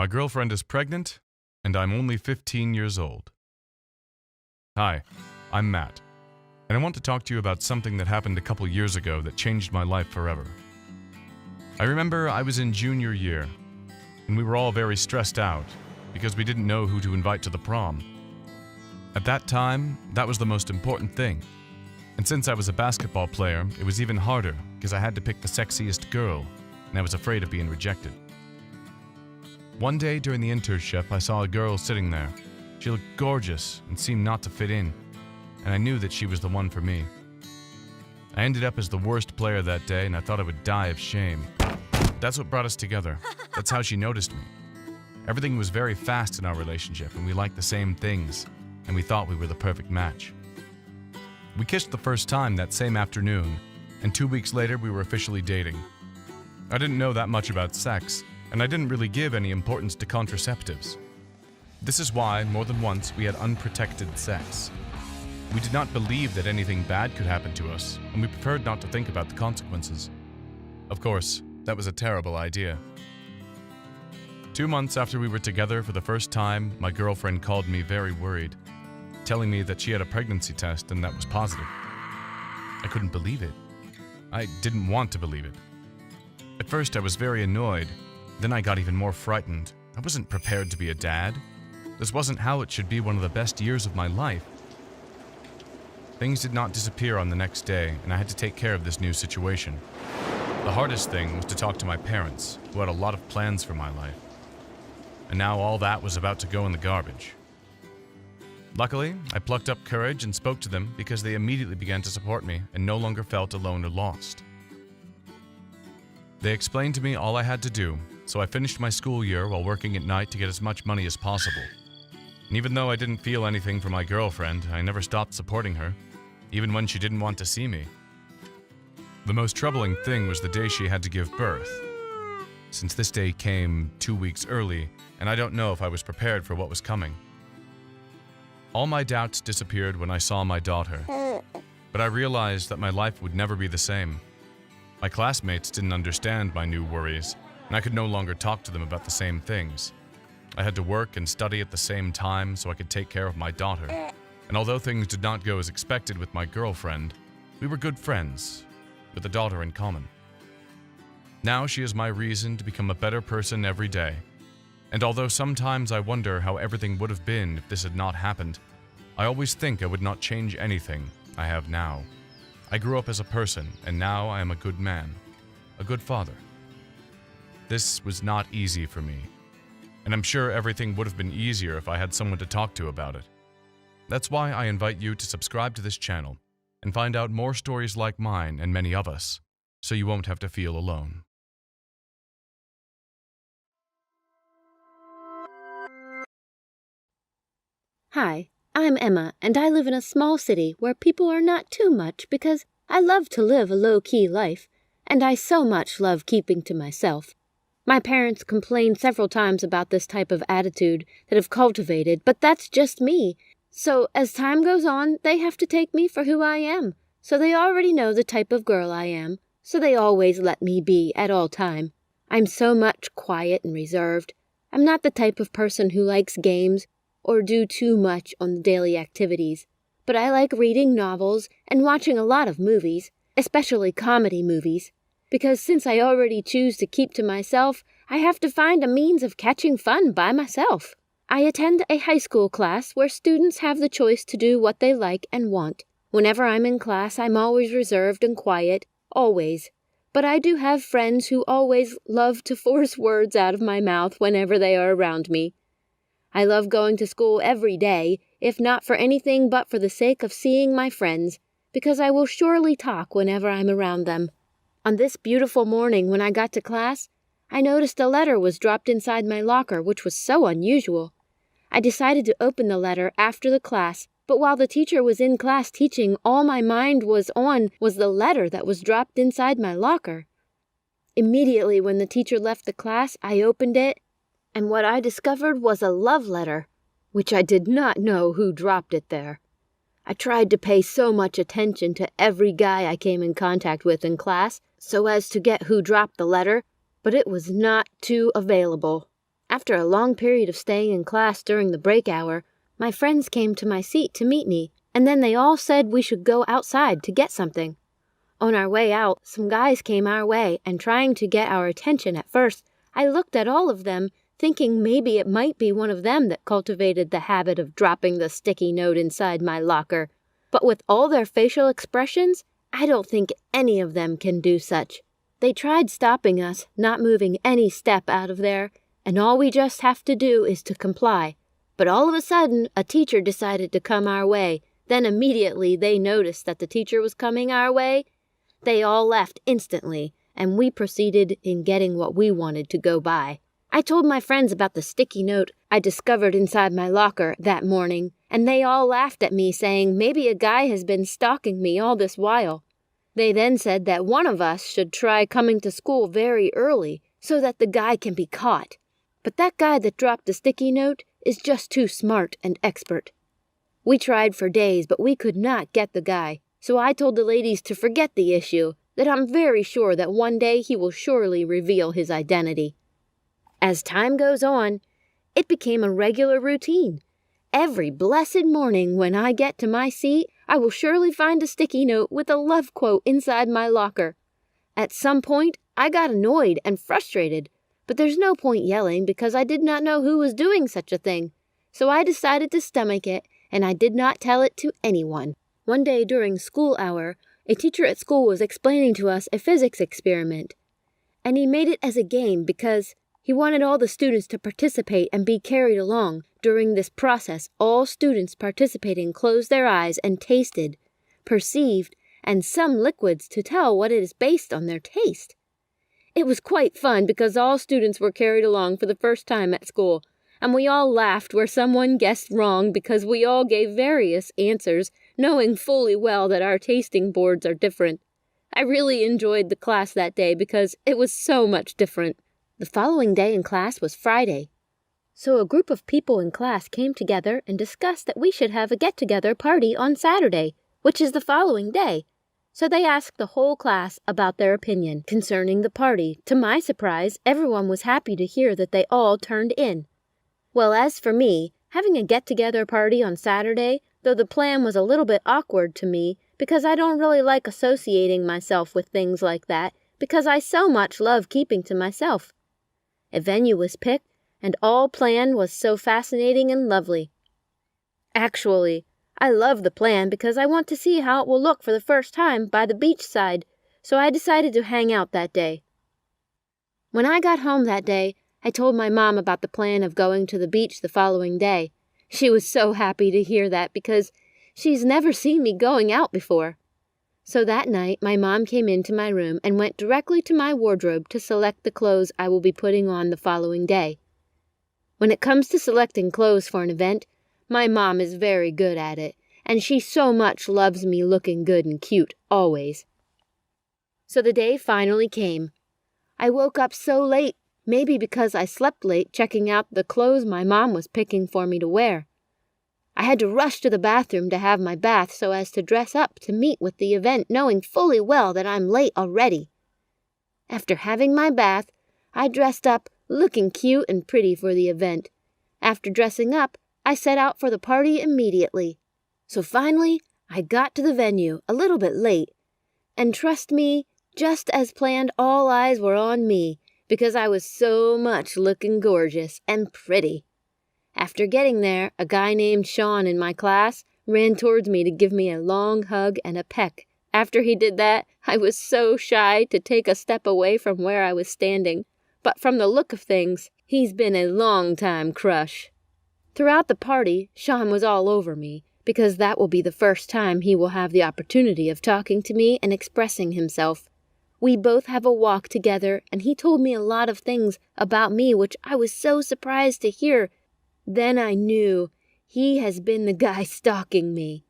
My girlfriend is pregnant, and I'm only 15 years old. Hi, I'm Matt, and I want to talk to you about something that happened a couple years ago that changed my life forever. I remember I was in junior year, and we were all very stressed out because we didn't know who to invite to the prom. At that time, that was the most important thing. And since I was a basketball player, it was even harder because I had to pick the sexiest girl, and I was afraid of being rejected. One day during the internship, I saw a girl sitting there. She looked gorgeous and seemed not to fit in, and I knew that she was the one for me. I ended up as the worst player that day, and I thought I would die of shame. That's what brought us together. That's how she noticed me. Everything was very fast in our relationship, and we liked the same things, and we thought we were the perfect match. We kissed the first time that same afternoon, and 2 weeks later we were officially dating. I didn't know that much about sex, and I didn't really give any importance to contraceptives. This is why, more than once, we had unprotected sex. We did not believe that anything bad could happen to us, and we preferred not to think about the consequences. Of course, that was a terrible idea. 2 months after we were together for the first time, my girlfriend called me very worried, telling me that she had a pregnancy test and that was positive. I couldn't believe it. I didn't want to believe it. At first, I was very annoyed. Then I got even more frightened. I wasn't prepared to be a dad. This wasn't how it should be one of the best years of my life. Things did not disappear on the next day, and I had to take care of this new situation. The hardest thing was to talk to my parents, who had a lot of plans for my life. And now all that was about to go in the garbage. Luckily, I plucked up courage and spoke to them because they immediately began to support me and no longer felt alone or lost. They explained to me all I had to do, so I finished my school year while working at night to get as much money as possible. And even though I didn't feel anything for my girlfriend, I never stopped supporting her, even when she didn't want to see me. The most troubling thing was the day she had to give birth, since this day came 2 weeks early, and I don't know if I was prepared for what was coming. All my doubts disappeared when I saw my daughter, but I realized that my life would never be the same. My classmates didn't understand my new worries, and I could no longer talk to them about the same things. I had to work and study at the same time so I could take care of my daughter. And although things did not go as expected with my girlfriend, we were good friends, with a daughter in common. Now she is my reason to become a better person every day. And although sometimes I wonder how everything would have been if this had not happened, I always think I would not change anything I have now. I grew up as a person, and now I am a good man, a good father. This was not easy for me, and I'm sure everything would have been easier if I had someone to talk to about it. That's why I invite you to subscribe to this channel and find out more stories like mine and many of us, so you won't have to feel alone. Hi, I'm Emma, and I live in a small city where people are not too much because I love to live a low-key life, and I so much love keeping to myself. My parents complained several times about this type of attitude that I've cultivated, but that's just me. So as time goes on, they have to take me for who I am. So they already know the type of girl I am, so they always let me be at all time. I'm so much quiet and reserved. I'm not the type of person who likes games or do too much on the daily activities. But I like reading novels and watching a lot of movies, especially comedy movies, because since I already choose to keep to myself, I have to find a means of catching fun by myself. I attend a high school class where students have the choice to do what they like and want. Whenever I'm in class, I'm always reserved and quiet, always. But I do have friends who always love to force words out of my mouth whenever they are around me. I love going to school every day, if not for anything but for the sake of seeing my friends, because I will surely talk whenever I'm around them. On this beautiful morning when I got to class, I noticed a letter was dropped inside my locker, which was so unusual. I decided to open the letter after the class, but while the teacher was in class teaching, all my mind was on was the letter that was dropped inside my locker. Immediately when the teacher left the class, I opened it, and what I discovered was a love letter, which I did not know who dropped it there. I tried to pay so much attention to every guy I came in contact with in class so as to get who dropped the letter, but it was not too available. After a long period of staying in class during the break hour, my friends came to my seat to meet me, and then they all said we should go outside to get something. On our way out, some guys came our way, and trying to get our attention at first, I looked at all of them, thinking maybe it might be one of them that cultivated the habit of dropping the sticky note inside my locker. But with all their facial expressions, I don't think any of them can do such. They tried stopping us, not moving any step out of there, and all we just have to do is to comply. But all of a sudden, a teacher decided to come our way. Then immediately they noticed that the teacher was coming our way. They all left instantly, and we proceeded in getting what we wanted to go by. I told my friends about the sticky note I discovered inside my locker that morning, and they all laughed at me, saying maybe a guy has been stalking me all this while. They then said that one of us should try coming to school very early so that the guy can be caught. But that guy that dropped the sticky note is just too smart and expert. We tried for days, but we could not get the guy, so I told the ladies to forget the issue, that I'm very sure that one day he will surely reveal his identity. As time goes on, it became a regular routine. Every blessed morning when I get to my seat, I will surely find a sticky note with a love quote inside my locker. At some point, I got annoyed and frustrated, but there's no point yelling because I did not know who was doing such a thing. So I decided to stomach it, and I did not tell it to anyone. One day during school hour, a teacher at school was explaining to us a physics experiment, and he made it as a game because he wanted all the students to participate and be carried along. During this process, all students participating closed their eyes and tasted, perceived, and some liquids to tell what it is based on their taste. It was quite fun because all students were carried along for the first time at school, and we all laughed where someone guessed wrong because we all gave various answers, knowing fully well that our tasting boards are different. I really enjoyed the class that day because it was so much different. The following day in class was Friday, so a group of people in class came together and discussed that we should have a get-together party on Saturday, which is the following day. So they asked the whole class about their opinion concerning the party. To my surprise, everyone was happy to hear that they all turned in. Well, as for me, having a get-together party on Saturday, though the plan was a little bit awkward to me because I don't really like associating myself with things like that because I so much love keeping to myself. A venue was picked, and all planned was so fascinating and lovely. Actually, I love the plan because I want to see how it will look for the first time by the beach side, so I decided to hang out that day. When I got home that day, I told my mom about the plan of going to the beach the following day. She was so happy to hear that because she's never seen me going out before. So that night, my mom came into my room and went directly to my wardrobe to select the clothes I will be putting on the following day. When it comes to selecting clothes for an event, my mom is very good at it, and she so much loves me looking good and cute, always. So the day finally came. I woke up so late, maybe because I slept late checking out the clothes my mom was picking for me to wear. I had to rush to the bathroom to have my bath so as to dress up to meet with the event, knowing fully well that I'm late already. After having my bath, I dressed up, looking cute and pretty for the event. After dressing up, I set out for the party immediately. So finally, I got to the venue a little bit late. And trust me, just as planned, all eyes were on me because I was so much looking gorgeous and pretty. After getting there, a guy named Sean in my class ran towards me to give me a long hug and a peck. After he did that, I was so shy to take a step away from where I was standing. But from the look of things, he's been a long-time crush. Throughout the party, Sean was all over me, because that will be the first time he will have the opportunity of talking to me and expressing himself. We both have a walk together, and he told me a lot of things about me which I was so surprised to hear. Then I knew he has been the guy stalking me.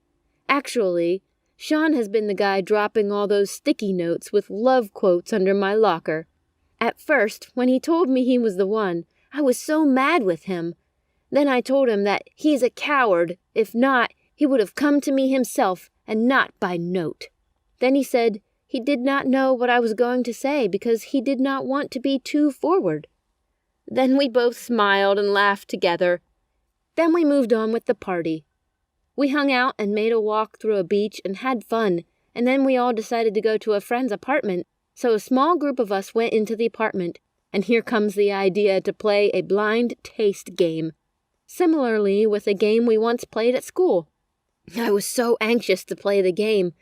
Actually, Sean has been the guy dropping all those sticky notes with love quotes under my locker. At first, when he told me he was the one, I was so mad with him. Then I told him that he's a coward. If not, he would have come to me himself and not by note. Then he said he did not know what I was going to say because he did not want to be too forward. Then we both smiled and laughed together. Then we moved on with the party. We hung out and made a walk through a beach and had fun, and then we all decided to go to a friend's apartment, so a small group of us went into the apartment, and here comes the idea to play a blind taste game, similarly with a game we once played at school. I was so anxious to play the game,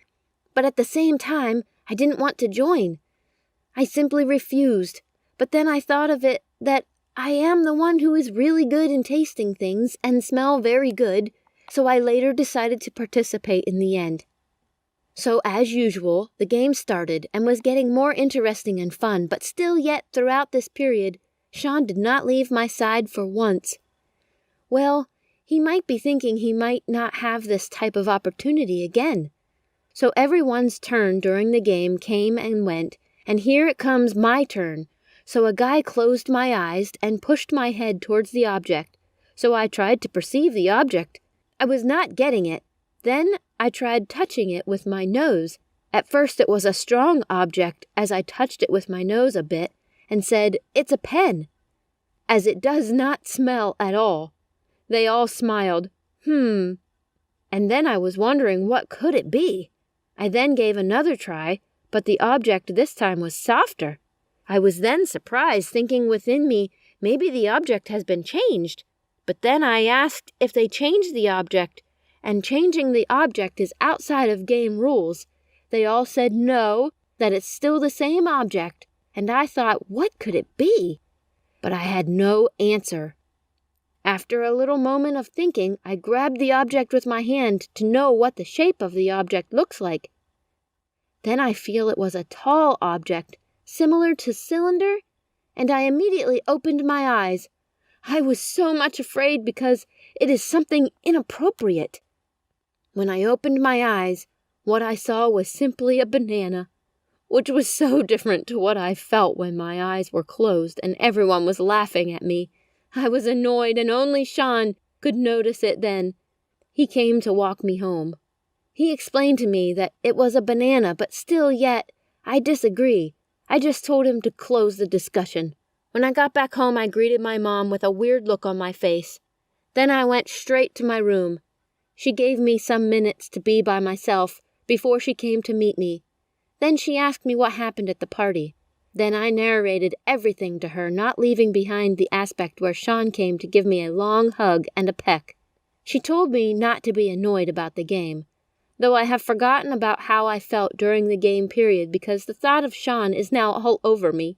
but at the same time, I didn't want to join. I simply refused, but then I thought of it that I am the one who is really good in tasting things and smell very good, so I later decided to participate in the end. So as usual, the game started and was getting more interesting and fun, but still yet throughout this period, Sean did not leave my side for once. Well, he might be thinking he might not have this type of opportunity again. So everyone's turn during the game came and went, and here it comes my turn. So a guy closed my eyes and pushed my head towards the object. So I tried to perceive the object. I was not getting it. Then I tried touching it with my nose. At first it was a strong object as I touched it with my nose a bit and said, "It's a pen," as it does not smell at all. They all smiled. And then I was wondering what could it be. I then gave another try, but the object this time was softer. I was then surprised, thinking within me, maybe the object has been changed. But then I asked if they changed the object, and changing the object is outside of game rules. They all said no, that it's still the same object, and I thought, what could it be? But I had no answer. After a little moment of thinking, I grabbed the object with my hand to know what the shape of the object looks like. Then I feel it was a tall object, similar to cylinder, and I immediately opened my eyes. I was so much afraid because it is something inappropriate. When I opened my eyes, what I saw was simply a banana, which was so different to what I felt when my eyes were closed and everyone was laughing at me. I was annoyed, and only Sean could notice it then. He came to walk me home. He explained to me that it was a banana, but still yet, I disagree. I just told him to close the discussion. When I got back home, I greeted my mom with a weird look on my face. Then I went straight to my room. She gave me some minutes to be by myself before she came to meet me. Then she asked me what happened at the party. Then I narrated everything to her, not leaving behind the aspect where Sean came to give me a long hug and a peck. She told me not to be annoyed about the game, though I have forgotten about how I felt during the game period because the thought of Sean is now all over me.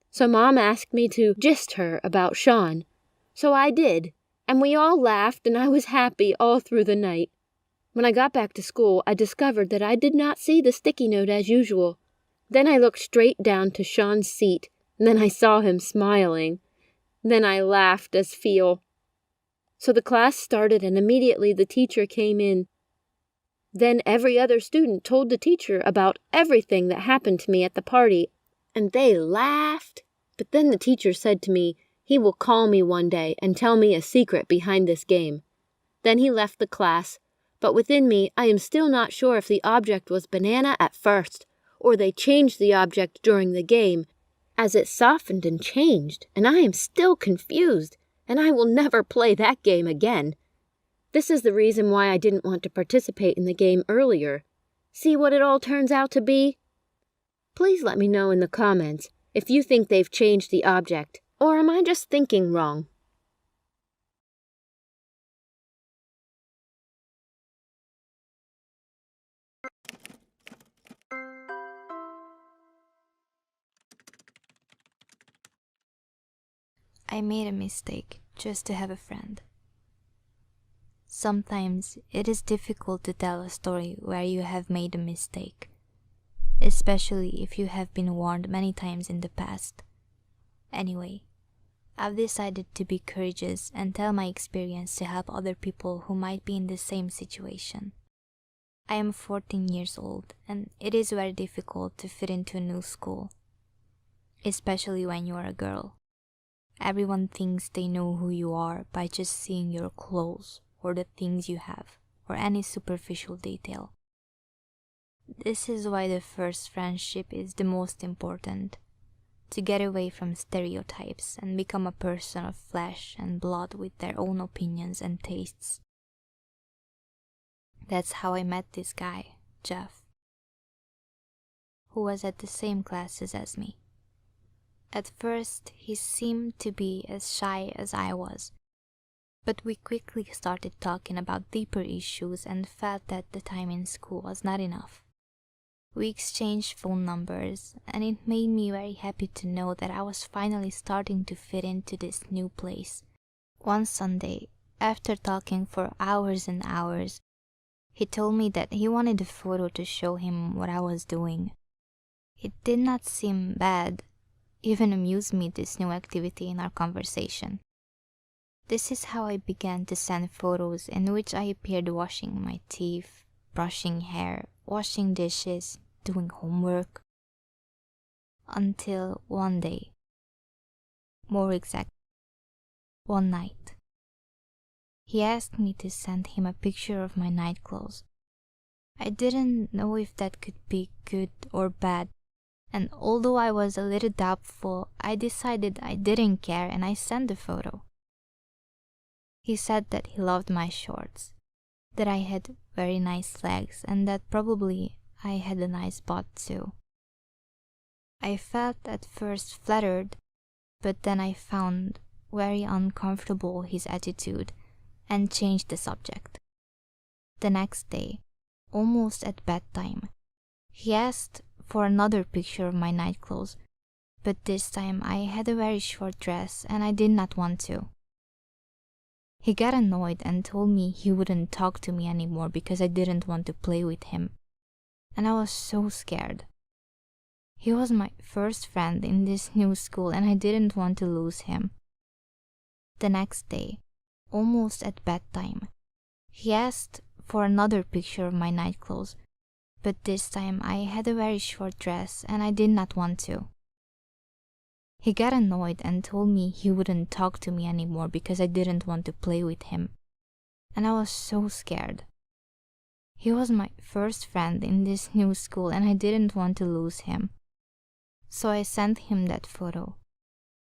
So Mom asked me to gist her about Sean. So I did, and we all laughed and I was happy all through the night. When I got back to school, I discovered that I did not see the sticky note as usual. Then I looked straight down to Sean's seat, and then I saw him smiling. Then I laughed as feel. So the class started and immediately the teacher came in. Then every other student told the teacher about everything that happened to me at the party, and they laughed. But then the teacher said to me, he will call me one day and tell me a secret behind this game. Then he left the class, but within me I am still not sure if the object was banana at first, or they changed the object during the game, as it softened and changed, and I am still confused, and I will never play that game again. This is the reason why I didn't want to participate in the game earlier. See what it all turns out to be? Please let me know in the comments if you think they've changed the object, or am I just thinking wrong? I made a mistake just to have a friend. Sometimes it is difficult to tell a story where you have made a mistake, especially if you have been warned many times in the past. Anyway, I've decided to be courageous and tell my experience to help other people who might be in the same situation. I am 14 years old, and it is very difficult to fit into a new school, especially when you are a girl. Everyone thinks they know who you are by just seeing your clothes or the things you have or any superficial detail. This is why the first friendship is the most important. to get away from stereotypes and become a person of flesh and blood with their own opinions and tastes. That's how I met this guy, Jeff, who was at the same classes as me. At first, he seemed to be as shy as I was, but we quickly started talking about deeper issues and felt that the time in school was not enough. We exchanged phone numbers, and it made me very happy to know that I was finally starting to fit into this new place. One Sunday, after talking for hours and hours, he told me that he wanted a photo to show him what I was doing. It did not seem bad, even amused me, this new activity in our conversation. This is how I began to send photos in which I appeared washing my teeth, brushing hair, washing dishes, doing homework. Until one day, more exact, one night, he asked me to send him a picture of my night clothes. I didn't know if that could be good or bad, and although I was a little doubtful, I decided I didn't care and I sent the photo. He said that he loved my shorts, that I had very nice legs, and that probably I had a nice butt too. I felt at first flattered, but then I found very uncomfortable his attitude and changed the subject. The next day, almost at bedtime, he asked for another picture of my night clothes, but this time I had a very short dress and I did not want to. He got annoyed and told me he wouldn't talk to me anymore because I didn't want to play with him, and I was so scared. He was my first friend in this new school and I didn't want to lose him. The next day, almost at bedtime, he asked for another picture of my night clothes, but this time I had a very short dress and I did not want to. He got annoyed and told me he wouldn't talk to me anymore because I didn't want to play with him, and I was so scared. He was my first friend in this new school and I didn't want to lose him. So I sent him that photo,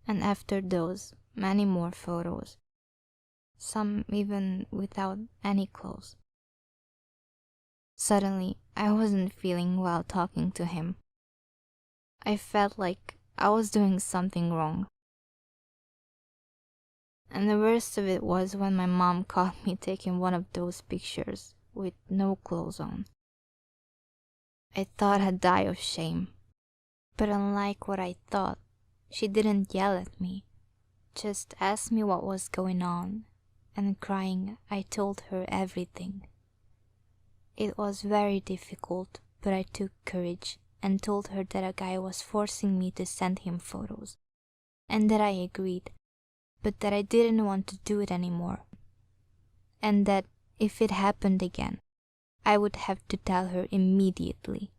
and after those, many more photos, some even without any clothes. Suddenly, I wasn't feeling well talking to him. I felt like I was doing something wrong. And the worst of it was when my mom caught me taking one of those pictures with no clothes on. I thought I'd die of shame. But unlike what I thought, she didn't yell at me, just asked me what was going on, and crying, I told her everything. It was very difficult, but I took courage and told her that a guy was forcing me to send him photos, and that I agreed, but that I didn't want to do it anymore, and that if it happened again, I would have to tell her immediately.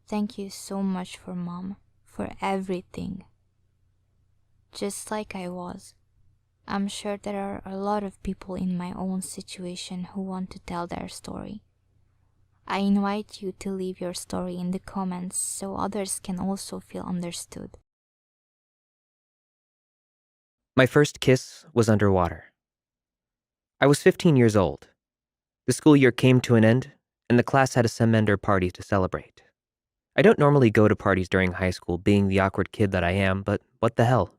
Thank you so much for Mom, for everything. Just like I was, I'm sure there are a lot of people in my own situation who want to tell their story. I invite you to leave your story in the comments so others can also feel understood. My first kiss was underwater. I was 15 years old. The school year came to an end, and the class had a semester party to celebrate. I don't normally go to parties during high school, being the awkward kid that I am, but what the hell?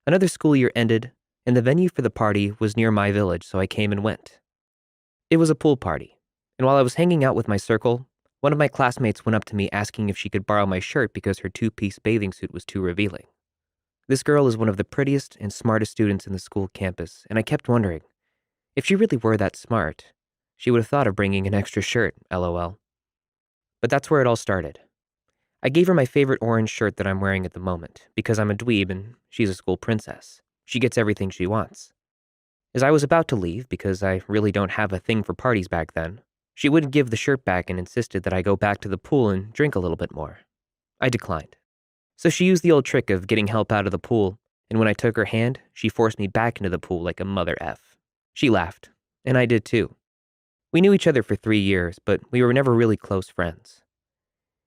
Another school year ended, and the venue for the party was near my village, so I came and went. It was a pool party, and while I was hanging out with my circle, one of my classmates went up to me asking if she could borrow my shirt because her two-piece bathing suit was too revealing. This girl is one of the prettiest and smartest students in the school campus, and I kept wondering, if she really were that smart, she would have thought of bringing an extra shirt, lol. But that's where it all started. I gave her my favorite orange shirt that I'm wearing at the moment, because I'm a dweeb and she's a school princess. She gets everything she wants. As I was about to leave, because I really don't have a thing for parties back then, she wouldn't give the shirt back and insisted that I go back to the pool and drink a little bit more. I declined. So she used the old trick of getting help out of the pool, and when I took her hand, she forced me back into the pool like a mother F. She laughed, and I did too. We knew each other for 3 years, but we were never really close friends.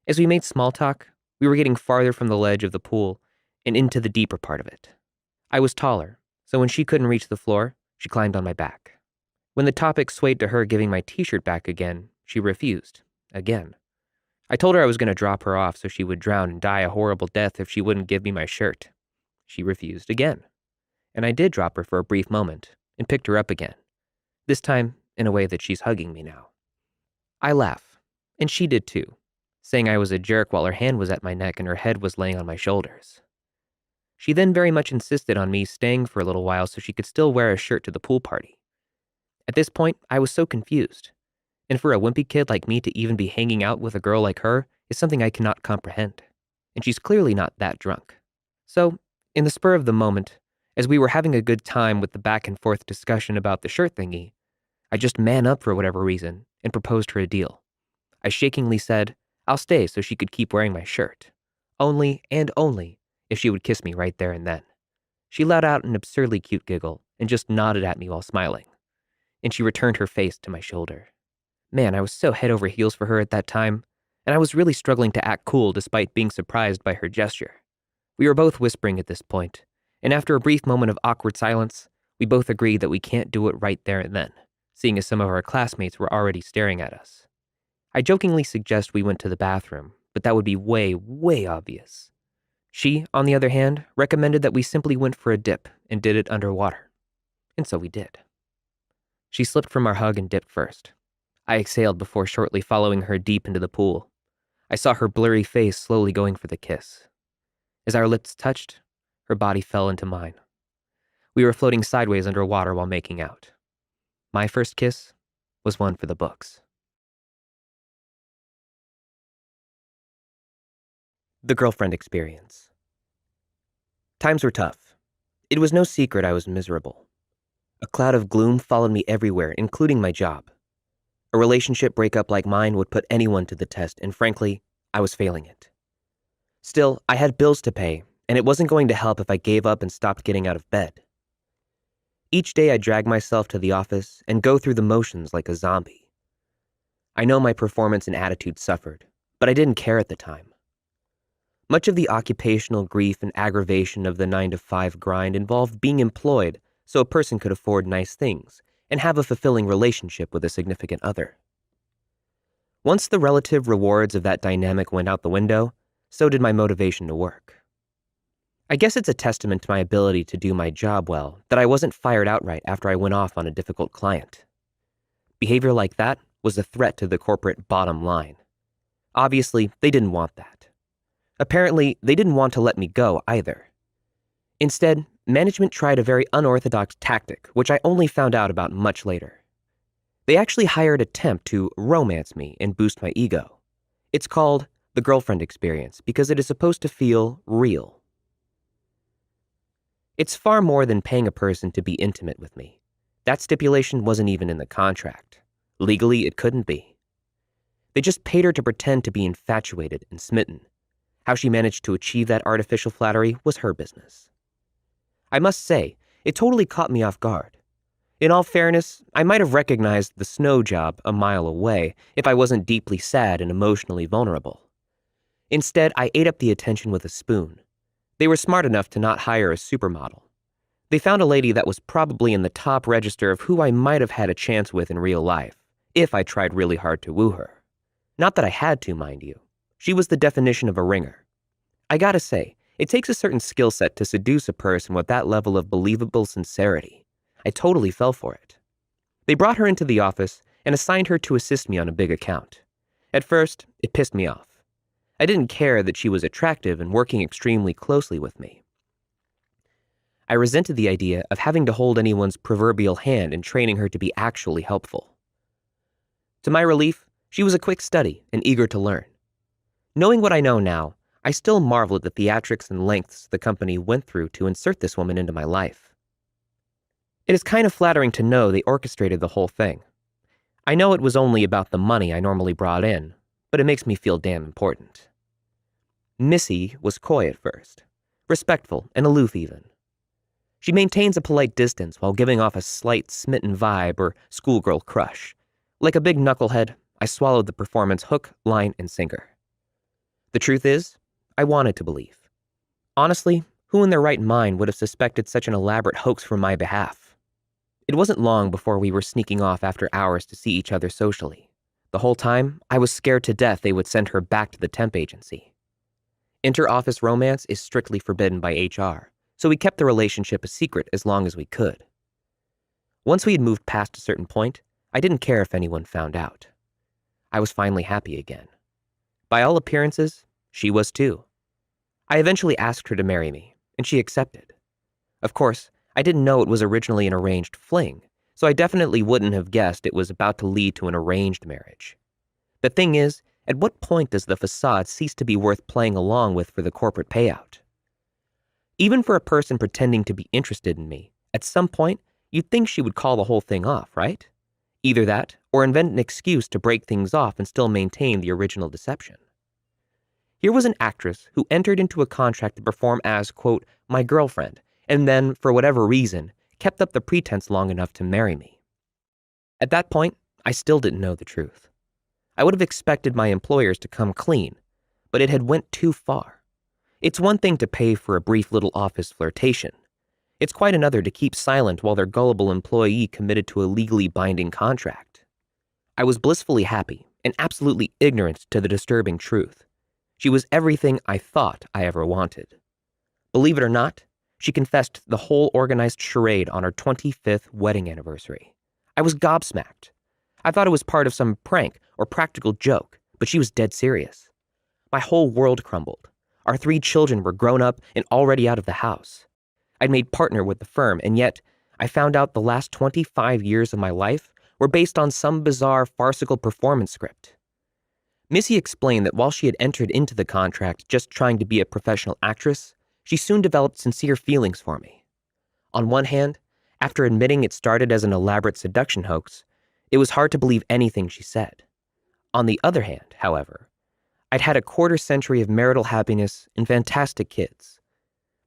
As we made small talk, We were getting farther from the ledge of the pool and into the deeper part of it. I was taller, so when she couldn't reach the floor, she climbed on my back. When the topic swayed to her giving my t-shirt back again, she refused. Again. I told her I was going to drop her off so she would drown and die a horrible death if she wouldn't give me my shirt. She refused again. And I did drop her for a brief moment and picked her up again. This time in a way that she's hugging me now. I laugh, and she did too, saying I was a jerk while her hand was at my neck and her head was laying on my shoulders. She then very much insisted on me staying for a little while so she could still wear a shirt to the pool party. At this point, I was so confused. And for a wimpy kid like me to even be hanging out with a girl like her is something I cannot comprehend. And she's clearly not that drunk. So, in the spur of the moment, as we were having a good time with the back and forth discussion about the shirt thingy, I just man up for whatever reason and proposed her a deal. I shakingly said, I'll stay so she could keep wearing my shirt. Only and only if she would kiss me right there and then. She let out an absurdly cute giggle and just nodded at me while smiling. And she returned her face to my shoulder. Man, I was so head over heels for her at that time, and I was really struggling to act cool despite being surprised by her gesture. We were both whispering at this point, and after a brief moment of awkward silence, we both agreed that we can't do it right there and then, seeing as some of our classmates were already staring at us. I jokingly suggest we went to the bathroom, but that would be way, way obvious. She, on the other hand, recommended that we simply went for a dip and did it underwater. And so we did. She slipped from our hug and dipped first. I exhaled before shortly following her deep into the pool. I saw her blurry face slowly going for the kiss. As our lips touched, her body fell into mine. We were floating sideways underwater while making out. My first kiss was one for the books. The girlfriend experience. Times were tough. It was no secret I was miserable. A cloud of gloom followed me everywhere, including my job. A relationship breakup like mine would put anyone to the test, and frankly, I was failing it. Still, I had bills to pay, and it wasn't going to help if I gave up and stopped getting out of bed. Each day I dragged myself to the office and go through the motions like a zombie. I know my performance and attitude suffered, but I didn't care at the time. Much of the occupational grief and aggravation of the 9-to-5 grind involved being employed so a person could afford nice things and have a fulfilling relationship with a significant other. Once the relative rewards of that dynamic went out the window, so did my motivation to work. I guess it's a testament to my ability to do my job well that I wasn't fired outright after I went off on a difficult client. Behavior like that was a threat to the corporate bottom line. Obviously, they didn't want that. Apparently, they didn't want to let me go either. Instead, management tried a very unorthodox tactic, which I only found out about much later. They actually hired a temp to romance me and boost my ego. It's called the girlfriend experience because it is supposed to feel real. It's far more than paying a person to be intimate with me. That stipulation wasn't even in the contract. Legally, it couldn't be. They just paid her to pretend to be infatuated and smitten. How she managed to achieve that artificial flattery was her business. I must say, it totally caught me off guard. In all fairness, I might have recognized the snow job a mile away if I wasn't deeply sad and emotionally vulnerable. Instead, I ate up the attention with a spoon. They were smart enough to not hire a supermodel. They found a lady that was probably in the top register of who I might have had a chance with in real life, if I tried really hard to woo her. Not that I had to, mind you. She was the definition of a ringer. I gotta say, it takes a certain skill set to seduce a person with that level of believable sincerity. I totally fell for it. They brought her into the office and assigned her to assist me on a big account. At first, it pissed me off. I didn't care that she was attractive and working extremely closely with me. I resented the idea of having to hold anyone's proverbial hand and training her to be actually helpful. To my relief, she was a quick study and eager to learn. Knowing what I know now, I still marvel at the theatrics and lengths the company went through to insert this woman into my life. It is kind of flattering to know they orchestrated the whole thing. I know it was only about the money I normally brought in, but it makes me feel damn important. Missy was coy at first, respectful and aloof even. She maintains a polite distance while giving off a slight smitten vibe or schoolgirl crush. Like a big knucklehead, I swallowed the performance hook, line, and sinker. The truth is, I wanted to believe. Honestly, who in their right mind would have suspected such an elaborate hoax from my behalf? It wasn't long before we were sneaking off after hours to see each other socially. The whole time, I was scared to death they would send her back to the temp agency. Inter-office romance is strictly forbidden by HR, so we kept the relationship a secret as long as we could. Once we had moved past a certain point, I didn't care if anyone found out. I was finally happy again. By all appearances, she was too. I eventually asked her to marry me, and she accepted. Of course, I didn't know it was originally an arranged fling, so I definitely wouldn't have guessed it was about to lead to an arranged marriage. The thing is, at what point does the facade cease to be worth playing along with for the corporate payout? Even for a person pretending to be interested in me, at some point, you'd think she would call the whole thing off, right? Either that, or invent an excuse to break things off and still maintain the original deception. Here was an actress who entered into a contract to perform as, quote, my girlfriend, and then, for whatever reason, kept up the pretense long enough to marry me. At that point, I still didn't know the truth. I would have expected my employers to come clean, but it had went too far. It's one thing to pay for a brief little office flirtation. It's quite another to keep silent while their gullible employee committed to a legally binding contract. I was blissfully happy and absolutely ignorant to the disturbing truth. She was everything I thought I ever wanted. Believe it or not, she confessed the whole organized charade on our 25th wedding anniversary. I was gobsmacked. I thought it was part of some prank or practical joke, but she was dead serious. My whole world crumbled. Our 3 children were grown up and already out of the house. I'd made partner with the firm, and yet I found out the last 25 years of my life were based on some bizarre farcical performance script. Missy explained that while she had entered into the contract just trying to be a professional actress, she soon developed sincere feelings for me. On one hand, after admitting it started as an elaborate seduction hoax, it was hard to believe anything she said. On the other hand, however, I'd had a quarter-century of marital happiness and fantastic kids.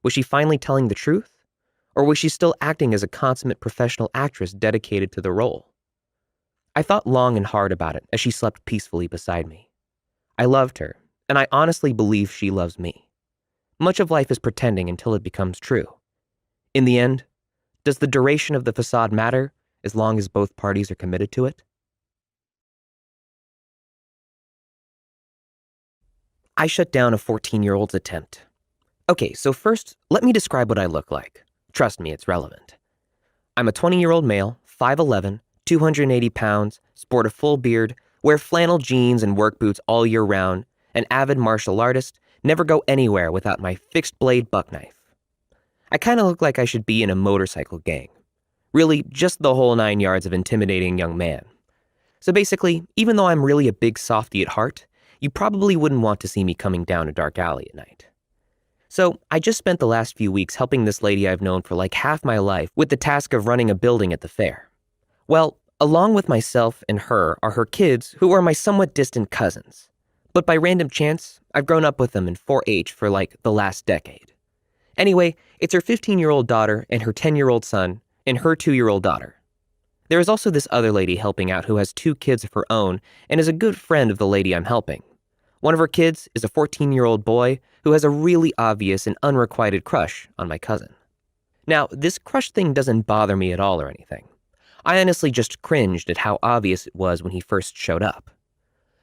Was she finally telling the truth? Or was she still acting as a consummate professional actress dedicated to the role? I thought long and hard about it as she slept peacefully beside me. I loved her, and I honestly believe she loves me. Much of life is pretending until it becomes true. In the end, does the duration of the facade matter as long as both parties are committed to it? I shut down a 14-year-old's attempt. Okay, so first, let me describe what I look like. Trust me, it's relevant. I'm a 20-year-old male, 5'11", 280 pounds, sport a full beard, wear flannel jeans and work boots all year round, an avid martial artist, never go anywhere without my fixed-blade buck knife. I kind of look like I should be in a motorcycle gang. Really, just the whole 9 yards of intimidating young man. So basically, even though I'm really a big softy at heart, you probably wouldn't want to see me coming down a dark alley at night. So I just spent the last few weeks helping this lady I've known for like half my life with the task of running a building at the fair. Well, along with myself and her are her kids, who are my somewhat distant cousins. But by random chance, I've grown up with them in 4-H for like the last decade. Anyway, it's her 15-year-old daughter and her 10-year-old son and her 2-year-old daughter. There is also this other lady helping out who has 2 kids of her own and is a good friend of the lady I'm helping. One of her kids is a 14-year-old boy who has a really obvious and unrequited crush on my cousin. Now, this crush thing doesn't bother me at all or anything. I honestly just cringed at how obvious it was when he first showed up.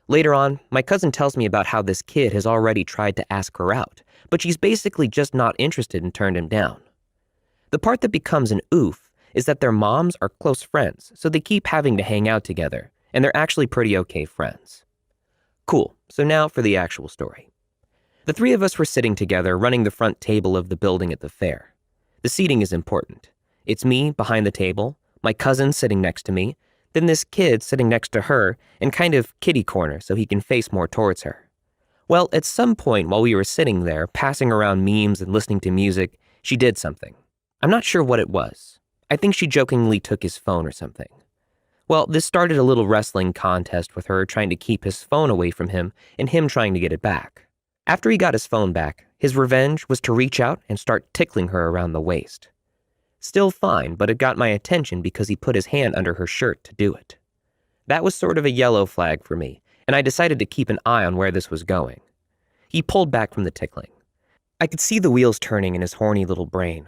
Later on, my cousin tells me about how this kid has already tried to ask her out, but she's basically just not interested and turned him down. The part that becomes an oof is that their moms are close friends, so they keep having to hang out together, and they're actually pretty okay friends. Cool, so now for the actual story. The 3 of us were sitting together running the front table of the building at the fair. The seating is important. It's me behind the table, my cousin sitting next to me, then this kid sitting next to her in kind of kitty corner so he can face more towards her. Well, at some point while we were sitting there, passing around memes and listening to music, she did something. I'm not sure what it was. I think she jokingly took his phone or something. Well, this started a little wrestling contest with her trying to keep his phone away from him and him trying to get it back. After he got his phone back, his revenge was to reach out and start tickling her around the waist. Still fine, but it got my attention because he put his hand under her shirt to do it. That was sort of a yellow flag for me, and I decided to keep an eye on where this was going. He pulled back from the tickling. I could see the wheels turning in his horny little brain.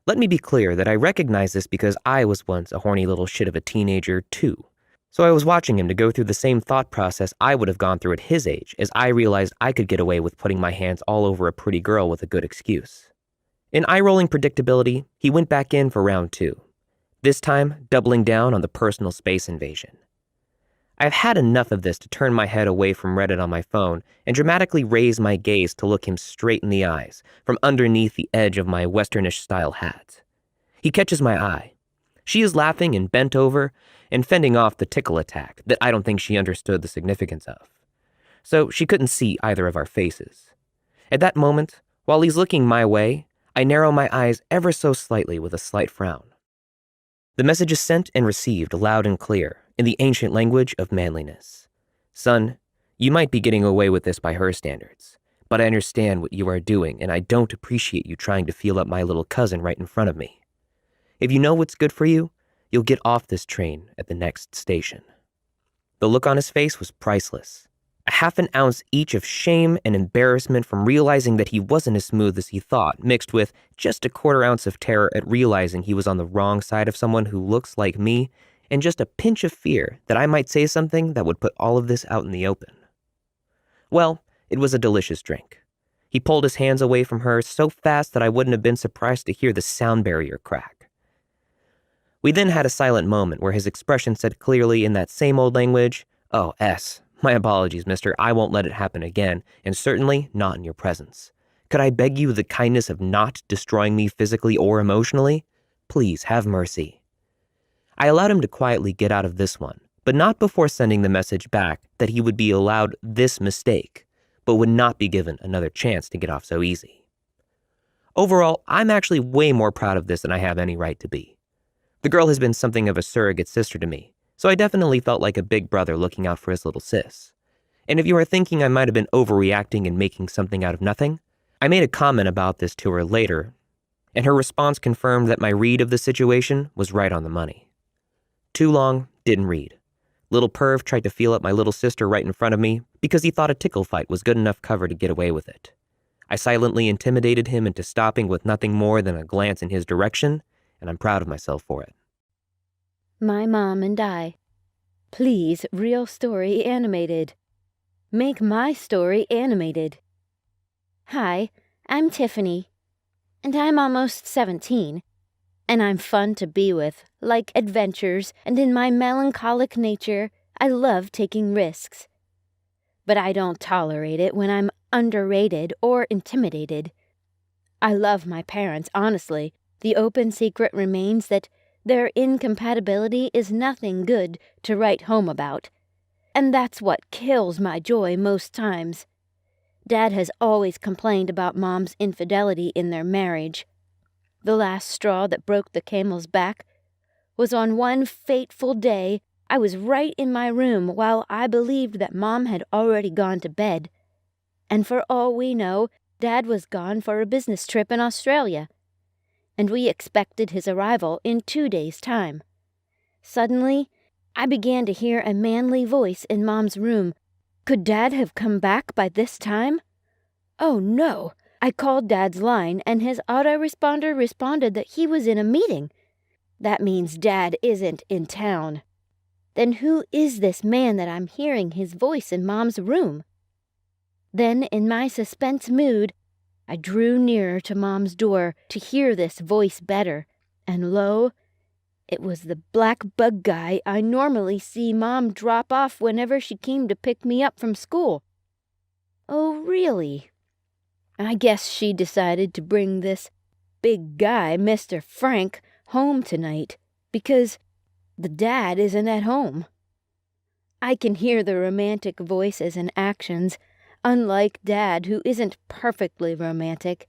Let me be clear that I recognize this because I was once a horny little shit of a teenager, too. So I was watching him to go through the same thought process I would have gone through at his age as I realized I could get away with putting my hands all over a pretty girl with a good excuse. In eye-rolling predictability, he went back in for round 2. This time, doubling down on the personal space invasion. I've had enough of this to turn my head away from Reddit on my phone and dramatically raise my gaze to look him straight in the eyes from underneath the edge of my westernish-style hat. He catches my eye. She is laughing and bent over and fending off the tickle attack that I don't think she understood the significance of. So she couldn't see either of our faces. At that moment, while he's looking my way, I narrow my eyes ever so slightly with a slight frown. The message is sent and received loud and clear in the ancient language of manliness. Son, you might be getting away with this by her standards, but I understand what you are doing and I don't appreciate you trying to feel up my little cousin right in front of me. If you know what's good for you, you'll get off this train at the next station. The look on his face was priceless. A half an ounce each of shame and embarrassment from realizing that he wasn't as smooth as he thought, mixed with just a quarter ounce of terror at realizing he was on the wrong side of someone who looks like me, and just a pinch of fear that I might say something that would put all of this out in the open. Well, it was a delicious drink. He pulled his hands away from hers so fast that I wouldn't have been surprised to hear the sound barrier crack. We then had a silent moment where his expression said clearly in that same old language, "Oh, S. My apologies, mister. I won't let it happen again, and certainly not in your presence. Could I beg you the kindness of not destroying me physically or emotionally? Please have mercy." I allowed him to quietly get out of this one, but not before sending the message back that he would be allowed this mistake, but would not be given another chance to get off so easy. Overall, I'm actually way more proud of this than I have any right to be. The girl has been something of a surrogate sister to me, so I definitely felt like a big brother looking out for his little sis. And if you are thinking I might have been overreacting and making something out of nothing, I made a comment about this to her later, and her response confirmed that my read of the situation was right on the money. Too long, didn't read. Little perv tried to feel up my little sister right in front of me because he thought a tickle fight was good enough cover to get away with it. I silently intimidated him into stopping with nothing more than a glance in his direction, and I'm proud of myself for it. My Mom and I. Please, real story animated. Make my story animated. Hi, I'm Tiffany, and I'm almost 17, and I'm fun to be with, like adventures, and in my melancholic nature, I love taking risks. But I don't tolerate it when I'm underrated or intimidated. I love my parents, honestly. The open secret remains that their incompatibility is nothing good to write home about, and that's what kills my joy most times. Dad has always complained about Mom's infidelity in their marriage. The last straw that broke the camel's back was on one fateful day I was right in my room while I believed that Mom had already gone to bed. And for all we know, Dad was gone for a business trip in Australia, and we expected his arrival in 2 days' time. Suddenly, I began to hear a manly voice in Mom's room. Could Dad have come back by this time? Oh no! I called Dad's line, and his autoresponder responded that he was in a meeting. That means Dad isn't in town. Then who is this man that I'm hearing his voice in Mom's room? Then, in my suspense mood, I drew nearer to Mom's door to hear this voice better, and lo, it was the black bug guy I normally see Mom drop off whenever she came to pick me up from school. Oh, really? I guess she decided to bring this big guy, Mr. Frank, home tonight, because the dad isn't at home. I can hear the romantic voices and actions, unlike Dad, who isn't perfectly romantic.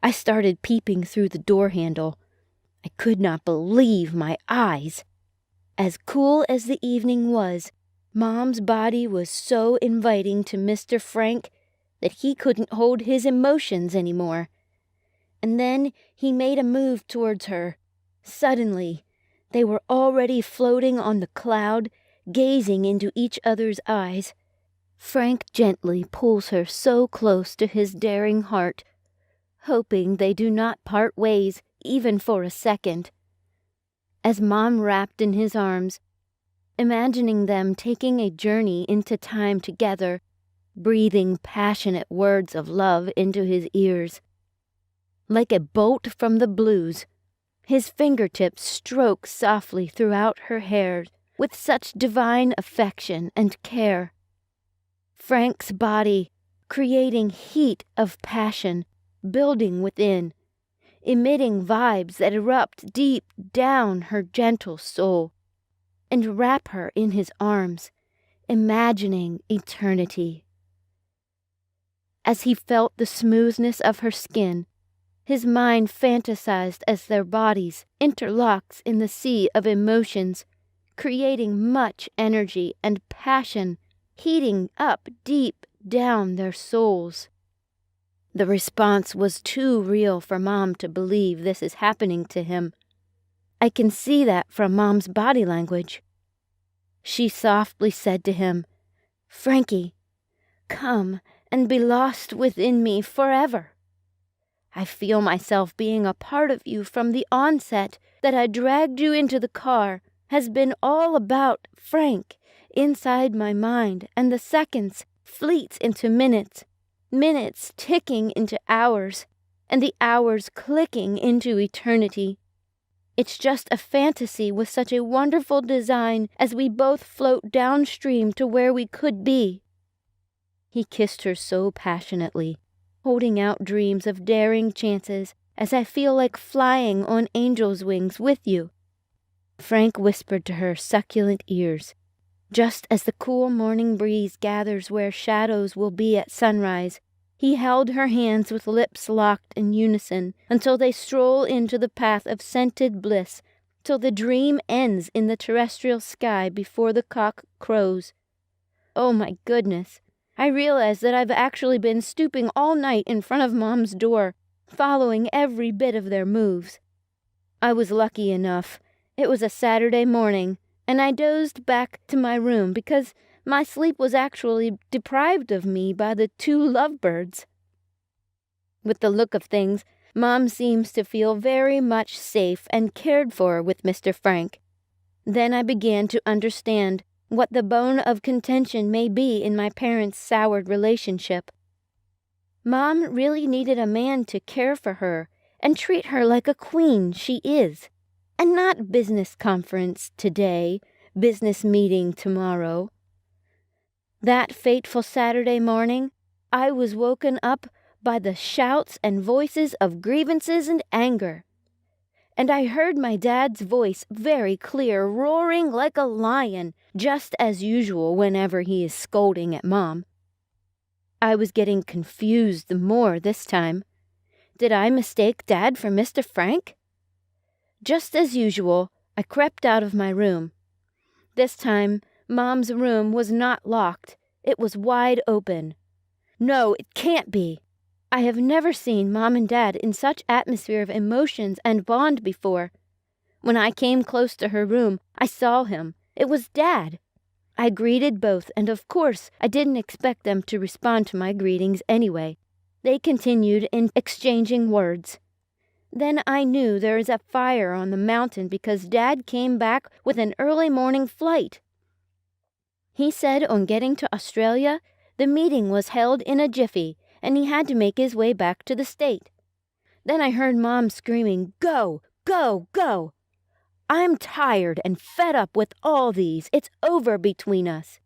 I started peeping through the door handle. I could not believe my eyes. As cool as the evening was, Mom's body was so inviting to Mr. Frank that he couldn't hold his emotions anymore. And then he made a move towards her. Suddenly, they were already floating on the cloud, gazing into each other's eyes. Frank gently pulls her so close to his daring heart, hoping they do not part ways even for a second. As Mom wrapped in his arms, imagining them taking a journey into time together, breathing passionate words of love into his ears. Like a bolt from the blues, his fingertips stroke softly throughout her hair with such divine affection and care. Frank's body creating heat of passion, building within, emitting vibes that erupt deep down her gentle soul, and wrap her in his arms, imagining eternity. As he felt the smoothness of her skin, his mind fantasized as their bodies interlocked in the sea of emotions, creating much energy and passion, heating up deep down their souls. The response was too real for Mom to believe this is happening to him. I can see that from Mom's body language. She softly said to him, "Frankie, come and be lost within me forever. I feel myself being a part of you from the onset. That I dragged you into the car has been all about Frank inside my mind, and the seconds fleets into minutes, minutes ticking into hours, and the hours clicking into eternity. It's just a fantasy with such a wonderful design as we both float downstream to where we could be." He kissed her so passionately, holding out dreams of daring chances as I feel like flying on angel's wings with you. Frank whispered to her succulent ears, just as the cool morning breeze gathers where shadows will be at sunrise. He held her hands with lips locked in unison until they stroll into the path of scented bliss, till the dream ends in the terrestrial sky before the cock crows. Oh my goodness, I realize that I've actually been stooping all night in front of Mom's door, following every bit of their moves. I was lucky enough. It was a Saturday morning, and I dozed back to my room because my sleep was actually deprived of me by the two lovebirds. With the look of things, Mom seems to feel very much safe and cared for with Mr. Frank. Then I began to understand what the bone of contention may be in my parents' soured relationship. Mom really needed a man to care for her and treat her like a queen she is, and not business conference today, business meeting tomorrow. That fateful Saturday morning, I was woken up by the shouts and voices of grievances and anger. And I heard my dad's voice very clear, roaring like a lion, just as usual whenever he is scolding at Mom. I was getting confused the more this time. Did I mistake Dad for Mr. Frank? Just as usual, I crept out of my room. This time, Mom's room was not locked. It was wide open. No, it can't be. I have never seen Mom and Dad in such atmosphere of emotions and bond before. When I came close to her room, I saw him. It was Dad. I greeted both, and of course, I didn't expect them to respond to my greetings anyway. They continued in exchanging words. Then I knew there is a fire on the mountain because Dad came back with an early morning flight. He said on getting to Australia, the meeting was held in a jiffy, and he had to make his way back to the state. Then I heard Mom screaming, "Go, go, go! I'm tired and fed up with all these. It's over between us."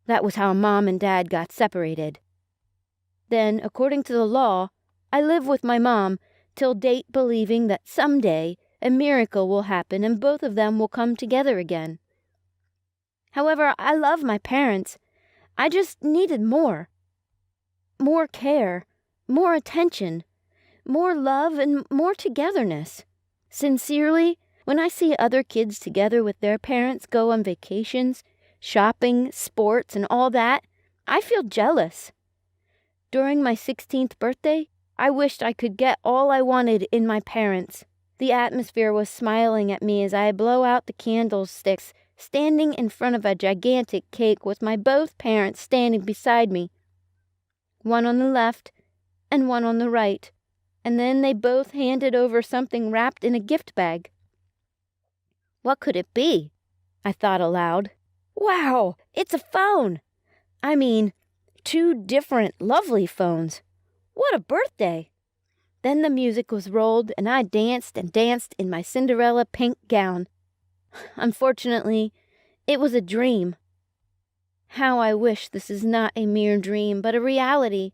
That was how Mom and Dad got separated. Then, according to the law, I live with my mom till date believing that someday a miracle will happen and both of them will come together again. However, I love my parents. I just needed more. More care, more attention, more love, and more togetherness. Sincerely, when I see other kids together with their parents go on vacations, shopping, sports, and all that, I feel jealous. During my 16th birthday, I wished I could get all I wanted in my parents. The atmosphere was smiling at me as I blow out the candlesticks standing in front of a gigantic cake with my both parents standing beside me, one on the left and one on the right, and then they both handed over something wrapped in a gift bag. What could it be? I thought aloud. Wow, it's a phone! I mean, 2 different lovely phones. What a birthday! Then the music was rolled, and I danced and danced in my Cinderella pink gown. Unfortunately, it was a dream. How I wish this is not a mere dream, but a reality.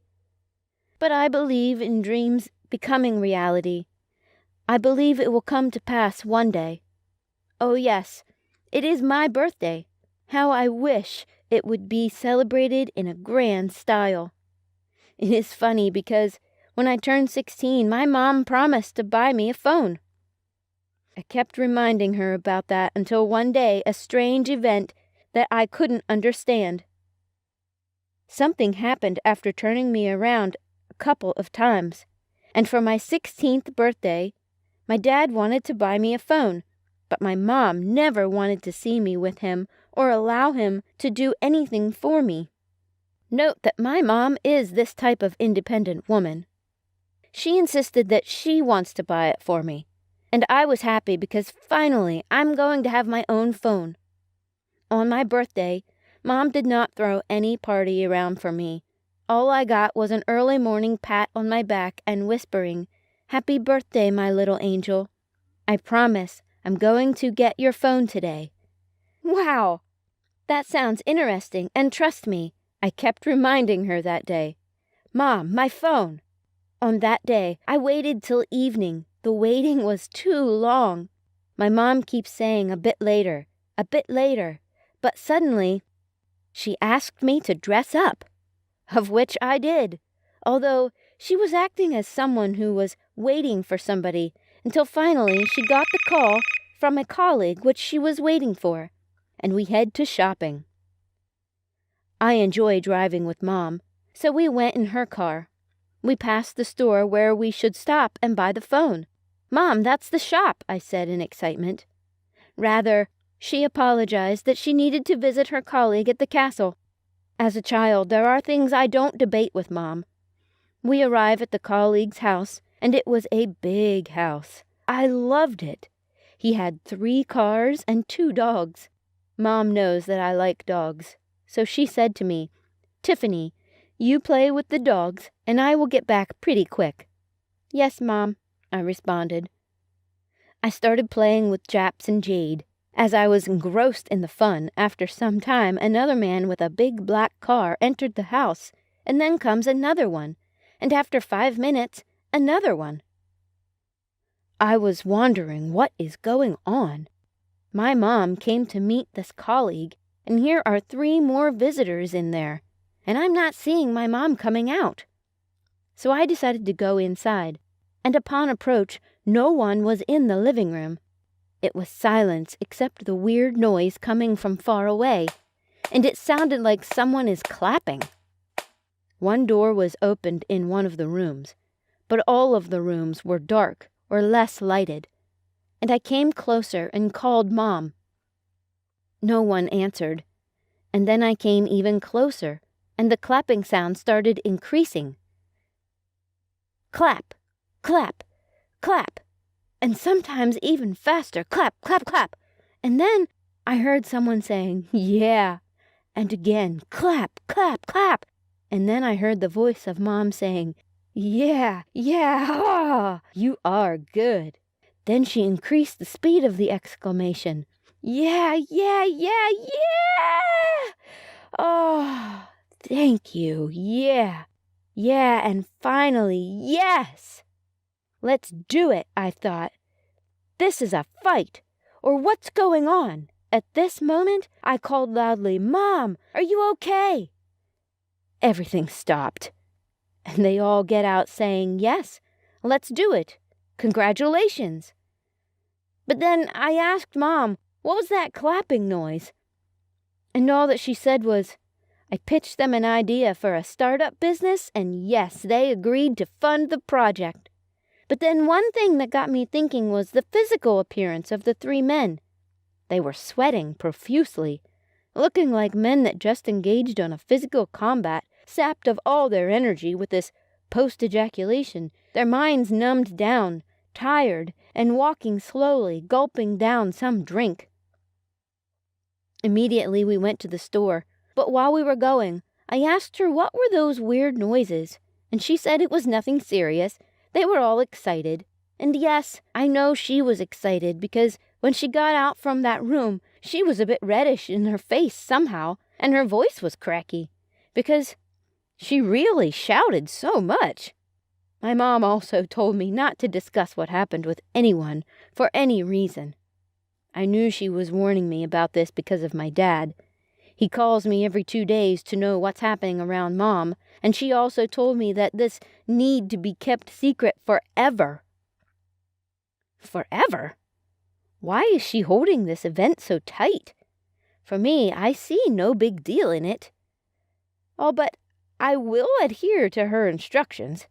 But I believe in dreams becoming reality. I believe it will come to pass one day. Oh yes, it is my birthday. How I wish it would be celebrated in a grand style. It is funny because when I turned 16, my mom promised to buy me a phone. I kept reminding her about that until one day a strange event that I couldn't understand. Something happened after turning me around a couple of times, and for my 16th birthday, my dad wanted to buy me a phone, but my mom never wanted to see me with him or allow him to do anything for me. Note that my mom is this type of independent woman. She insisted that she wants to buy it for me, and I was happy because finally I'm going to have my own phone. On my birthday, Mom did not throw any party around for me. All I got was an early morning pat on my back and whispering, "Happy birthday, my little angel. I promise I'm going to get your phone today." Wow! That sounds interesting, and trust me, I kept reminding her that day. "Mom, my phone." On that day, I waited till evening. The waiting was too long. My mom keeps saying a bit later, but suddenly she asked me to dress up, of which I did, although she was acting as someone who was waiting for somebody until finally she got the call from a colleague which she was waiting for, and we head to shopping. I enjoy driving with Mom, so we went in her car. We passed the store where we should stop and buy the phone. "Mom, that's the shop," I said in excitement. Rather, she apologized that she needed to visit her colleague at the castle. As a child, there are things I don't debate with Mom. We arrive at the colleague's house, and it was a big house. I loved it. He had 3 cars and 2 dogs. Mom knows that I like dogs, so she said to me, "Tiffany, you play with the dogs, and I will get back pretty quick." "Yes, Mom," I responded. I started playing with Japs and Jade. As I was engrossed in the fun, after some time another man with a big black car entered the house, and then comes another one, and after 5 minutes, another one. I was wondering what is going on. My mom came to meet this colleague, and here are 3 more visitors in there, and I'm not seeing my mom coming out. So I decided to go inside, and upon approach, no one was in the living room. It was silence except the weird noise coming from far away, and it sounded like someone is clapping. One door was opened in one of the rooms, but all of the rooms were dark or less lighted, and I came closer and called Mom. No one answered, and then I came even closer, and the clapping sound started increasing. Clap, clap, clap, and sometimes even faster, clap, clap, clap. And then I heard someone saying, "Yeah," and again, clap, clap, clap. And then I heard the voice of Mom saying, "Yeah, yeah, ah, you are good." Then she increased the speed of the exclamation. "Yeah, yeah, yeah, yeah! Oh, thank you, yeah, yeah, and finally, yes! Let's do it," I thought. This is a fight, or what's going on? At this moment, I called loudly, "Mom, are you okay?" Everything stopped, and they all get out saying, "Yes, let's do it. Congratulations." But then I asked Mom, what was that clapping noise? And all that she said was, I pitched them an idea for a startup business, and yes, they agreed to fund the project. But then one thing that got me thinking was the physical appearance of the 3 men. They were sweating profusely, looking like men that just engaged on a physical combat, sapped of all their energy with this post-ejaculation, their minds numbed down, tired, and walking slowly, gulping down some drink. Immediately we went to the store, but while we were going, I asked her what were those weird noises, and she said it was nothing serious. They were all excited. And yes, I know she was excited because when she got out from that room, she was a bit reddish in her face somehow, and her voice was cracky, because she really shouted so much. My mom also told me not to discuss what happened with anyone for any reason. I knew she was warning me about this because of my dad. He calls me every 2 days to know what's happening around Mom, and she also told me that this need to be kept secret forever. Forever? Why is she holding this event so tight? For me, I see no big deal in it. Oh, but I will adhere to her instructions.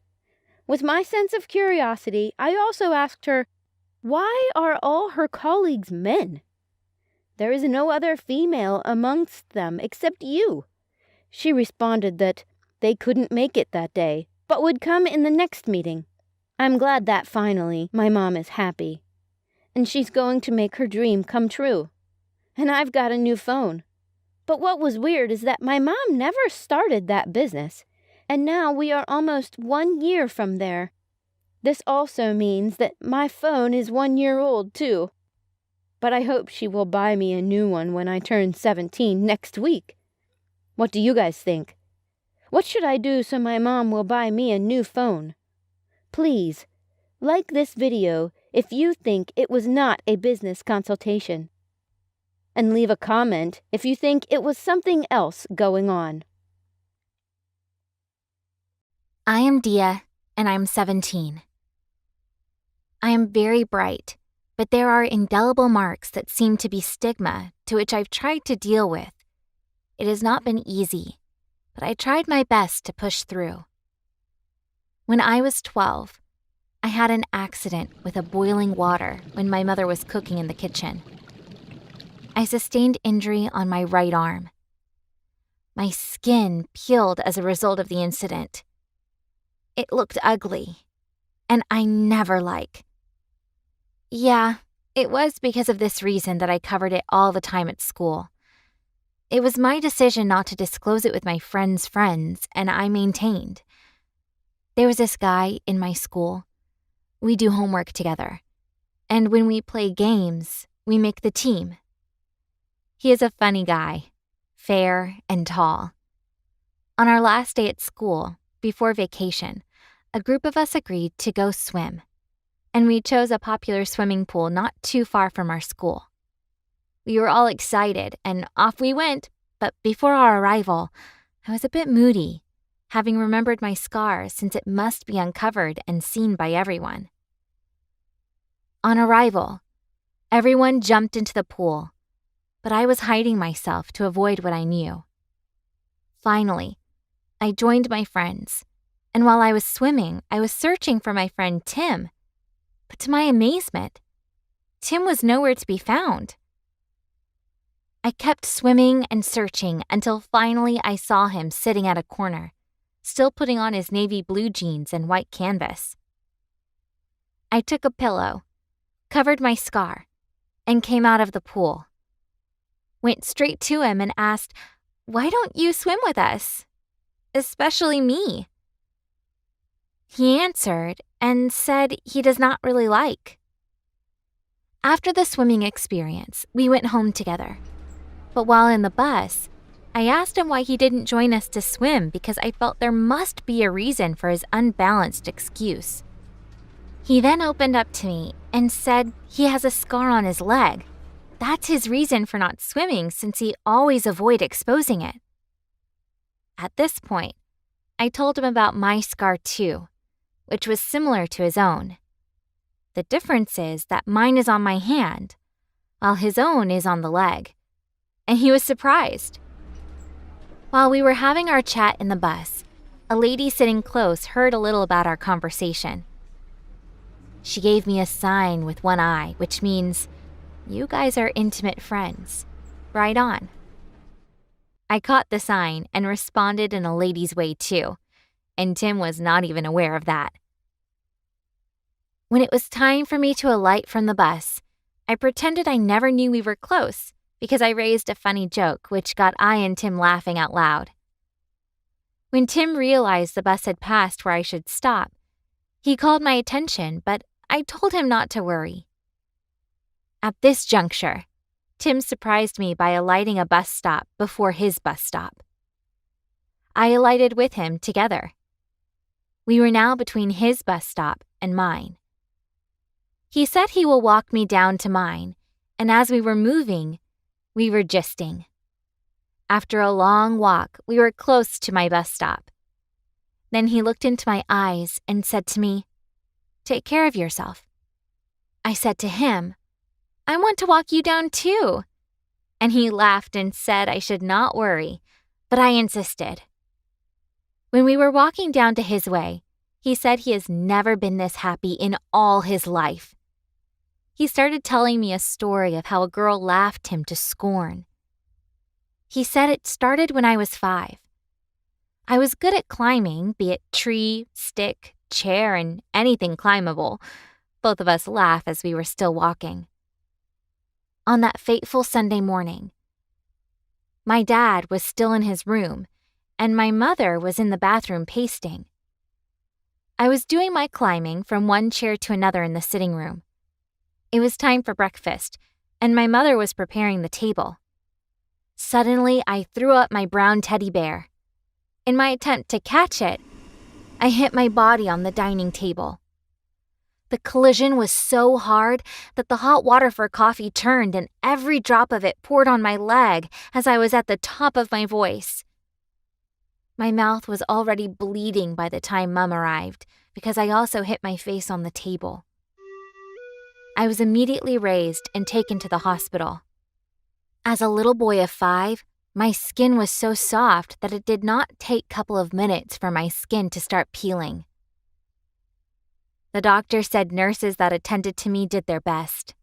With my sense of curiosity, I also asked her, why are all her colleagues men? There is no other female amongst them except you. She responded that they couldn't make it that day, but would come in the next meeting. I'm glad that finally my mom is happy, and she's going to make her dream come true. And I've got a new phone. But what was weird is that my mom never started that business, and now we are almost 1 year from there. This also means that my phone is 1 year old, too. But I hope she will buy me a new one when I turn 17 next week. What do you guys think? What should I do so my mom will buy me a new phone? Please, like this video if you think it was not a business consultation. And leave a comment if you think it was something else going on. I am Dia, and I'm 17. I am very bright, but there are indelible marks that seem to be stigma to which I've tried to deal with. It has not been easy, but I tried my best to push through. When I was 12, I had an accident with a boiling water when my mother was cooking in the kitchen. I sustained injury on my right arm. My skin peeled as a result of the incident. It looked ugly, and I never like. Yeah, it was because of this reason that I covered it all the time at school. It was my decision not to disclose it with my friends' friends, and I maintained. There was this guy in my school. We do homework together, and when we play games, we make the team. He is a funny guy, fair and tall. On our last day at school, before vacation, a group of us agreed to go swim, and we chose a popular swimming pool not too far from our school. We were all excited, and off we went, but before our arrival, I was a bit moody, having remembered my scars since it must be uncovered and seen by everyone. On arrival, everyone jumped into the pool, but I was hiding myself to avoid what I knew. Finally, I joined my friends, and while I was swimming, I was searching for my friend Tim. But to my amazement, Tim was nowhere to be found. I kept swimming and searching until finally I saw him sitting at a corner, still putting on his navy blue jeans and white canvas. I took a pillow, covered my scar, and came out of the pool. Went straight to him and asked, "Why don't you swim with us? Especially me?" He answered and said he does not really like. After the swimming experience, we went home together. But while in the bus, I asked him why he didn't join us to swim because I felt there must be a reason for his unbalanced excuse. He then opened up to me and said he has a scar on his leg. That's his reason for not swimming since he always avoids exposing it. At this point, I told him about my scar too, which was similar to his own. The difference is that mine is on my hand, while his own is on the leg, and he was surprised. While we were having our chat in the bus, a lady sitting close heard a little about our conversation. She gave me a sign with one eye, which means, You guys are intimate friends. Right on. I caught the sign and responded in a lady's way too, and Tim was not even aware of that. When it was time for me to alight from the bus, I pretended I never knew we were close because I raised a funny joke which got I and Tim laughing out loud. When Tim realized the bus had passed where I should stop, he called my attention, but I told him not to worry. At this juncture, Tim surprised me by alighting a bus stop before his bus stop. I alighted with him together. We were now between his bus stop and mine. He said he will walk me down to mine, and as we were moving, we were gisting. After a long walk, we were close to my bus stop. Then he looked into my eyes and said to me, "Take care of yourself." I said to him, "I want to walk you down too." And he laughed and said I should not worry, but I insisted. When we were walking down to his way, he said he has never been this happy in all his life. He started telling me a story of how a girl laughed him to scorn. He said it started when I was 5. I was good at climbing, be it tree, stick, chair, and anything climbable. Both of us laughed as we were still walking. On that fateful Sunday morning, my dad was still in his room, and my mother was in the bathroom pasting. I was doing my climbing from one chair to another in the sitting room. It was time for breakfast, and my mother was preparing the table. Suddenly, I threw up my brown teddy bear. In my attempt to catch it, I hit my body on the dining table. The collision was so hard that the hot water for coffee turned and every drop of it poured on my leg as I was at the top of my voice. My mouth was already bleeding by the time Mum arrived because I also hit my face on the table. I was immediately raised and taken to the hospital. As a little boy of 5, my skin was so soft that it did not take a couple of minutes for my skin to start peeling. The doctor said nurses that attended to me did their best.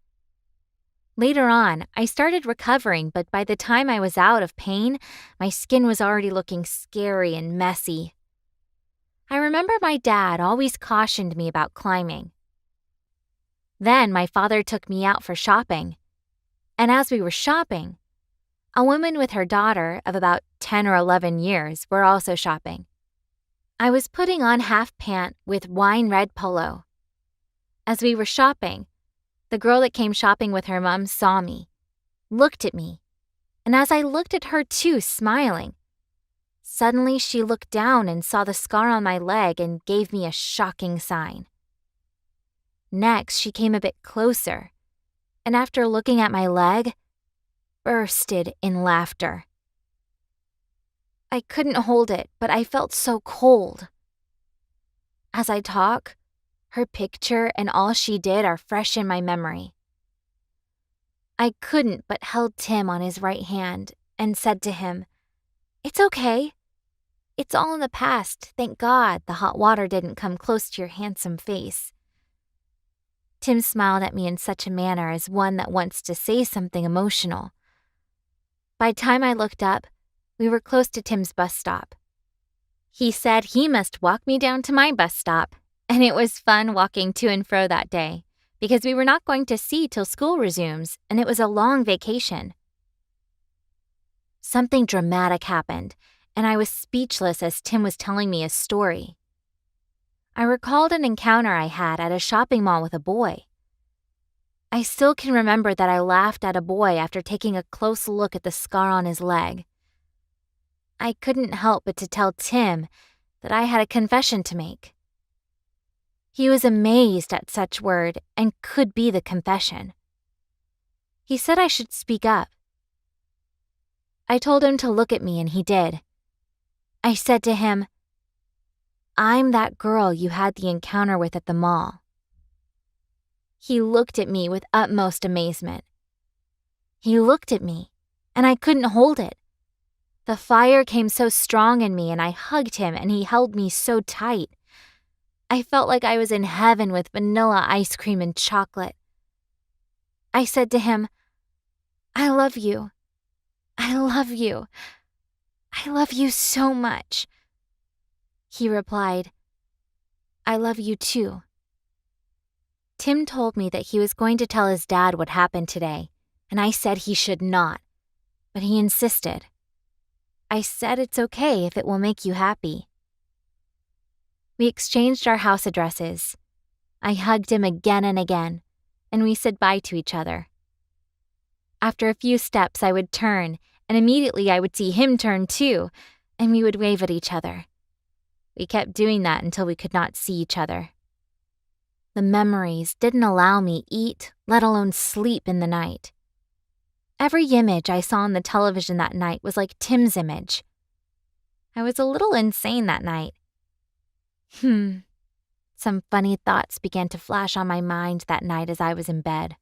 Later on, I started recovering, but by the time I was out of pain, my skin was already looking scary and messy. I remember my dad always cautioned me about climbing. Then my father took me out for shopping. And as we were shopping, a woman with her daughter of about 10 or 11 years were also shopping. I was putting on half pant with wine red polo. As we were shopping, the girl that came shopping with her mom saw me, looked at me, and as I looked at her too, smiling, suddenly she looked down and saw the scar on my leg and gave me a shocking sign. Next, she came a bit closer, and after looking at my leg, bursted in laughter. I couldn't hold it, but I felt so cold. As I talk, her picture and all she did are fresh in my memory. I couldn't but held Tim on his right hand and said to him, "It's okay. It's all in the past. Thank God the hot water didn't come close to your handsome face." Tim smiled at me in such a manner as one that wants to say something emotional. By the time I looked up, we were close to Tim's bus stop. He said he must walk me down to my bus stop, and it was fun walking to and fro that day because we were not going to see till school resumes, and it was a long vacation. Something dramatic happened, and I was speechless as Tim was telling me his story. I recalled an encounter I had at a shopping mall with a boy. I still can remember that I laughed at a boy after taking a close look at the scar on his leg. I couldn't help but to tell Tim that I had a confession to make. He was amazed at such word and could be the confession. He said I should speak up. I told him to look at me and he did. I said to him, "I'm that girl you had the encounter with at the mall." He looked at me with utmost amazement. He looked at me, and I couldn't hold it. The fire came so strong in me, and I hugged him, and he held me so tight. I felt like I was in heaven with vanilla ice cream and chocolate. I said to him, "I love you. I love you. I love you so much." He replied, "I love you too." Tim told me that he was going to tell his dad what happened today, and I said he should not, but he insisted. I said it's okay if it will make you happy. We exchanged our house addresses. I hugged him again and again, and we said bye to each other. After a few steps, I would turn, and immediately I would see him turn too, and we would wave at each other. We kept doing that until we could not see each other. The memories didn't allow me eat, let alone sleep in the night. Every image I saw on the television that night was like Tim's image. I was a little insane that night. Some funny thoughts began to flash on my mind that night as I was in bed.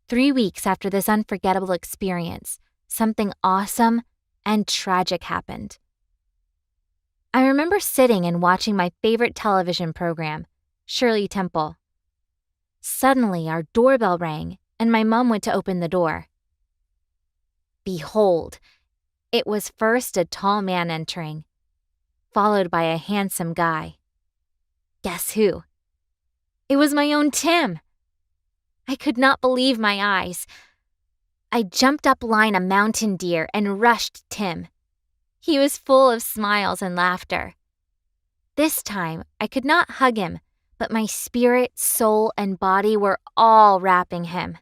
3 weeks after this unforgettable experience, something awesome and tragic happened. I remember sitting and watching my favorite television program, Shirley Temple. Suddenly, our doorbell rang, and my mom went to open the door. Behold, it was first a tall man entering, followed by a handsome guy. Guess who? It was my own Tim. I could not believe my eyes. I jumped up line a mountain deer and rushed Tim. He was full of smiles and laughter. This time, I could not hug him, but my spirit, soul, and body were all wrapping him.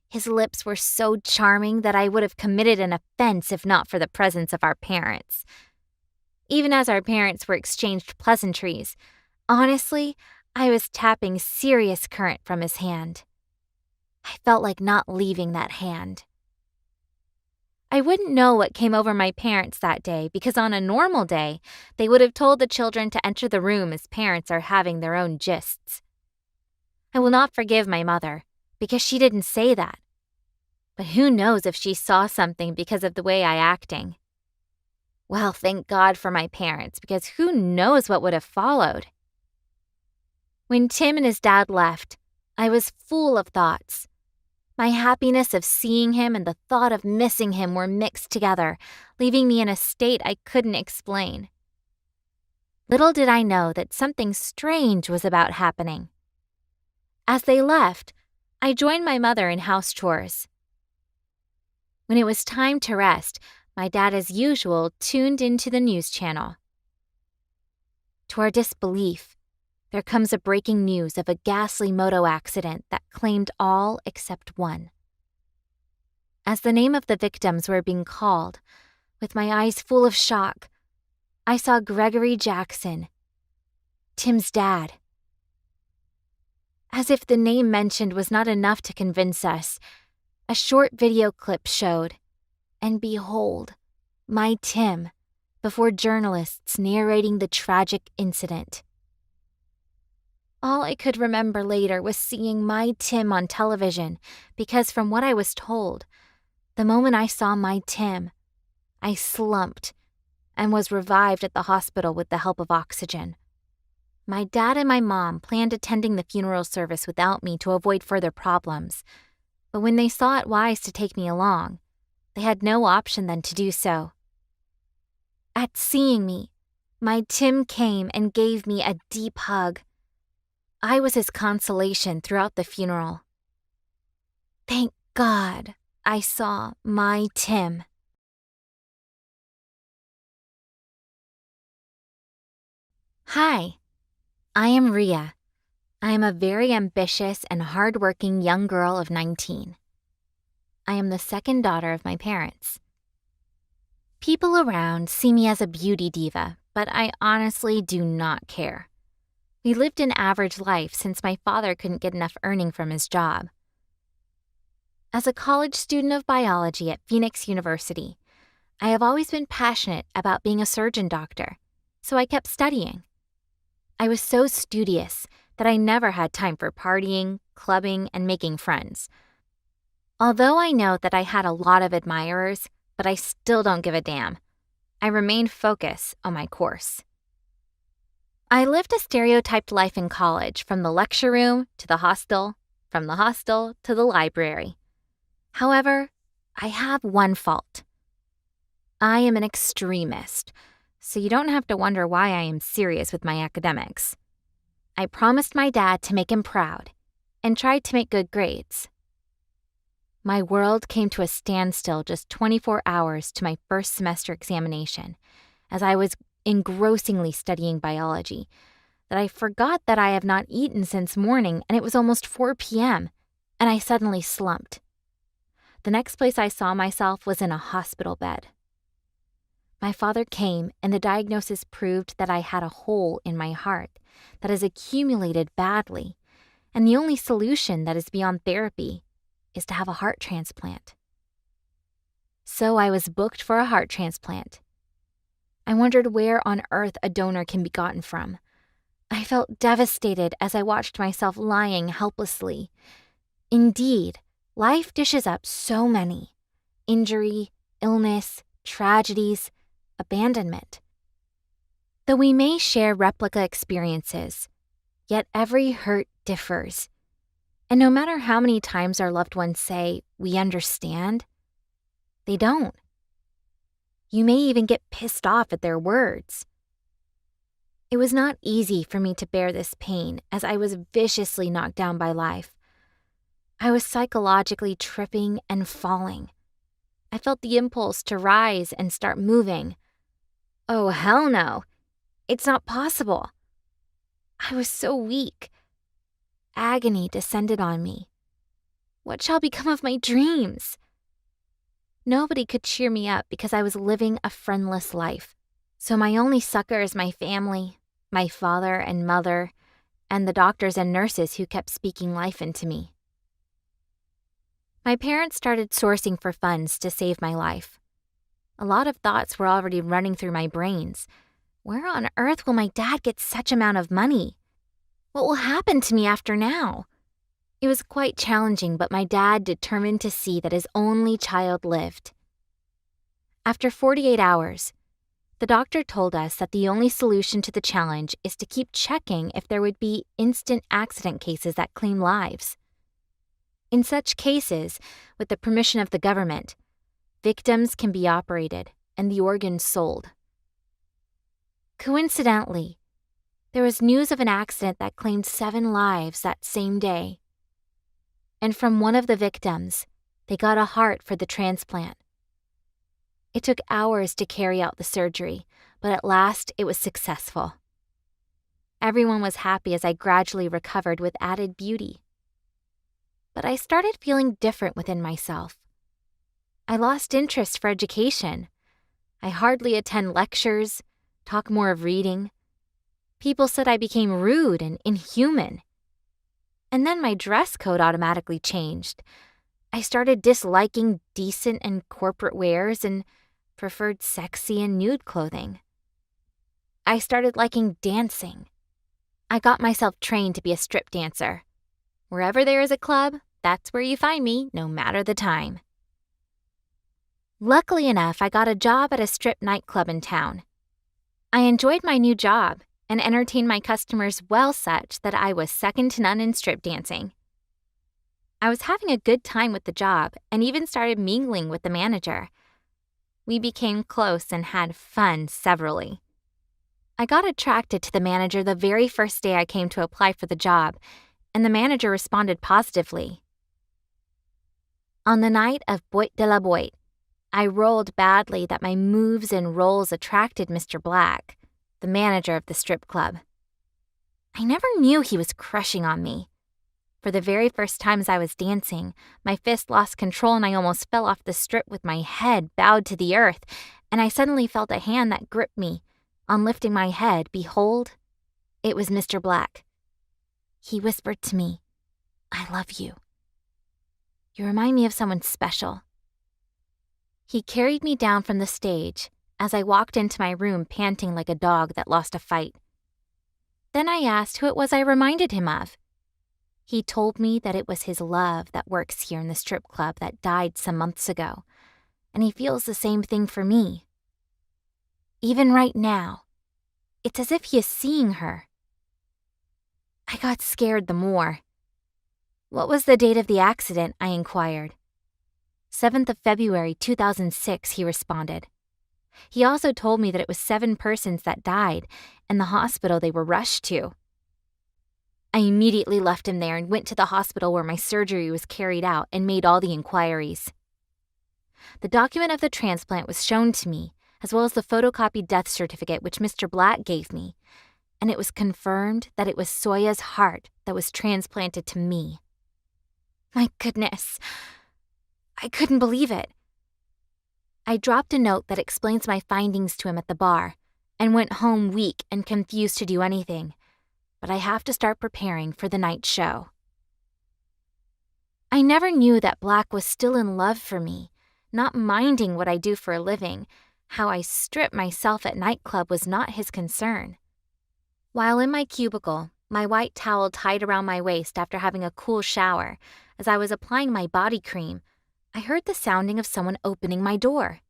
His lips were so charming that I would have committed an offense if not for the presence of our parents. Even as our parents were exchanged pleasantries, honestly, I was tapping serious current from his hand. I felt like not leaving that hand. I wouldn't know what came over my parents that day because on a normal day, they would have told the children to enter the room as parents are having their own gists. I will not forgive my mother because she didn't say that. But who knows if she saw something because of the way I acting. Well, thank God for my parents because who knows what would have followed. When Tim and his dad left, I was full of thoughts. My happiness of seeing him and the thought of missing him were mixed together, leaving me in a state I couldn't explain. Little did I know that something strange was about happening. As they left, I joined my mother in house chores. When it was time to rest, my dad, as usual, tuned into the news channel. To our disbelief, there comes a breaking news of a ghastly moto accident that claimed all except one. As the name of the victims were being called, with my eyes full of shock, I saw Gregory Jackson, Tim's dad. As if the name mentioned was not enough to convince us, a short video clip showed, and behold, my Tim, before journalists narrating the tragic incident. All I could remember later was seeing my Tim on television because from what I was told, the moment I saw my Tim, I slumped and was revived at the hospital with the help of oxygen. My dad and my mom planned attending the funeral service without me to avoid further problems, but when they saw it wise to take me along, they had no option than to do so. At seeing me, my Tim came and gave me a deep hug. I was his consolation throughout the funeral. Thank God I saw my Tim. Hi, I am Rhea. I am a very ambitious and hardworking young girl of 19. I am the second daughter of my parents. People around see me as a beauty diva, but I honestly do not care. We lived an average life since my father couldn't get enough earning from his job. As a college student of biology at Phoenix University, I have always been passionate about being a surgeon doctor, so I kept studying. I was so studious that I never had time for partying, clubbing, and making friends. Although I know that I had a lot of admirers, but I still don't give a damn. I remained focused on my course. I lived a stereotyped life in college, from the lecture room to the hostel from the hostel to the library. However, I have one fault. I am an extremist, so you don't have to wonder why I am serious with my academics. I promised my dad to make him proud and tried to make good grades. My world came to a standstill just 24 hours to my first semester examination, as I was engrossingly studying biology, that I forgot that I have not eaten since morning and it was almost 4 p.m., and I suddenly slumped. The next place I saw myself was in a hospital bed. My father came, and the diagnosis proved that I had a hole in my heart that has accumulated badly, and the only solution that is beyond therapy is to have a heart transplant. So I was booked for a heart transplant. I wondered where on earth a donor can be gotten from. I felt devastated as I watched myself lying helplessly. Indeed, life dishes up so many: injury, illness, tragedies, abandonment. Though we may share replica experiences, yet every hurt differs. And no matter how many times our loved ones say, "We understand," they don't. You may even get pissed off at their words. It was not easy for me to bear this pain as I was viciously knocked down by life. I was psychologically tripping and falling. I felt the impulse to rise and start moving. Oh, hell no. It's not possible. I was so weak. Agony descended on me. What shall become of my dreams? Nobody could cheer me up because I was living a friendless life. So my only succor is my family, my father and mother, and the doctors and nurses who kept speaking life into me. My parents started sourcing for funds to save my life. A lot of thoughts were already running through my brains. Where on earth will my dad get such amount of money? What will happen to me after now? It was quite challenging, but my dad determined to see that his only child lived. After 48 hours, the doctor told us that the only solution to the challenge is to keep checking if there would be instant accident cases that claim lives. In such cases, with the permission of the government, victims can be operated and the organs sold. Coincidentally, there was news of an accident that claimed 7 lives that same day. And from one of the victims, they got a heart for the transplant. It took hours to carry out the surgery, but at last it was successful. Everyone was happy as I gradually recovered with added beauty. But I started feeling different within myself. I lost interest for education. I hardly attend lectures, talk more of reading. People said I became rude and inhuman. And then my dress code automatically changed. I started disliking decent and corporate wears and preferred sexy and nude clothing. I started liking dancing. I got myself trained to be a strip dancer. Wherever there is a club, that's where you find me, no matter the time. Luckily enough, I got a job at a strip nightclub in town. I enjoyed my new job and entertained my customers well such that I was second to none in strip dancing. I was having a good time with the job and even started mingling with the manager. We became close and had fun severally. I got attracted to the manager the very first day I came to apply for the job, and the manager responded positively. On the night of Boîte de la Boîte, I rolled badly that my moves and rolls attracted Mr. Black, the manager of the strip club. I never knew he was crushing on me. For the very first time as I was dancing, my fist lost control and I almost fell off the strip with my head bowed to the earth, and I suddenly felt a hand that gripped me. On lifting my head, behold, it was Mr. Black. He whispered to me, "I love you. You remind me of someone special." He carried me down from the stage as I walked into my room panting like a dog that lost a fight. Then I asked who it was I reminded him of. He told me that it was his love that works here in the strip club that died some months ago, and he feels the same thing for me. Even right now, it's as if he is seeing her. I got scared the more. What was the date of the accident? I inquired. 7th of February, 2006, he responded. He also told me that it was 7 persons that died and the hospital they were rushed to. I immediately left him there and went to the hospital where my surgery was carried out and made all the inquiries. The document of the transplant was shown to me, as well as the photocopied death certificate which Mr. Black gave me, and it was confirmed that it was Soya's heart that was transplanted to me. My goodness, I couldn't believe it. I dropped a note that explains my findings to him at the bar and went home weak and confused to do anything, but I have to start preparing for the night show. I never knew that Black was still in love for me, not minding what I do for a living. How I strip myself at nightclub was not his concern. While in my cubicle, my white towel tied around my waist after having a cool shower, as I was applying my body cream, I heard the sounding of someone opening my door.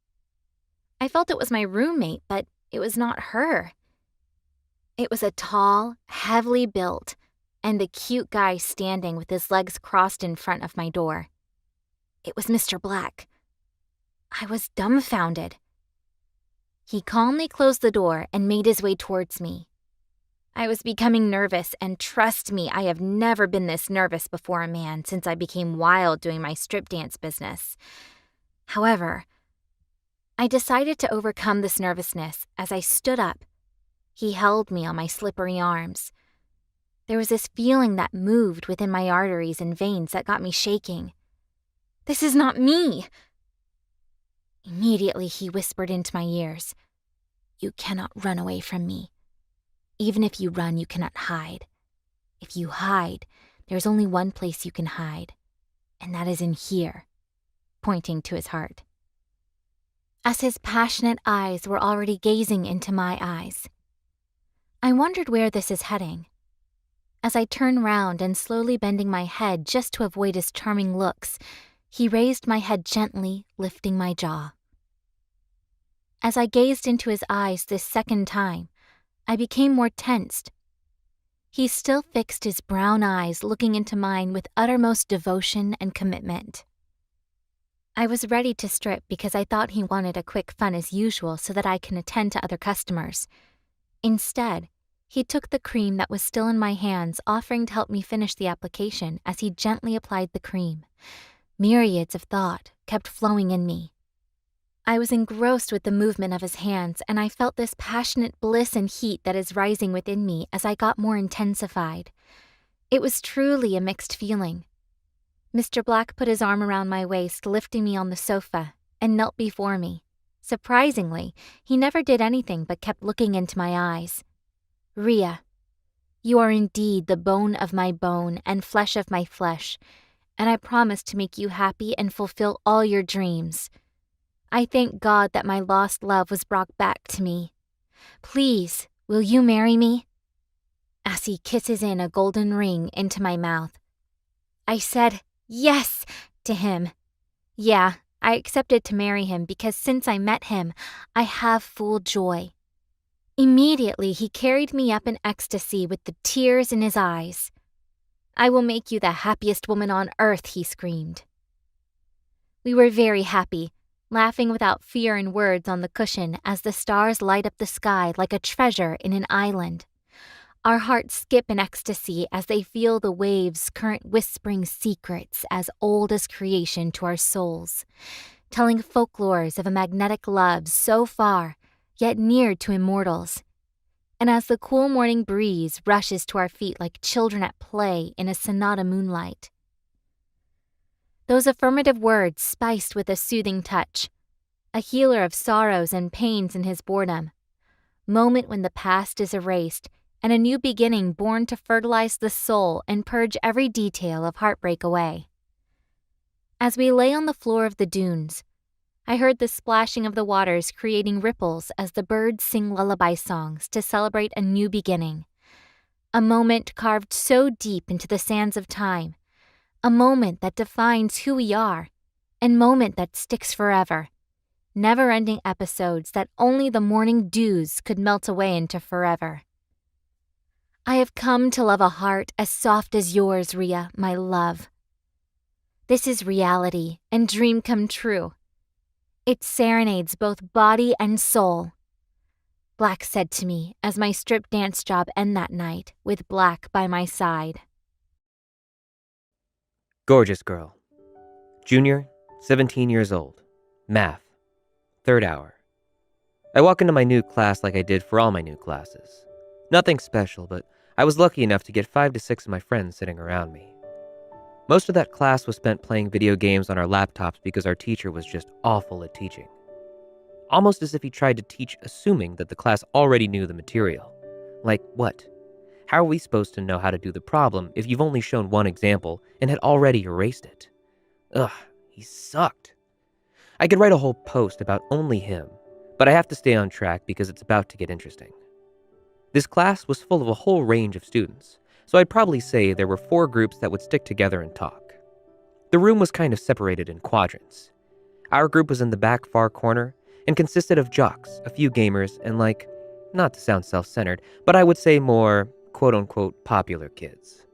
I felt it was my roommate, but it was not her. It was a tall, heavily built, and a cute guy standing with his legs crossed in front of my door. It was Mr. Black. I was dumbfounded. He calmly closed the door and made his way towards me. I was becoming nervous, and trust me, I have never been this nervous before a man since I became wild doing my strip dance business. However, I decided to overcome this nervousness as I stood up. He held me on my slippery arms. There was this feeling that moved within my arteries and veins that got me shaking. This is not me! Immediately he whispered into my ears, "You cannot run away from me. Even if you run, you cannot hide. If you hide, there is only one place you can hide, and that is in here," pointing to his heart. As his passionate eyes were already gazing into my eyes, I wondered where this is heading. As I turned round and slowly bending my head just to avoid his charming looks, he raised my head gently, lifting my jaw. As I gazed into his eyes this second time, I became more tensed. He still fixed his brown eyes looking into mine with uttermost devotion and commitment. I was ready to strip because I thought he wanted a quick fun as usual so that I can attend to other customers. Instead, he took the cream that was still in my hands, offering to help me finish the application as he gently applied the cream. Myriads of thought kept flowing in me. I was engrossed with the movement of his hands, and I felt this passionate bliss and heat that is rising within me as I got more intensified. It was truly a mixed feeling. Mr. Black put his arm around my waist, lifting me on the sofa, and knelt before me. Surprisingly, he never did anything but kept looking into my eyes. "Rhea, you are indeed the bone of my bone and flesh of my flesh, and I promise to make you happy and fulfill all your dreams. I thank God that my lost love was brought back to me. Please, will you marry me?" As he kisses in a golden ring into my mouth. I said yes to him. Yeah, I accepted to marry him because since I met him, I have full joy. Immediately, he carried me up in ecstasy with the tears in his eyes. "I will make you the happiest woman on earth," he screamed. We were very happy, laughing without fear in words on the cushion as the stars light up the sky like a treasure in an island. Our hearts skip in ecstasy as they feel the waves' current whispering secrets as old as creation to our souls, telling folklores of a magnetic love so far, yet near to immortals. And as the cool morning breeze rushes to our feet like children at play in a sonata moonlight. Those affirmative words spiced with a soothing touch, a healer of sorrows and pains in his boredom, moment when the past is erased and a new beginning born to fertilize the soul and purge every detail of heartbreak away. As we lay on the floor of the dunes, I heard the splashing of the waters creating ripples as the birds sing lullaby songs to celebrate a new beginning. A moment carved so deep into the sands of time, a moment that defines who we are, and moment that sticks forever. Never-ending episodes that only the morning dews could melt away into forever. I have come to love a heart as soft as yours, Rhea, my love. This is reality and dream come true. It serenades both body and soul. Black said to me as my strip dance job ended that night with Black by my side. Gorgeous girl. Junior, 17 years old. Math. Third hour. I walk into my new class like I did for all my new classes. Nothing special, but I was lucky enough to get 5 to 6 of my friends sitting around me. Most of that class was spent playing video games on our laptops because our teacher was just awful at teaching. Almost as if he tried to teach assuming that the class already knew the material. Like what? How are we supposed to know how to do the problem if you've only shown one example and had already erased it? Ugh, he sucked. I could write a whole post about only him, but I have to stay on track because it's about to get interesting. This class was full of a whole range of students, so I'd probably say there were 4 groups that would stick together and talk. The room was kind of separated in quadrants. Our group was in the back far corner and consisted of jocks, a few gamers, and not to sound self-centered, but I would say more quote-unquote popular kids.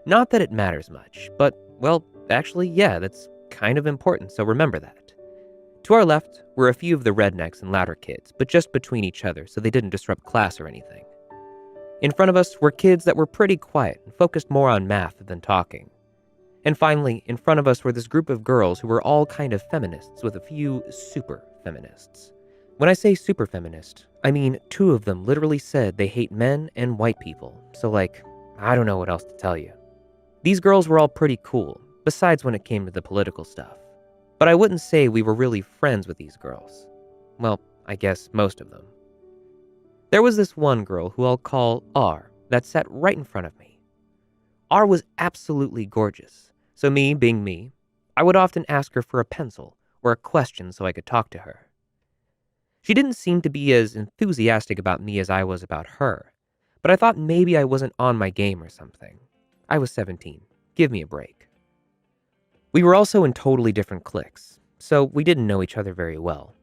Not that it matters much, but, well, actually, yeah, that's kind of important, so remember that. To our left were a few of the rednecks and louder kids, but just between each other so they didn't disrupt class or anything. In front of us were kids that were pretty quiet and focused more on math than talking. And finally, in front of us were this group of girls who were all kind of feminists with a few super feminists. When I say super feminist, I mean 2 of them literally said they hate men and white people, so I don't know what else to tell you. These girls were all pretty cool, besides when it came to the political stuff. But I wouldn't say we were really friends with these girls. Well, I guess most of them. There was this one girl who I'll call R that sat right in front of me. R was absolutely gorgeous, so me being me, I would often ask her for a pencil or a question so I could talk to her. She didn't seem to be as enthusiastic about me as I was about her, but I thought maybe I wasn't on my game or something. I was 17. Give me a break. We were also in totally different cliques, so we didn't know each other very well.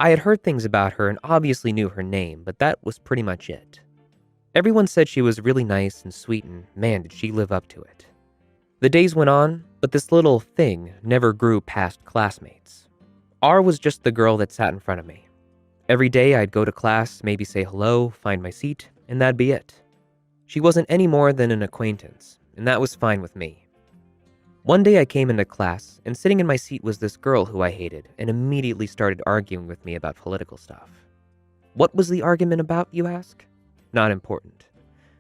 I had heard things about her and obviously knew her name, but that was pretty much it. Everyone said she was really nice and sweet, and man, did she live up to it. The days went on, but this little thing never grew past classmates. R was just the girl that sat in front of me. Every day I'd go to class, maybe say hello, find my seat, and that'd be it. She wasn't any more than an acquaintance, and that was fine with me. One day I came into class, and sitting in my seat was this girl who I hated and immediately started arguing with me about political stuff. What was the argument about, you ask? Not important.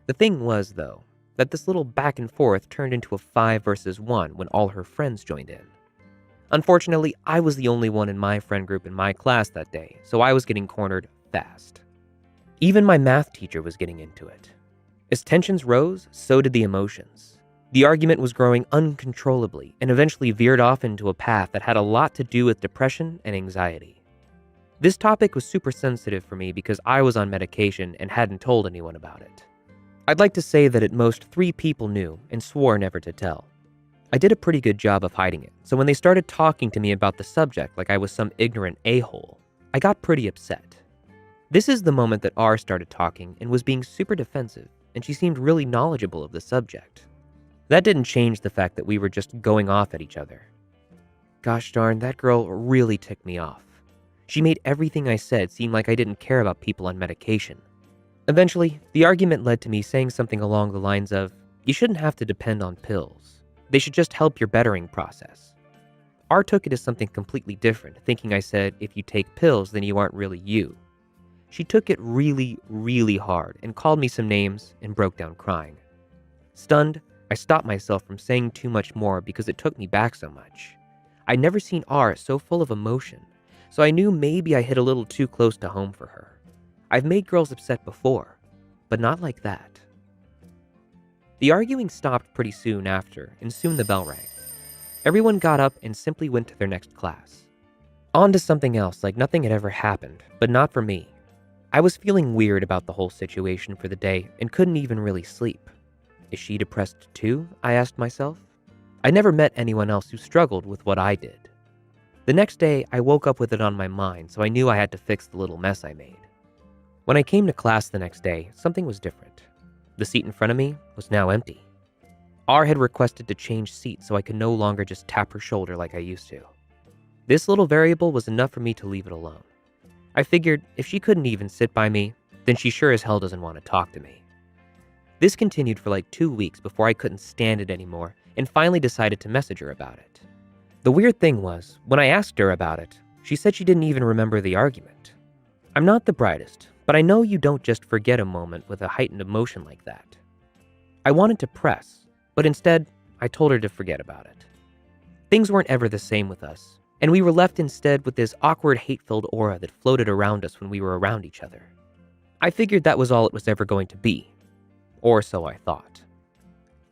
The thing was, though, that this little back and forth turned into a 5 versus 1 when all her friends joined in. Unfortunately, I was the only one in my friend group in my class that day, so I was getting cornered fast. Even my math teacher was getting into it. As tensions rose, so did the emotions. The argument was growing uncontrollably and eventually veered off into a path that had a lot to do with depression and anxiety. This topic was super sensitive for me because I was on medication and hadn't told anyone about it. I'd like to say that at most 3 people knew and swore never to tell. I did a pretty good job of hiding it, so when they started talking to me about the subject like I was some ignorant a-hole, I got pretty upset. This is the moment that R started talking and was being super defensive, and she seemed really knowledgeable of the subject. That didn't change the fact that we were just going off at each other. Gosh darn, that girl really ticked me off. She made everything I said seem like I didn't care about people on medication. Eventually, the argument led to me saying something along the lines of, "You shouldn't have to depend on pills. They should just help your bettering process." R took it as something completely different, thinking I said, if you take pills, then you aren't really you. She took it really, really hard and called me some names and broke down crying. Stunned, I stopped myself from saying too much more because it took me back so much. I'd never seen R so full of emotion, so I knew maybe I hit a little too close to home for her. I've made girls upset before, but not like that. The arguing stopped pretty soon after, and soon the bell rang. Everyone got up and simply went to their next class. On to something else like nothing had ever happened, but not for me. I was feeling weird about the whole situation for the day and couldn't even really sleep. Is she depressed too? I asked myself. I never met anyone else who struggled with what I did. The next day, I woke up with it on my mind, so I knew I had to fix the little mess I made. When I came to class the next day, something was different. The seat in front of me was now empty. R had requested to change seats so I could no longer just tap her shoulder like I used to. This little variable was enough for me to leave it alone. I figured if she couldn't even sit by me, then she sure as hell doesn't want to talk to me. This continued for like 2 weeks before I couldn't stand it anymore and finally decided to message her about it. The weird thing was, when I asked her about it, she said she didn't even remember the argument. I'm not the brightest, but I know you don't just forget a moment with a heightened emotion like that. I wanted to press, but instead, I told her to forget about it. Things weren't ever the same with us, and we were left instead with this awkward, hate-filled aura that floated around us when we were around each other. I figured that was all it was ever going to be, or so I thought.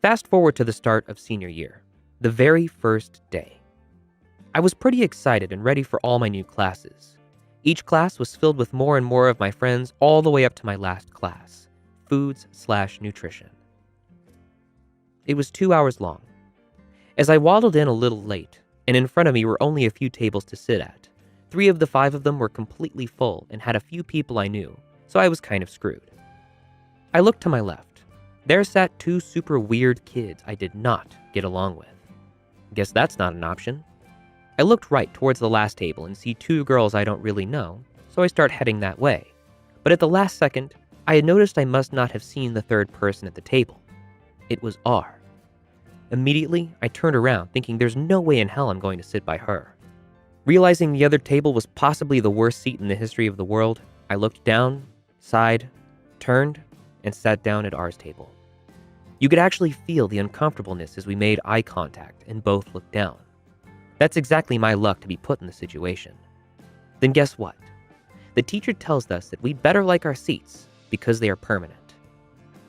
Fast forward to the start of senior year, the very first day. I was pretty excited and ready for all my new classes. Each class was filled with more and more of my friends all the way up to my last class, foods/nutrition. It was 2 hours long. As I waddled in a little late, and in front of me were only a few tables to sit at, 3 of the 5 of them were completely full and had a few people I knew, so I was kind of screwed. I looked to my left. There sat 2 super weird kids I did not get along with. Guess that's not an option. I looked right towards the last table and see 2 girls I don't really know, so I start heading that way. But at the last second, I had noticed I must not have seen the third person at the table. It was R. Immediately, I turned around thinking there's no way in hell I'm going to sit by her. Realizing the other table was possibly the worst seat in the history of the world, I looked down, sighed, turned, and sat down at R's table. You could actually feel the uncomfortableness as we made eye contact and both looked down. That's exactly my luck to be put in the situation. Then guess what? The teacher tells us that we'd better like our seats because they are permanent.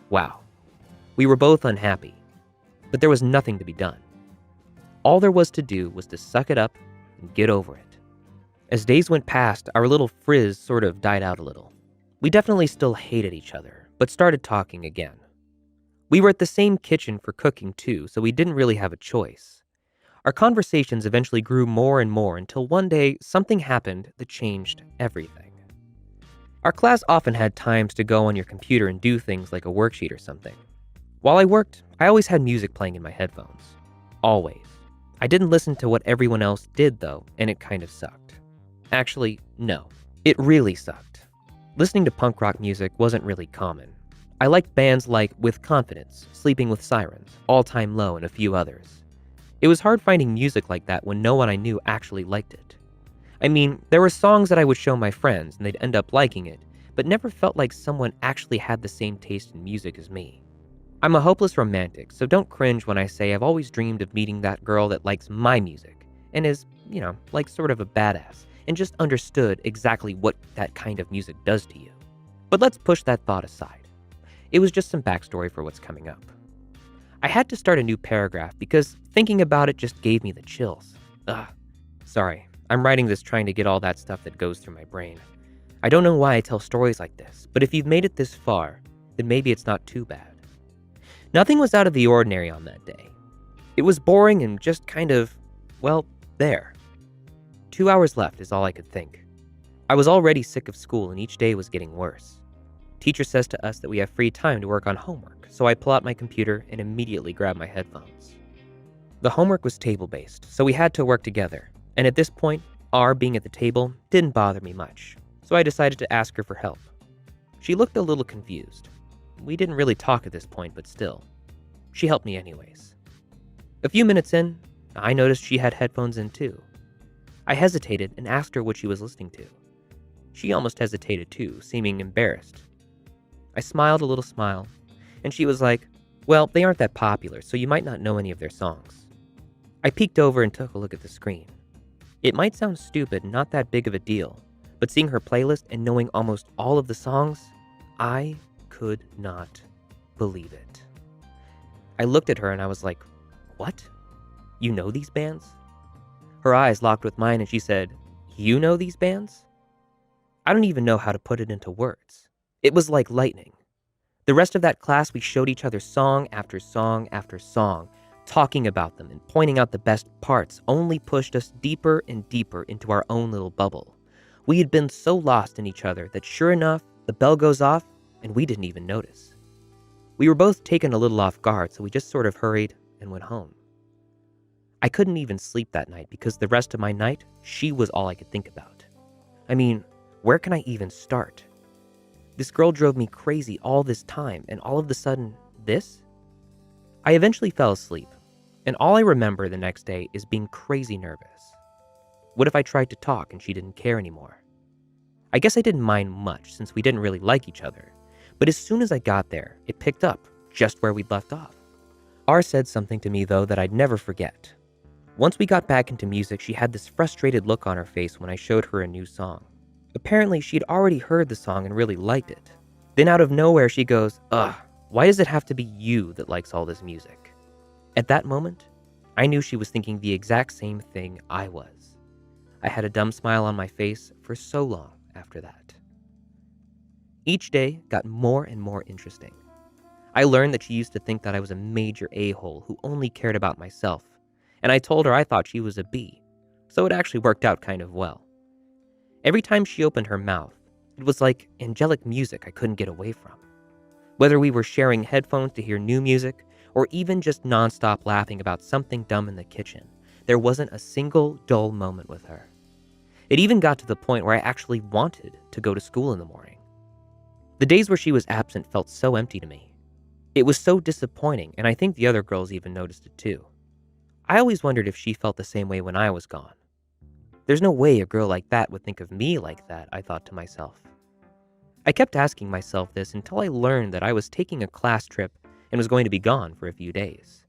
Wow. We were both unhappy, but there was nothing to be done. All there was to do was to suck it up and get over it. As days went past, our little frizz sort of died out a little. We definitely still hated each other, but started talking again. We were at the same kitchen for cooking too, so we didn't really have a choice. Our conversations eventually grew more and more until one day something happened that changed everything. Our class often had times to go on your computer and do things like a worksheet or something. While I worked, I always had music playing in my headphones. Always. I didn't listen to what everyone else did though, and it kind of sucked. Actually, no. It really sucked. Listening to punk rock music wasn't really common. I liked bands like With Confidence, Sleeping with Sirens, All Time Low, and a few others. It was hard finding music like that when no one I knew actually liked it. I mean, there were songs that I would show my friends and they'd end up liking it, but never felt like someone actually had the same taste in music as me. I'm a hopeless romantic, so don't cringe when I say I've always dreamed of meeting that girl that likes my music and is, like sort of a badass and just understood exactly what that kind of music does to you. But let's push that thought aside. It was just some backstory for what's coming up. I had to start a new paragraph because thinking about it just gave me the chills. Sorry, I'm writing this trying to get all that stuff that goes through my brain. I don't know why I tell stories like this, but if you've made it this far, then maybe it's not too bad. Nothing was out of the ordinary on that day. It was boring and just kind of, there. 2 hours left is all I could think. I was already sick of school and each day was getting worse. Teacher says to us that we have free time to work on homework, so I pull out my computer and immediately grab my headphones. The homework was table-based, so we had to work together, and at this point, R being at the table didn't bother me much, so I decided to ask her for help. She looked a little confused. We didn't really talk at this point, but still. She helped me anyways. A few minutes in, I noticed she had headphones in too. I hesitated and asked her what she was listening to. She almost hesitated too, seeming embarrassed. I smiled a little smile, and she was like, well, they aren't that popular, so you might not know any of their songs. I peeked over and took a look at the screen. It might sound stupid and not that big of a deal, but seeing her playlist and knowing almost all of the songs, I could not believe it. I looked at her and I was like, what? You know these bands? Her eyes locked with mine and she said, you know these bands? I don't even know how to put it into words. It was like lightning. The rest of that class, we showed each other song after song after song, talking about them and pointing out the best parts only pushed us deeper and deeper into our own little bubble. We had been so lost in each other that sure enough, the bell goes off and we didn't even notice. We were both taken a little off guard, so we just sort of hurried and went home. I couldn't even sleep that night because the rest of my night, she was all I could think about. I mean, where can I even start? This girl drove me crazy all this time, and all of a sudden, this? I eventually fell asleep, and all I remember the next day is being crazy nervous. What if I tried to talk and she didn't care anymore? I guess I didn't mind much since we didn't really like each other, but as soon as I got there, it picked up just where we'd left off. R said something to me though that I'd never forget. Once we got back into music, she had this frustrated look on her face when I showed her a new song. Apparently, she'd already heard the song and really liked it. Then out of nowhere, she goes, "Ugh, why does it have to be you that likes all this music?" At that moment, I knew she was thinking the exact same thing I was. I had a dumb smile on my face for so long after that. Each day got more and more interesting. I learned that she used to think that I was a major a-hole who only cared about myself, and I told her I thought she was a B, so it actually worked out kind of well. Every time she opened her mouth, it was like angelic music I couldn't get away from. Whether we were sharing headphones to hear new music, or even just nonstop laughing about something dumb in the kitchen, there wasn't a single dull moment with her. It even got to the point where I actually wanted to go to school in the morning. The days where she was absent felt so empty to me. It was so disappointing, and I think the other girls even noticed it too. I always wondered if she felt the same way when I was gone. There's no way a girl like that would think of me like that, I thought to myself. I kept asking myself this until I learned that I was taking a class trip and was going to be gone for a few days.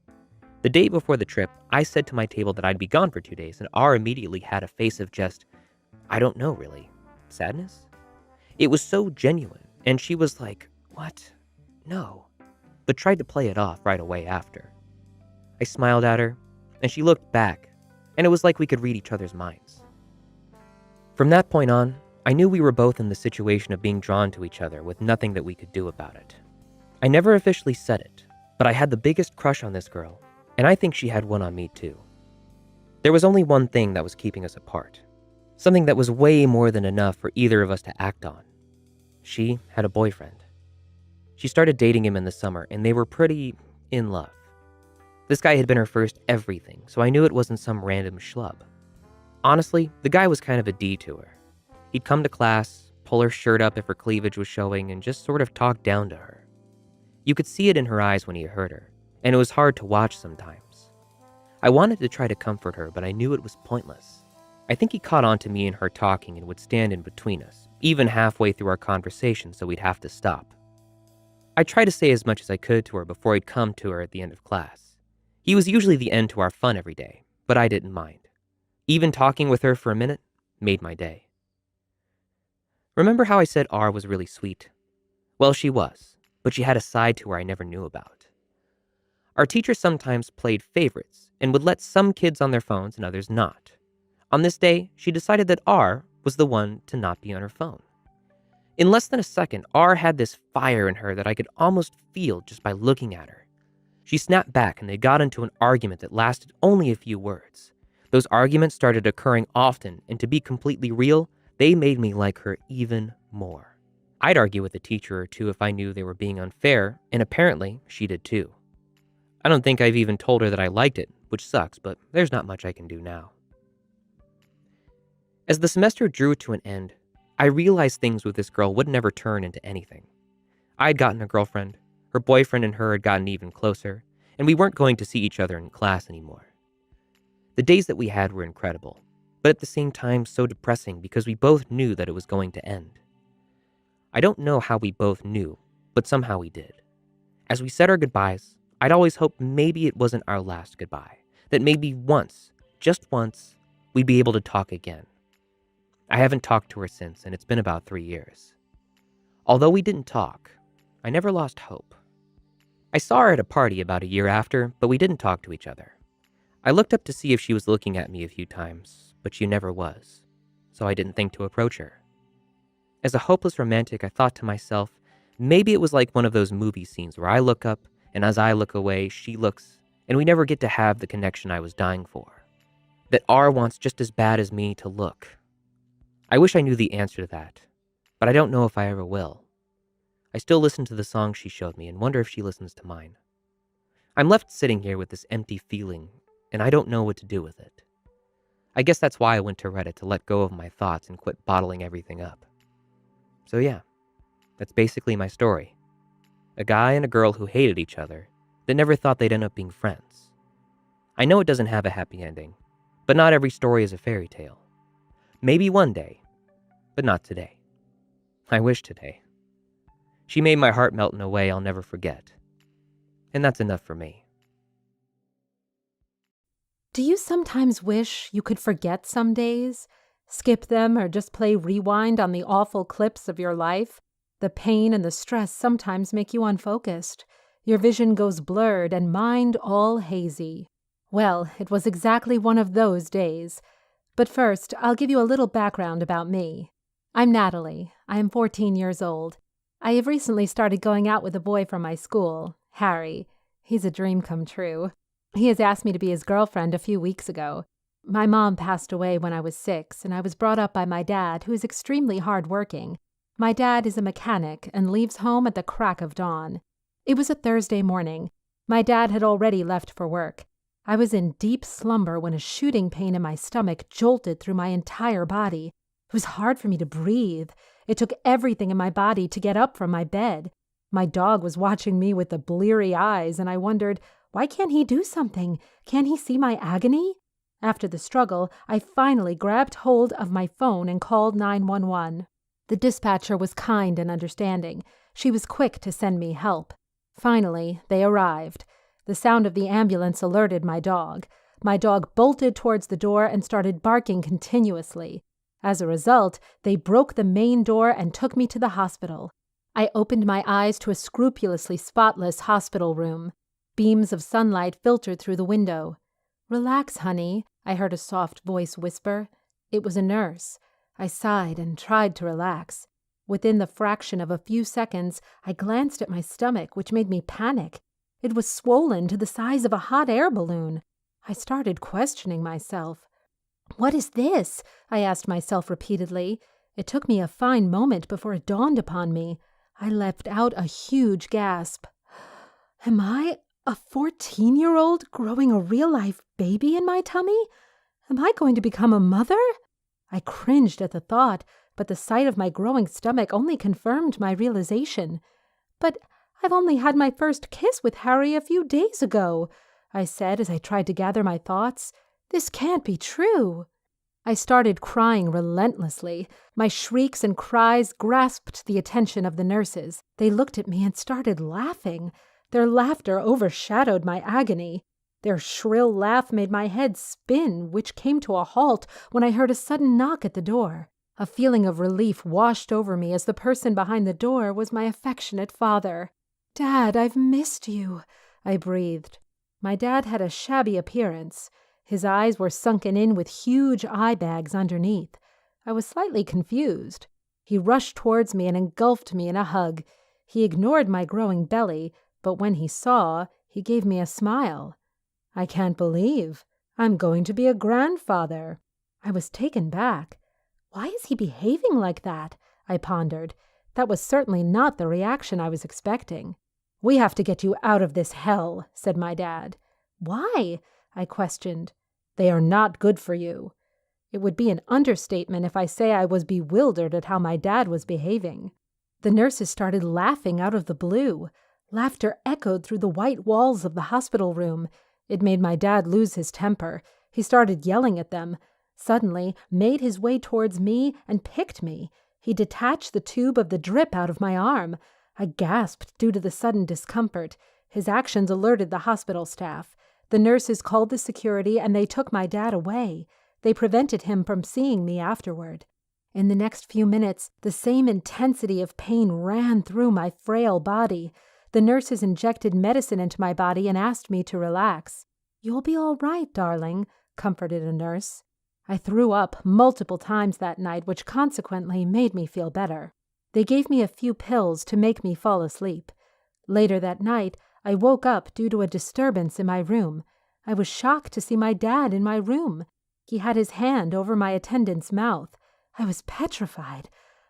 The day before the trip, I said to my table that I'd be gone for 2 days, and R immediately had a face of just, I don't know really, sadness? It was so genuine, and she was like, "What? No," but tried to play it off right away after. I smiled at her, and she looked back, and it was like we could read each other's minds. From that point on, I knew we were both in the situation of being drawn to each other with nothing that we could do about it. I never officially said it, but I had the biggest crush on this girl, and I think she had one on me too. There was only one thing that was keeping us apart, something that was way more than enough for either of us to act on. She had a boyfriend. She started dating him in the summer, and they were pretty in love. This guy had been her first everything, so I knew it wasn't some random schlub. Honestly, the guy was kind of a D to her. He'd come to class, pull her shirt up if her cleavage was showing, and just sort of talk down to her. You could see it in her eyes when he hurt her, and it was hard to watch sometimes. I wanted to try to comfort her, but I knew it was pointless. I think he caught on to me and her talking and would stand in between us, even halfway through our conversation, so we'd have to stop. I tried to say as much as I could to her before he'd come to her at the end of class. He was usually the end to our fun every day, but I didn't mind. Even talking with her for a minute made my day. Remember how I said R was really sweet? Well, she was, but she had a side to her I never knew about. Our teacher sometimes played favorites and would let some kids on their phones and others not. On this day, she decided that R was the one to not be on her phone. In less than a second, R had this fire in her that I could almost feel just by looking at her. She snapped back and they got into an argument that lasted only a few words. Those arguments started occurring often, and to be completely real, they made me like her even more. I'd argue with a teacher or two if I knew they were being unfair, and apparently she did too. I don't think I've even told her that I liked it, which sucks, but there's not much I can do now. As the semester drew to an end, I realized things with this girl would never turn into anything. I'd gotten a girlfriend, her boyfriend and her had gotten even closer, and we weren't going to see each other in class anymore. The days that we had were incredible, but at the same time so depressing because we both knew that it was going to end. I don't know how we both knew, but somehow we did. As we said our goodbyes, I'd always hoped maybe it wasn't our last goodbye, that maybe once, just once, we'd be able to talk again. I haven't talked to her since, and it's been about 3 years. Although we didn't talk, I never lost hope. I saw her at a party about a year after, but we didn't talk to each other. I looked up to see if she was looking at me a few times, but she never was, so I didn't think to approach her. As a hopeless romantic, I thought to myself, maybe it was like one of those movie scenes where I look up, and as I look away, she looks, and we never get to have the connection I was dying for. That R wants just as bad as me to look. I wish I knew the answer to that, but I don't know if I ever will. I still listen to the songs she showed me and wonder if she listens to mine. I'm left sitting here with this empty feeling, and I don't know what to do with it. I guess that's why I went to Reddit to let go of my thoughts and quit bottling everything up. So yeah, that's basically my story. A guy and a girl who hated each other that never thought they'd end up being friends. I know it doesn't have a happy ending, but not every story is a fairy tale. Maybe one day, but not today. I wish today. She made my heart melt in a way I'll never forget. And that's enough for me. Do you sometimes wish you could forget some days? Skip them or just play rewind on the awful clips of your life? The pain and the stress sometimes make you unfocused. Your vision goes blurred and mind all hazy. Well, it was exactly one of those days. But first, I'll give you a little background about me. I'm Natalie. I am 14 years old. I have recently started going out with a boy from my school, Harry. He's a dream come true. He has asked me to be his girlfriend a few weeks ago. My mom passed away when I was 6, and I was brought up by my dad, who is extremely hardworking. My dad is a mechanic and leaves home at the crack of dawn. It was a Thursday morning. My dad had already left for work. I was in deep slumber when a shooting pain in my stomach jolted through my entire body. It was hard for me to breathe. It took everything in my body to get up from my bed. My dog was watching me with the bleary eyes, and I wondered, why can't he do something? Can he see my agony? After the struggle, I finally grabbed hold of my phone and called 911. The dispatcher was kind and understanding. She was quick to send me help. Finally, they arrived. The sound of the ambulance alerted my dog. My dog bolted towards the door and started barking continuously. As a result, they broke the main door and took me to the hospital. I opened my eyes to a scrupulously spotless hospital room. Beams of sunlight filtered through the window. "Relax, honey," I heard a soft voice whisper. It was a nurse. I sighed and tried to relax. Within the fraction of a few seconds, I glanced at my stomach, which made me panic. It was swollen to the size of a hot air balloon. I started questioning myself. "What is this?" I asked myself repeatedly. It took me a fine moment before it dawned upon me. I let out a huge gasp. Am I a 14-year-old growing a real-life baby in my tummy? Am I going to become a mother? I cringed at the thought, but the sight of my growing stomach only confirmed my realization. "But I've only had my first kiss with Harry a few days ago," I said as I tried to gather my thoughts. "This can't be true." I started crying relentlessly. My shrieks and cries grasped the attention of the nurses. They looked at me and started laughing. Their laughter overshadowed my agony. Their shrill laugh made my head spin, which came to a halt when I heard a sudden knock at the door. A feeling of relief washed over me as the person behind the door was my affectionate father. "Dad, I've missed you," I breathed. My dad had a shabby appearance. His eyes were sunken in with huge eye bags underneath. I was slightly confused. He rushed towards me and engulfed me in a hug. He ignored my growing belly, but when he saw, he gave me a smile. "I can't believe I'm going to be a grandfather." I was taken back. Why is he behaving like that? I pondered. That was certainly not the reaction I was expecting. "We have to get you out of this hell," said my dad. "Why?" I questioned. "They are not good for you." It would be an understatement if I say I was bewildered at how my dad was behaving. The nurses started laughing out of the blue. Laughter echoed through the white walls of the hospital room. It made my dad lose his temper. He started yelling at them. Suddenly, made his way towards me and picked me. He detached the tube of the drip out of my arm. I gasped due to the sudden discomfort. His actions alerted the hospital staff. The nurses called the security and they took my dad away. They prevented him from seeing me afterward. In the next few minutes, the same intensity of pain ran through my frail body. The nurses injected medicine into my body and asked me to relax. "You'll be all right, darling," comforted a nurse. I threw up multiple times that night, which consequently made me feel better. They gave me a few pills to make me fall asleep. Later that night, I woke up due to a disturbance in my room. I was shocked to see my dad in my room. He had his hand over my attendant's mouth. I was petrified.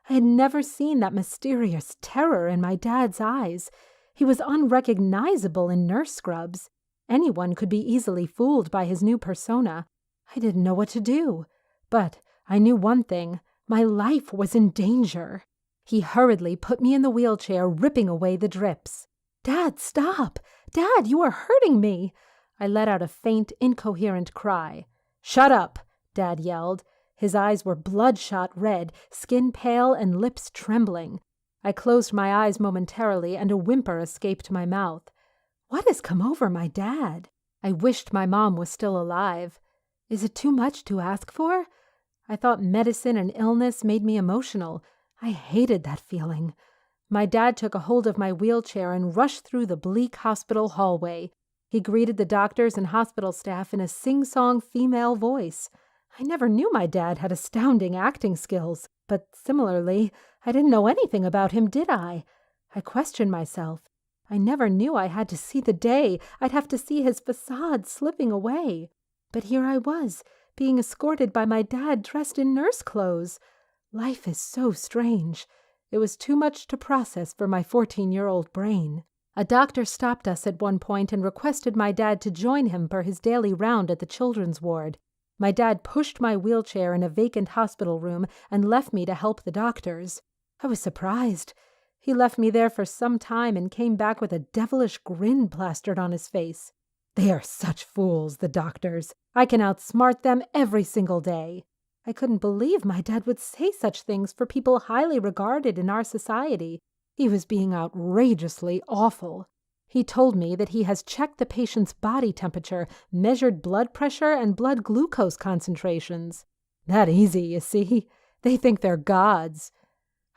I had never seen that mysterious terror in my dad's eyes. He was unrecognizable in nurse scrubs. Anyone could be easily fooled by his new persona. I didn't know what to do. But I knew one thing. My life was in danger. He hurriedly put me in the wheelchair, ripping away the drips. "Dad, stop! Dad, you are hurting me!" I let out a faint, incoherent cry. "Shut up!" Dad yelled. His eyes were bloodshot red, skin pale and lips trembling. I closed my eyes momentarily and a whimper escaped my mouth. What has come over my dad? I wished my mom was still alive. Is it too much to ask for? I thought medicine and illness made me emotional. I hated that feeling. My dad took a hold of my wheelchair and rushed through the bleak hospital hallway. He greeted the doctors and hospital staff in a sing-song female voice. I never knew my dad had astounding acting skills, but similarly, I didn't know anything about him, did I? I questioned myself. I never knew I had to see the day I'd have to see his facade slipping away. But here I was, being escorted by my dad dressed in nurse clothes. Life is so strange. It was too much to process for my 14-year-old brain. A doctor stopped us at one point and requested my dad to join him for his daily round at the children's ward. My dad pushed my wheelchair in a vacant hospital room and left me to help the doctors. I was surprised. He left me there for some time and came back with a devilish grin plastered on his face. They are such fools, the doctors. I can outsmart them every single day. I couldn't believe my dad would say such things for people highly regarded in our society. He was being outrageously awful. He told me that he has checked the patient's body temperature, measured blood pressure, and blood glucose concentrations. That easy, you see. They think they're gods.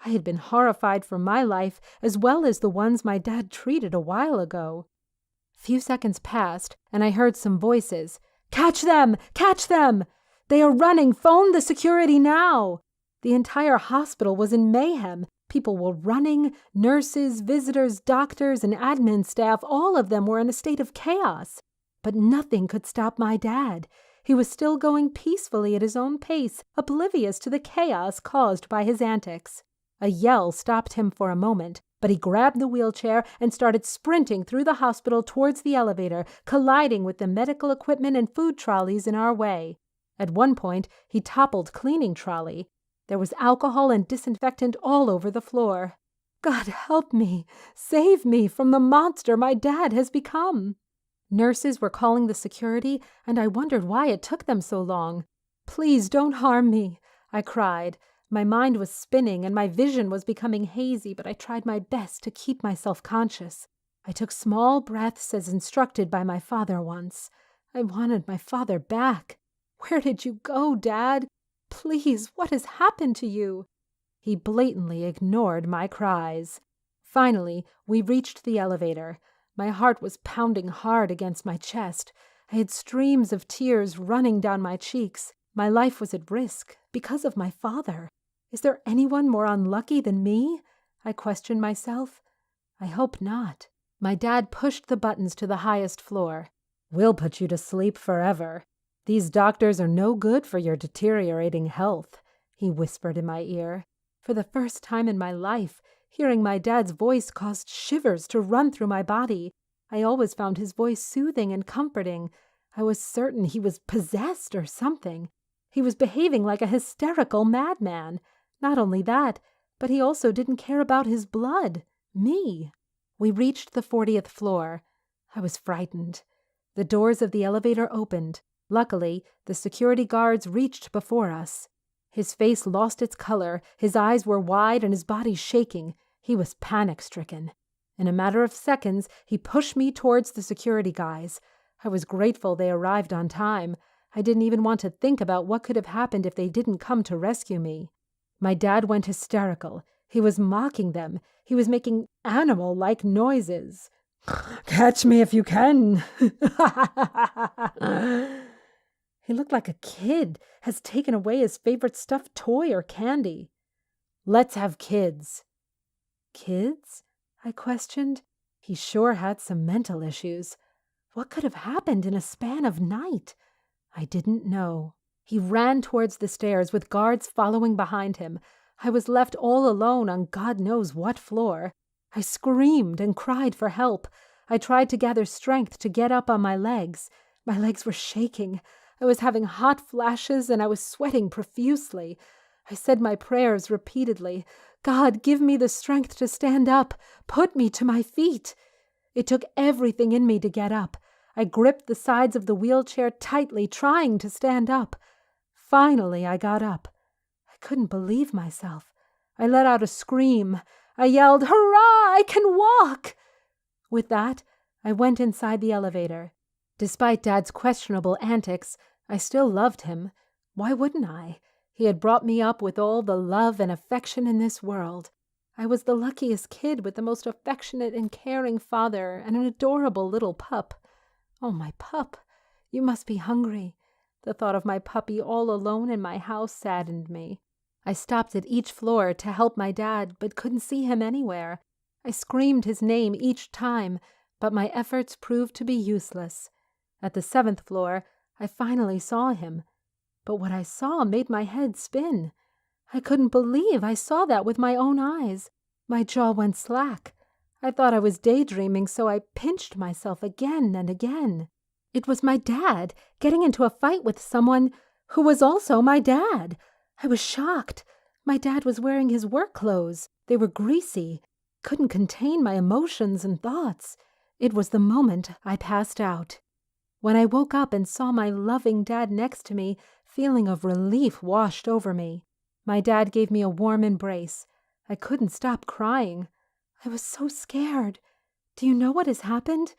I had been horrified for my life as well as the ones my dad treated a while ago. Few seconds passed, and I heard some voices. "Catch them! Catch them! They are running! Phone the security now!" The entire hospital was in mayhem. People were running, nurses, visitors, doctors, and admin staff, all of them were in a state of chaos. But nothing could stop my dad. He was still going peacefully at his own pace, oblivious to the chaos caused by his antics. A yell stopped him for a moment, but he grabbed the wheelchair and started sprinting through the hospital towards the elevator, colliding with the medical equipment and food trolleys in our way. At one point, he toppled cleaning trolley. There was alcohol and disinfectant all over the floor. God help me, save me from the monster my dad has become. Nurses were calling the security, and I wondered why it took them so long. Please don't harm me, I cried. My mind was spinning and my vision was becoming hazy, but I tried my best to keep myself conscious. I took small breaths as instructed by my father once. I wanted my father back. Where did you go, Dad? Please, what has happened to you? He blatantly ignored my cries. Finally, we reached the elevator. My heart was pounding hard against my chest. I had streams of tears running down my cheeks. My life was at risk because of my father. Is there anyone more unlucky than me? I questioned myself. I hope not. My dad pushed the buttons to the highest floor. We'll put you to sleep forever. These doctors are no good for your deteriorating health, he whispered in my ear. For the first time in my life, hearing my dad's voice caused shivers to run through my body. I always found his voice soothing and comforting. I was certain he was possessed or something. He was behaving like a hysterical madman. Not only that, but he also didn't care about his blood, me. We reached the 40th floor. I was frightened. The doors of the elevator opened. Luckily, the security guards reached before us. His face lost its color, his eyes were wide and his body shaking. He was panic-stricken. In a matter of seconds, he pushed me towards the security guys. I was grateful they arrived on time. I didn't even want to think about what could have happened if they didn't come to rescue me. My dad went hysterical. He was mocking them. He was making animal-like noises. "Catch me if you can." He looked like a kid has taken away his favorite stuffed toy or candy. "Let's have kids." Kids? I questioned. He sure had some mental issues. What could have happened in a span of night? I didn't know. He ran towards the stairs with guards following behind him. I was left all alone on God knows what floor. I screamed and cried for help. I tried to gather strength to get up on my legs. My legs were shaking. I was having hot flashes and I was sweating profusely. I said my prayers repeatedly. God, give me the strength to stand up. Put me to my feet. It took everything in me to get up. I gripped the sides of the wheelchair tightly, trying to stand up. Finally, I got up. I couldn't believe myself. I let out a scream. I yelled, "Hurrah! I can walk!" With that, I went inside the elevator. Despite Dad's questionable antics, I still loved him. Why wouldn't I? He had brought me up with all the love and affection in this world. I was the luckiest kid with the most affectionate and caring father and an adorable little pup. Oh, my pup, you must be hungry. The thought of my puppy all alone in my house saddened me. I stopped at each floor to help my dad, but couldn't see him anywhere. I screamed his name each time, but my efforts proved to be useless. At the 7th floor, I finally saw him. But what I saw made my head spin. I couldn't believe I saw that with my own eyes. My jaw went slack. I thought I was daydreaming, so I pinched myself again and again. It was my dad getting into a fight with someone who was also my dad. I was shocked. My dad was wearing his work clothes. They were greasy. Couldn't contain my emotions and thoughts. It was the moment I passed out. When I woke up and saw my loving dad next to me, feeling of relief washed over me. My dad gave me a warm embrace. I couldn't stop crying. I was so scared. Do you know what has happened?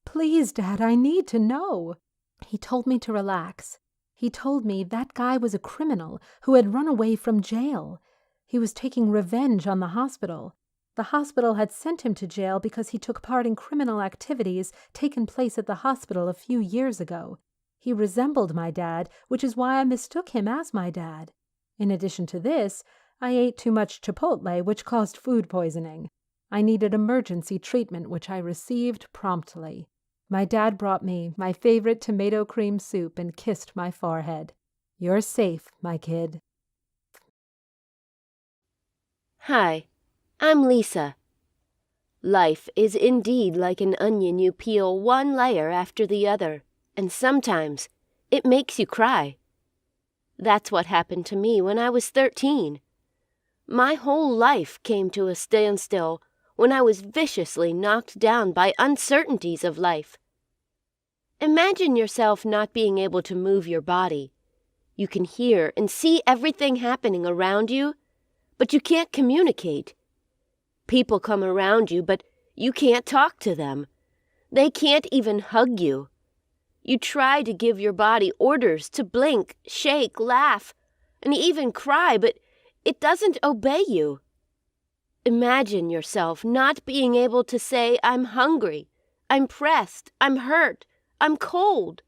Please, Dad, I need to know. He told me to relax. He told me that guy was a criminal who had run away from jail. He was taking revenge on the hospital. The hospital had sent him to jail because he took part in criminal activities taken place at the hospital a few years ago. He resembled my dad, which is why I mistook him as my dad. In addition to this, I ate too much Chipotle, which caused food poisoning. I needed emergency treatment, which I received promptly. My dad brought me my favorite tomato cream soup and kissed my forehead. You're safe, my kid. Hi, I'm Lisa. Life is indeed like an onion you peel one layer after the other, and sometimes it makes you cry. That's what happened to me when I was 13. My whole life came to a standstill when I was viciously knocked down by uncertainties of life. Imagine yourself not being able to move your body. You can hear and see everything happening around you, but you can't communicate. People come around you, but you can't talk to them. They can't even hug you. You try to give your body orders to blink, shake, laugh, and even cry, but it doesn't obey you. Imagine yourself not being able to say, "I'm hungry, I'm pressed, I'm hurt, I'm cold."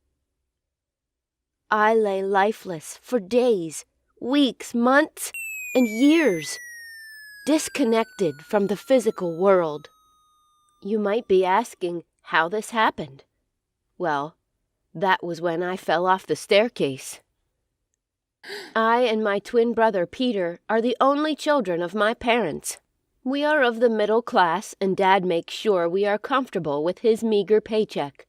I lay lifeless for days, weeks, months, and years, disconnected from the physical world. You might be asking how this happened. Well, that was when I fell off the staircase. I and my twin brother Peter are the only children of my parents. We are of the middle class, and Dad makes sure we are comfortable with his meager paycheck.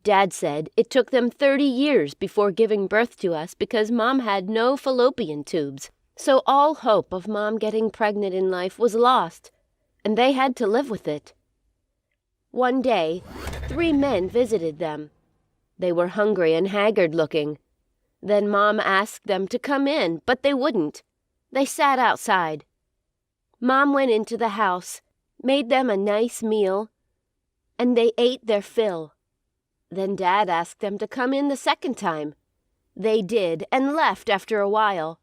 Dad said it took them 30 years before giving birth to us because Mom had no fallopian tubes, so all hope of Mom getting pregnant in life was lost, and they had to live with it. One day, 3 men visited them. They were hungry and haggard-looking. Then Mom asked them to come in, but they wouldn't. They sat outside. Mom went into the house, made them a nice meal, and they ate their fill. Then Dad asked them to come in the second time. They did and left after a while.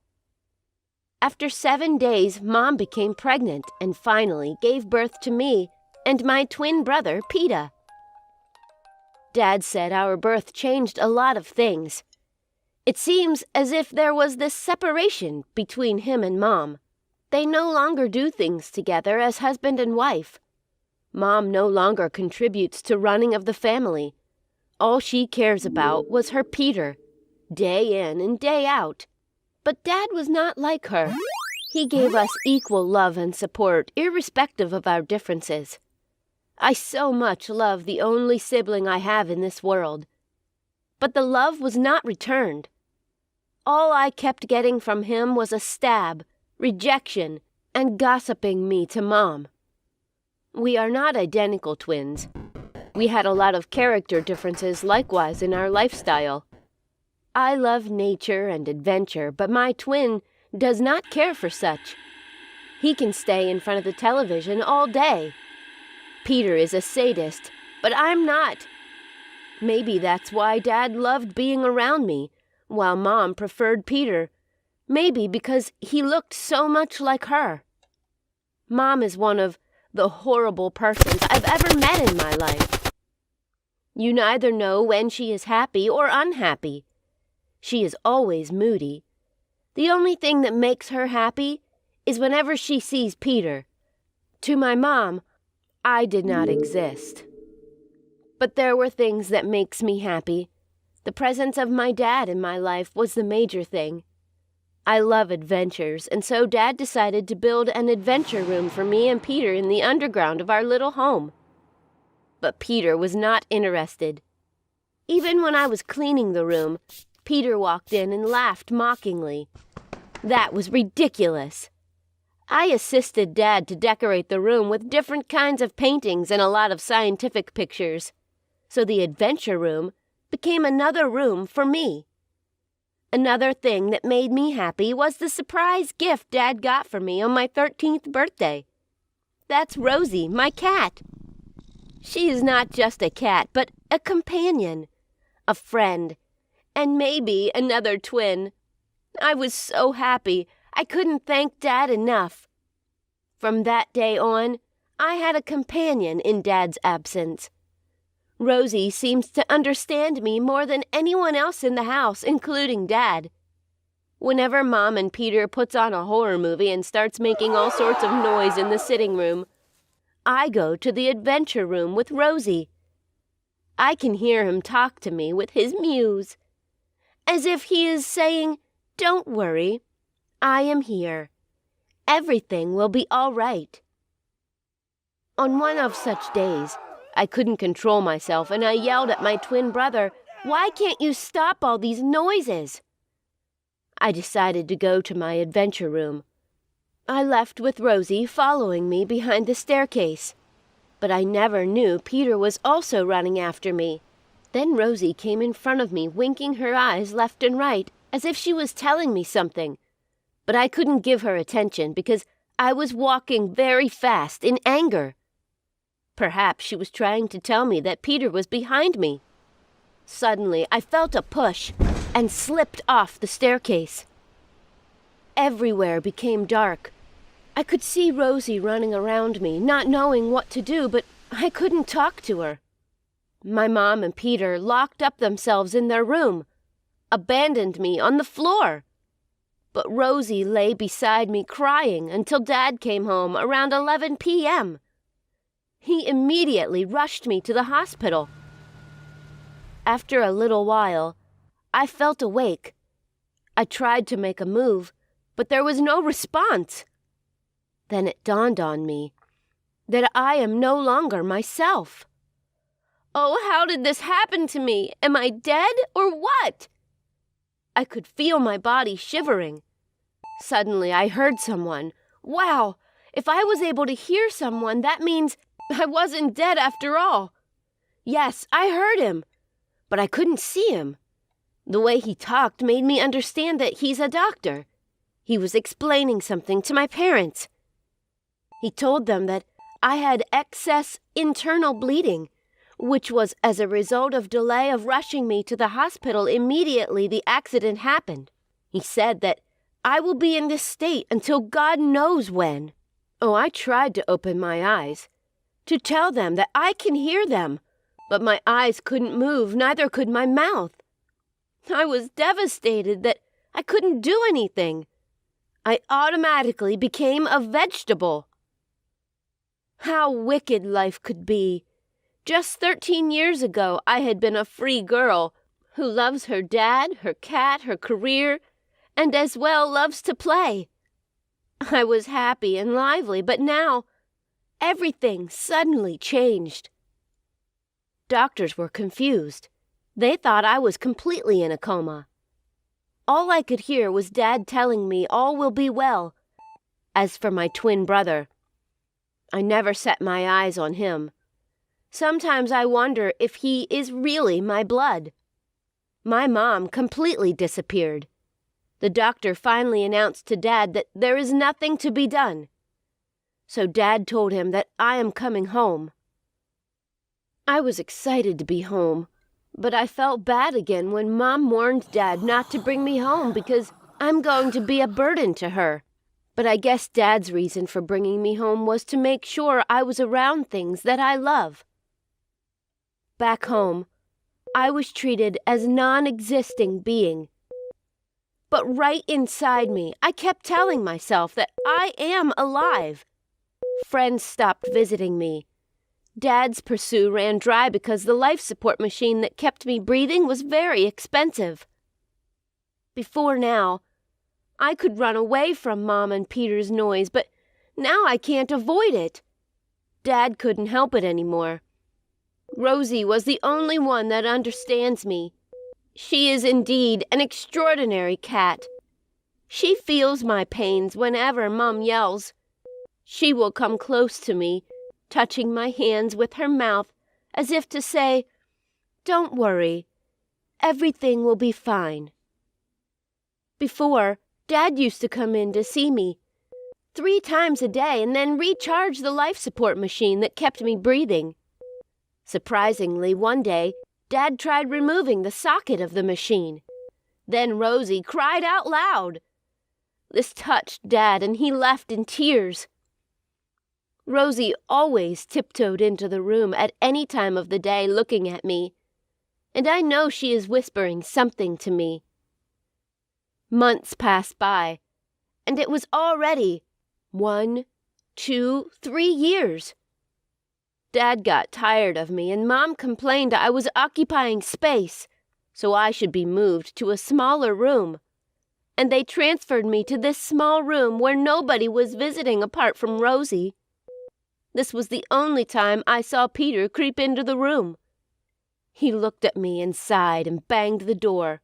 After 7 days, Mom became pregnant and finally gave birth to me and my twin brother, Peter. Dad said our birth changed a lot of things. It seems as if there was this separation between him and Mom. They no longer do things together as husband and wife. Mom no longer contributes to running of the family. All she cares about was her Peter, day in and day out. But Dad was not like her. He gave us equal love and support, irrespective of our differences. I so much love the only sibling I have in this world. But the love was not returned. All I kept getting from him was a stab, rejection, and gossiping me to Mom. We are not identical twins. We had a lot of character differences likewise in our lifestyle. I love nature and adventure, but my twin does not care for such. He can stay in front of the television all day. Peter is a sadist, but I'm not. Maybe that's why Dad loved being around me, while Mom preferred Peter. Maybe because he looked so much like her. Mom is one of the horrible persons I've ever met in my life. You neither know when she is happy or unhappy. She is always moody. The only thing that makes her happy is whenever she sees Peter. To my mom, I did not exist. But there were things that makes me happy. The presence of my dad in my life was the major thing. I love adventures, and so Dad decided to build an adventure room for me and Peter in the underground of our little home. But Peter was not interested. Even when I was cleaning the room, Peter walked in and laughed mockingly. That was ridiculous. I assisted Dad to decorate the room with different kinds of paintings and a lot of scientific pictures. So the adventure room became another room for me. Another thing that made me happy was the surprise gift Dad got for me on my 13th birthday. That's Rosie, my cat. She is not just a cat, but a companion, a friend, and maybe another twin. I was so happy, I couldn't thank Dad enough. From that day on, I had a companion in Dad's absence. Rosie seems to understand me more than anyone else in the house, including Dad. Whenever Mom and Peter puts on a horror movie and starts making all sorts of noise in the sitting room, I go to the adventure room with Rosie. I can hear him talk to me with his mews, as if he is saying, "Don't worry, I am here. Everything will be all right." On one of such days, I couldn't control myself and I yelled at my twin brother, "Why can't you stop all these noises?" I decided to go to my adventure room. I left with Rosie following me behind the staircase. But I never knew Peter was also running after me. Then Rosie came in front of me, winking her eyes left and right, as if she was telling me something. But I couldn't give her attention because I was walking very fast in anger. Perhaps she was trying to tell me that Peter was behind me. Suddenly, I felt a push and slipped off the staircase. Everywhere became dark. I could see Rosie running around me, not knowing what to do, but I couldn't talk to her. My mom and Peter locked up themselves in their room, abandoned me on the floor. But Rosie lay beside me crying until Dad came home around 11 p.m. He immediately rushed me to the hospital. After a little while, I felt awake. I tried to make a move, but there was no response. Then it dawned on me that I am no longer myself. Oh, how did this happen to me? Am I dead or what? I could feel my body shivering. Suddenly, I heard someone. Wow, if I was able to hear someone, that means I wasn't dead after all. Yes, I heard him, but I couldn't see him. The way he talked made me understand that he's a doctor. He was explaining something to my parents. He told them that I had excess internal bleeding, which was as a result of delay of rushing me to the hospital immediately the accident happened. He said that I will be in this state until God knows when. Oh, I tried to open my eyes, to tell them that I can hear them, but my eyes couldn't move, neither could my mouth. I was devastated that I couldn't do anything. I automatically became a vegetable. How wicked life could be. Just 13 years ago, I had been a free girl who loves her dad, her cat, her career, and as well loves to play. I was happy and lively, but now everything suddenly changed. Doctors were confused. They thought I was completely in a coma. All I could hear was Dad telling me all will be well. As for my twin brother, I never set my eyes on him. Sometimes I wonder if he is really my blood. My mom completely disappeared. The doctor finally announced to Dad that there is nothing to be done. So Dad told him that I am coming home. I was excited to be home, but I felt bad again when Mom warned Dad not to bring me home because I'm going to be a burden to her. But I guess Dad's reason for bringing me home was to make sure I was around things that I love. Back home, I was treated as non-existing being. But right inside me, I kept telling myself that I am alive. Friends stopped visiting me. Dad's pursuit ran dry because the life support machine that kept me breathing was very expensive. Before now, I could run away from Mom and Peter's noise, but now I can't avoid it. Dad couldn't help it anymore. Rosie was the only one that understands me. She is indeed an extraordinary cat. She feels my pains whenever Mom yells. She will come close to me, touching my hands with her mouth as if to say, "Don't worry, everything will be fine." Before, Dad used to come in to see me 3 times a day and then recharge the life support machine that kept me breathing. Surprisingly, one day, Dad tried removing the socket of the machine. Then Rosie cried out loud. This touched Dad and he left in tears. Rosie always tiptoed into the room at any time of the day looking at me, and I know she is whispering something to me. Months passed by, and it was already 1, 2, 3 years. Dad got tired of me, and Mom complained I was occupying space, so I should be moved to a smaller room. And they transferred me to this small room where nobody was visiting apart from Rosie. This was the only time I saw Peter creep into the room. He looked at me and sighed and banged the door.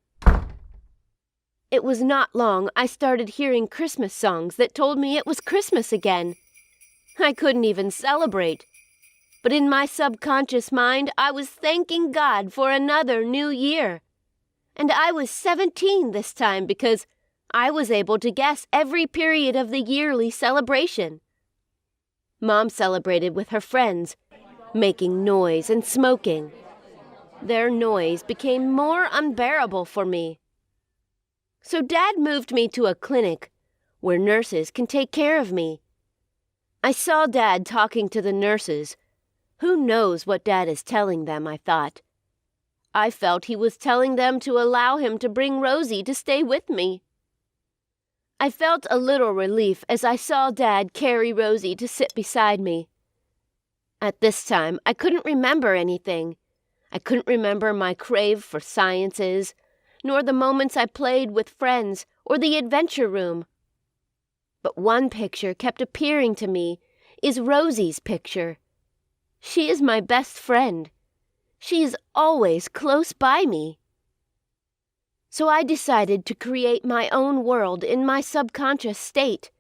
It was not long I started hearing Christmas songs that told me it was Christmas again. I couldn't even celebrate. But in my subconscious mind, I was thanking God for another new year. And I was 17 this time because I was able to guess every period of the yearly celebration. Mom celebrated with her friends, making noise and smoking. Their noise became more unbearable for me. So Dad moved me to a clinic where nurses can take care of me. I saw Dad talking to the nurses. Who knows what Dad is telling them, I thought. I felt he was telling them to allow him to bring Rosie to stay with me. I felt a little relief as I saw Dad carry Rosie to sit beside me. At this time, I couldn't remember anything. I couldn't remember my crave for sciences, nor the moments I played with friends or the adventure room. But one picture kept appearing to me, is Rosie's picture. She is my best friend. She is always close by me. So I decided to create my own world in my subconscious state.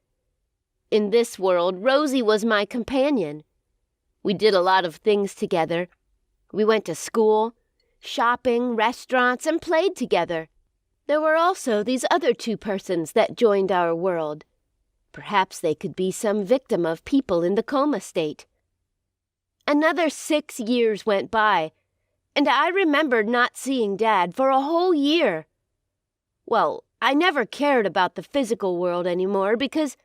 In this world, Rosie was my companion. We did a lot of things together. We went to school, shopping, restaurants, and played together. There were also these other 2 persons that joined our world. Perhaps they could be some victim of people in the coma state. Another 6 years went by, and I remembered not seeing Dad for a whole year. Well, I never cared about the physical world anymore because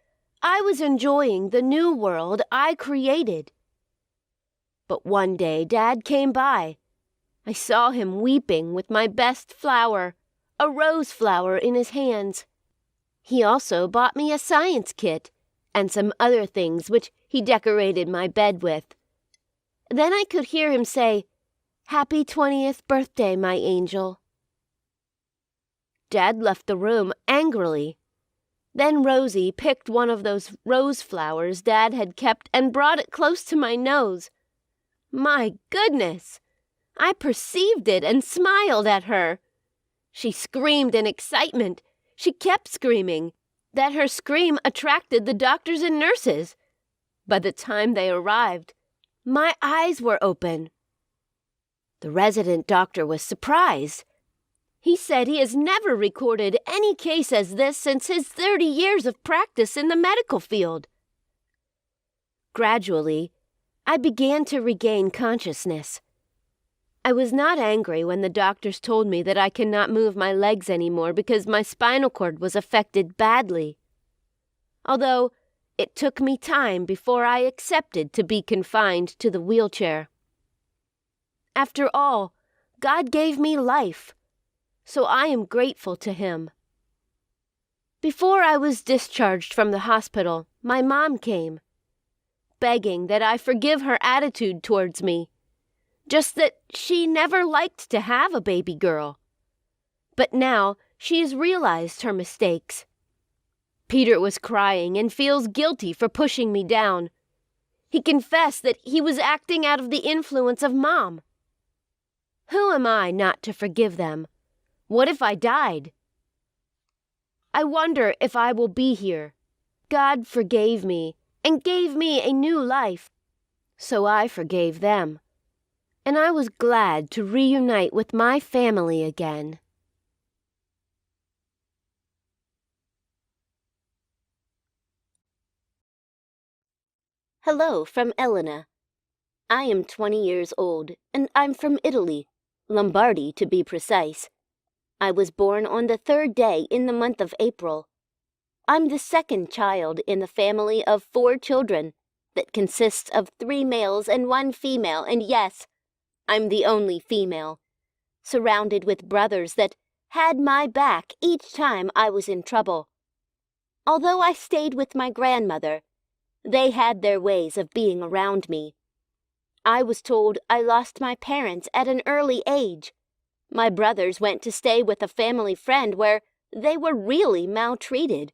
I was enjoying the new world I created. But one day Dad came by. I saw him weeping with my best flower, a rose flower, in his hands. He also bought me a science kit and some other things which he decorated my bed with. Then I could hear him say, "Happy 20th birthday, my angel." Dad left the room angrily. Then Rosie picked one of those rose flowers Dad had kept and brought it close to my nose. My goodness! I perceived it and smiled at her. She screamed in excitement. She kept screaming. That her scream attracted the doctors and nurses. By the time they arrived, my eyes were open. The resident doctor was surprised. He said he has never recorded any case as this since his 30 years of practice in the medical field. Gradually, I began to regain consciousness. I was not angry when the doctors told me that I cannot move my legs anymore because my spinal cord was affected badly. Although it took me time before I accepted to be confined to the wheelchair. After all, God gave me life, so I am grateful to Him. Before I was discharged from the hospital, my mom came, begging that I forgive her attitude towards me, just that she never liked to have a baby girl. But now she has realized her mistakes. Peter was crying and feels guilty for pushing me down. He confessed that he was acting out of the influence of Mom. Who am I not to forgive them? What if I died? I wonder if I will be here. God forgave me and gave me a new life, so I forgave them. And I was glad to reunite with my family again. Hello from Elena. I am 20 years old, and I'm from Italy, Lombardy to be precise. I was born on the 3rd day in the month of April. I'm the second child in the family of 4 children that consists of 3 males and 1 female, and yes, I'm the only female, surrounded with brothers that had my back each time I was in trouble. Although I stayed with my grandmother, they had their ways of being around me. I was told I lost my parents at an early age. My brothers went to stay with a family friend where they were really maltreated.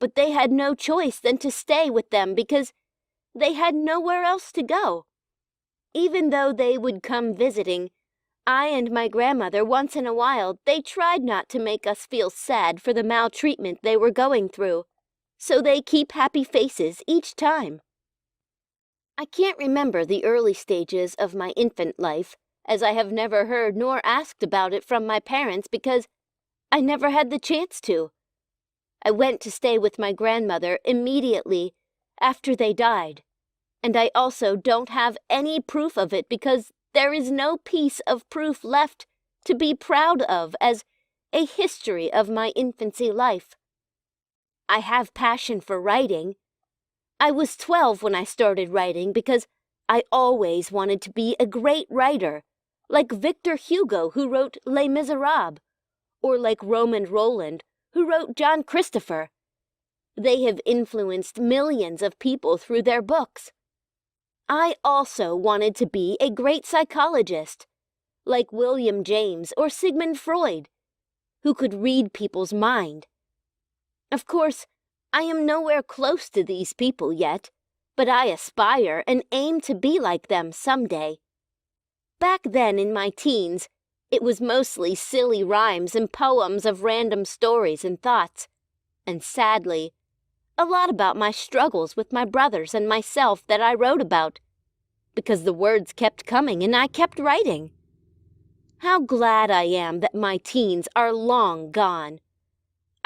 But they had no choice than to stay with them because they had nowhere else to go. Even though they would come visiting, I and my grandmother once in a while, they tried not to make us feel sad for the maltreatment they were going through. So they keep happy faces each time. I can't remember the early stages of my infant life, as I have never heard nor asked about it from my parents because I never had the chance to. I went to stay with my grandmother immediately after they died, and I also don't have any proof of it because there is no piece of proof left to be proud of as a history of my infancy life. I have passion for writing. I was 12 when I started writing because I always wanted to be a great writer, like Victor Hugo, who wrote Les Miserables, or like Roman Roland, who wrote John Christopher. They have influenced millions of people through their books. I also wanted to be a great psychologist, like William James or Sigmund Freud, who could read people's mind. Of course, I am nowhere close to these people yet, but I aspire and aim to be like them someday. Back then in my teens, it was mostly silly rhymes and poems of random stories and thoughts, and sadly, a lot about my struggles with my brothers and myself that I wrote about, because the words kept coming and I kept writing. How glad I am that my teens are long gone.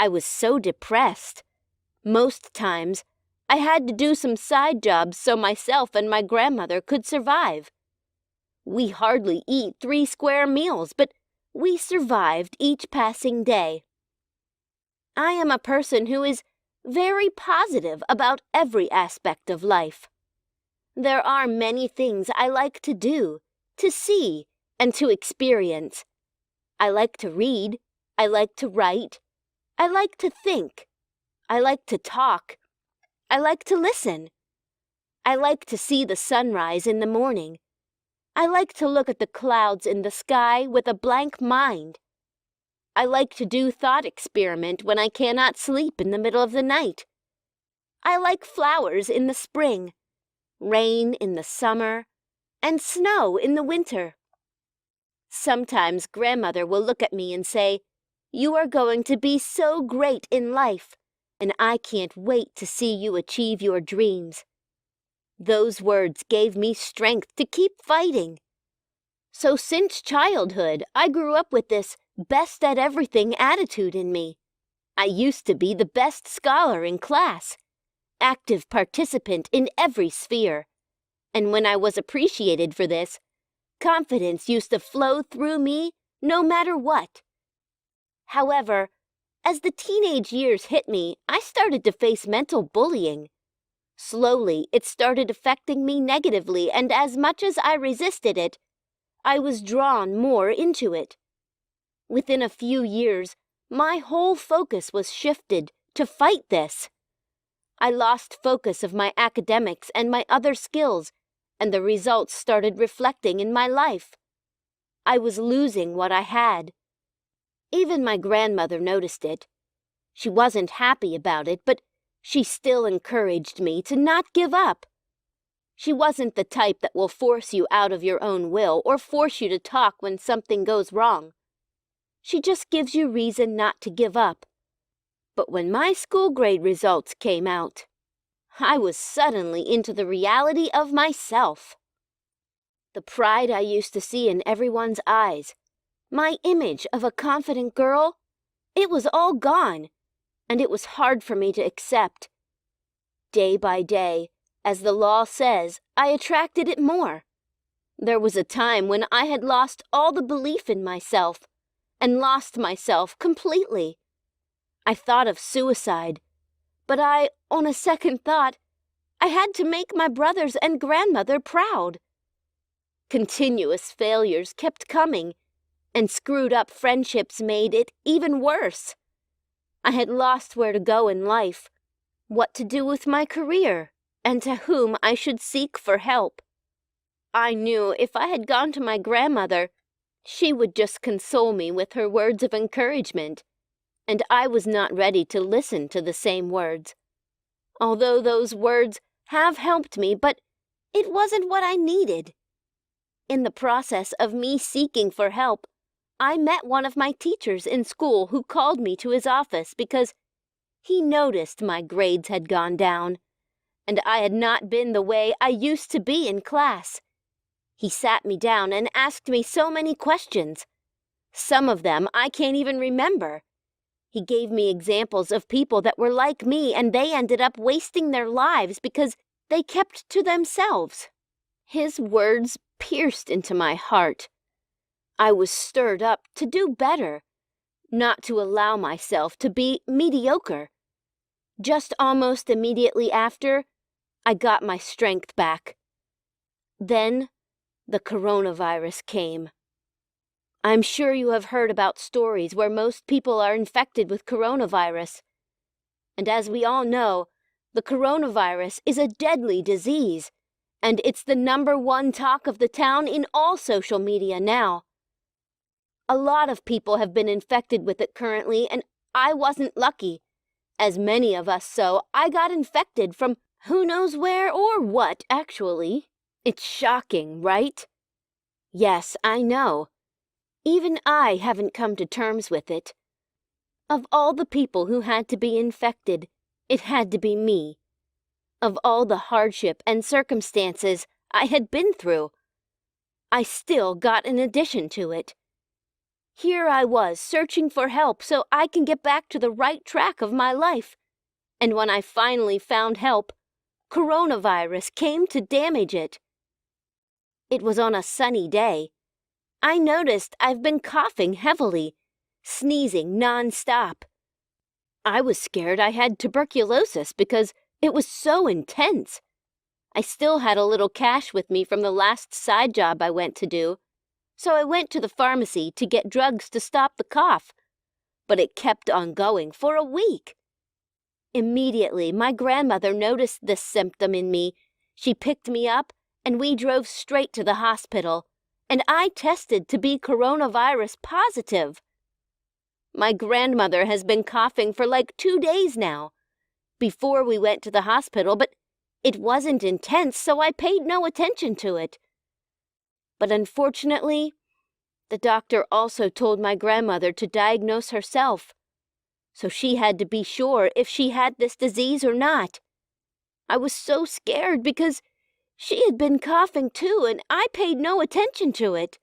I was so depressed. Most times, I had to do some side jobs so myself and my grandmother could survive. We hardly eat 3 square meals, but we survived each passing day. I am a person who is very positive about every aspect of life. There are many things I like to do, to see, and to experience. I like to read. I like to write. I like to think. I like to talk. I like to listen. I like to see the sunrise in the morning. I like to look at the clouds in the sky with a blank mind. I like to do thought experiment when I cannot sleep in the middle of the night. I like flowers in the spring, rain in the summer, and snow in the winter. Sometimes grandmother will look at me and say, "You are going to be so great in life, and I can't wait to see you achieve your dreams." Those words gave me strength to keep fighting. So since childhood, I grew up with this best at everything attitude in me. I used to be the best scholar in class, active participant in every sphere. And when I was appreciated for this, confidence used to flow through me no matter what. However, as the teenage years hit me, I started to face mental bullying. Slowly, it started affecting me negatively, and as much as I resisted it, I was drawn more into it. Within a few years, my whole focus was shifted to fight this. I lost focus of my academics and my other skills, and the results started reflecting in my life. I was losing what I had. Even my grandmother noticed it. She wasn't happy about it, but she still encouraged me to not give up. She wasn't the type that will force you out of your own will or force you to talk when something goes wrong. She just gives you reason not to give up. But when my school grade results came out, I was suddenly into the reality of myself. The pride I used to see in everyone's eyes, my image of a confident girl, it was all gone, and it was hard for me to accept. Day by day, as the law says, I attracted it more. There was a time when I had lost all the belief in myself, and lost myself completely. I thought of suicide, but on a second thought, I had to make my brothers and grandmother proud. Continuous failures kept coming, and screwed up friendships made it even worse. I had lost where to go in life, what to do with my career, and to whom I should seek for help. I knew if I had gone to my grandmother, she would just console me with her words of encouragement, and I was not ready to listen to the same words. Although those words have helped me, but it wasn't what I needed. In the process of me seeking for help, I met one of my teachers in school who called me to his office because he noticed my grades had gone down, and I had not been the way I used to be in class. He sat me down and asked me so many questions. Some of them I can't even remember. He gave me examples of people that were like me, and they ended up wasting their lives because they kept to themselves. His words pierced into my heart. I was stirred up to do better, not to allow myself to be mediocre. Just almost immediately after, I got my strength back. Then, the coronavirus came. I'm sure you have heard about stories where most people are infected with coronavirus. And as we all know, the coronavirus is a deadly disease, and it's the #1 talk of the town in all social media now. A lot of people have been infected with it currently, and I wasn't lucky. As many of us so, I got infected from who knows where or what, actually. It's shocking, right? Yes, I know. Even I haven't come to terms with it. Of all the people who had to be infected, it had to be me. Of all the hardship and circumstances I had been through, I still got an addition to it. Here I was searching for help so I can get back to the right track of my life. And when I finally found help, coronavirus came to damage it. It was on a sunny day. I noticed I've been coughing heavily, sneezing non-stop. I was scared I had tuberculosis because it was so intense. I still had a little cash with me from the last side job I went to do, so I went to the pharmacy to get drugs to stop the cough, but it kept on going for a week. Immediately, my grandmother noticed this symptom in me. She picked me up, and we drove straight to the hospital, and I tested to be coronavirus positive. My grandmother has been coughing for like 2 days now. Before we went to the hospital, but it wasn't intense, so I paid no attention to it. But unfortunately, the doctor also told my grandmother to diagnose herself, so she had to be sure if she had this disease or not. I was so scared because she had been coughing too, and I paid no attention to it.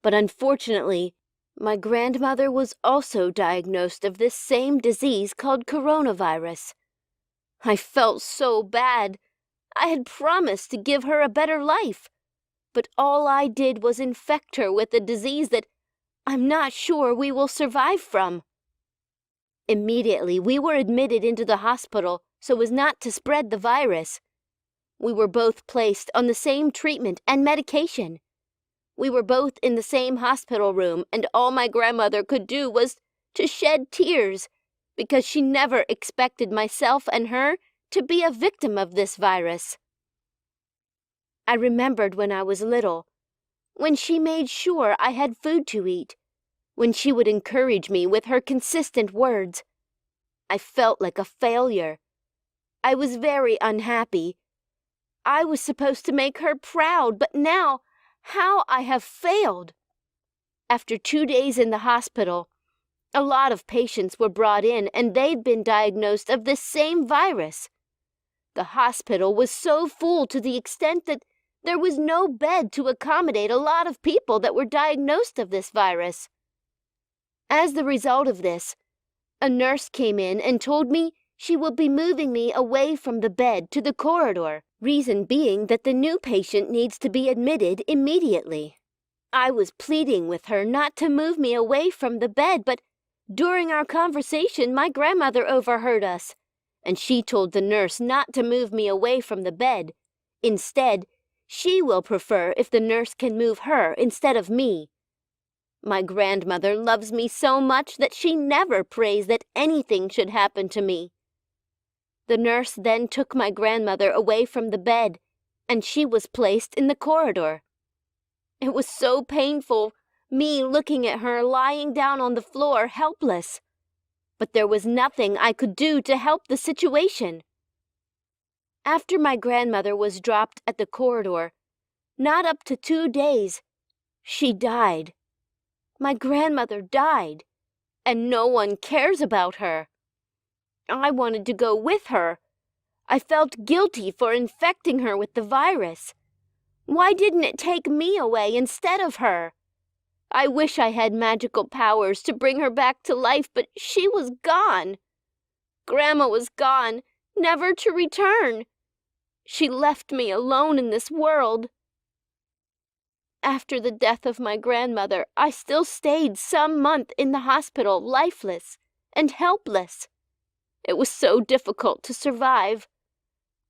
But unfortunately, my grandmother was also diagnosed of this same disease called coronavirus. I felt so bad. I had promised to give her a better life, but all I did was infect her with a disease that I'm not sure we will survive from. Immediately, we were admitted into the hospital so as not to spread the virus. We were both placed on the same treatment and medication. We were both in the same hospital room, and all my grandmother could do was to shed tears because she never expected myself and her to be a victim of this virus. I remembered when I was little, when she made sure I had food to eat, when she would encourage me with her consistent words. I felt like a failure. I was very unhappy. I was supposed to make her proud, but now, how I have failed. After 2 days in the hospital, a lot of patients were brought in and they'd been diagnosed of this same virus. The hospital was so full to the extent that there was no bed to accommodate a lot of people that were diagnosed of this virus. As the result of this, a nurse came in and told me she would be moving me away from the bed to the corridor, reason being that the new patient needs to be admitted immediately. I was pleading with her not to move me away from the bed, but during our conversation, my grandmother overheard us, and she told the nurse not to move me away from the bed. Instead, she will prefer if the nurse can move her instead of me. My grandmother loves me so much that she never prays that anything should happen to me. The nurse then took my grandmother away from the bed, and she was placed in the corridor. It was so painful, me looking at her lying down on the floor helpless. But there was nothing I could do to help the situation. After my grandmother was dropped at the corridor, not up to 2 days, she died. My grandmother died, and no one cares about her. I wanted to go with her. I felt guilty for infecting her with the virus. Why didn't it take me away instead of her? I wish I had magical powers to bring her back to life, but she was gone. Grandma was gone, never to return. She left me alone in this world. After the death of my grandmother, I still stayed some month in the hospital, lifeless and helpless. It was so difficult to survive.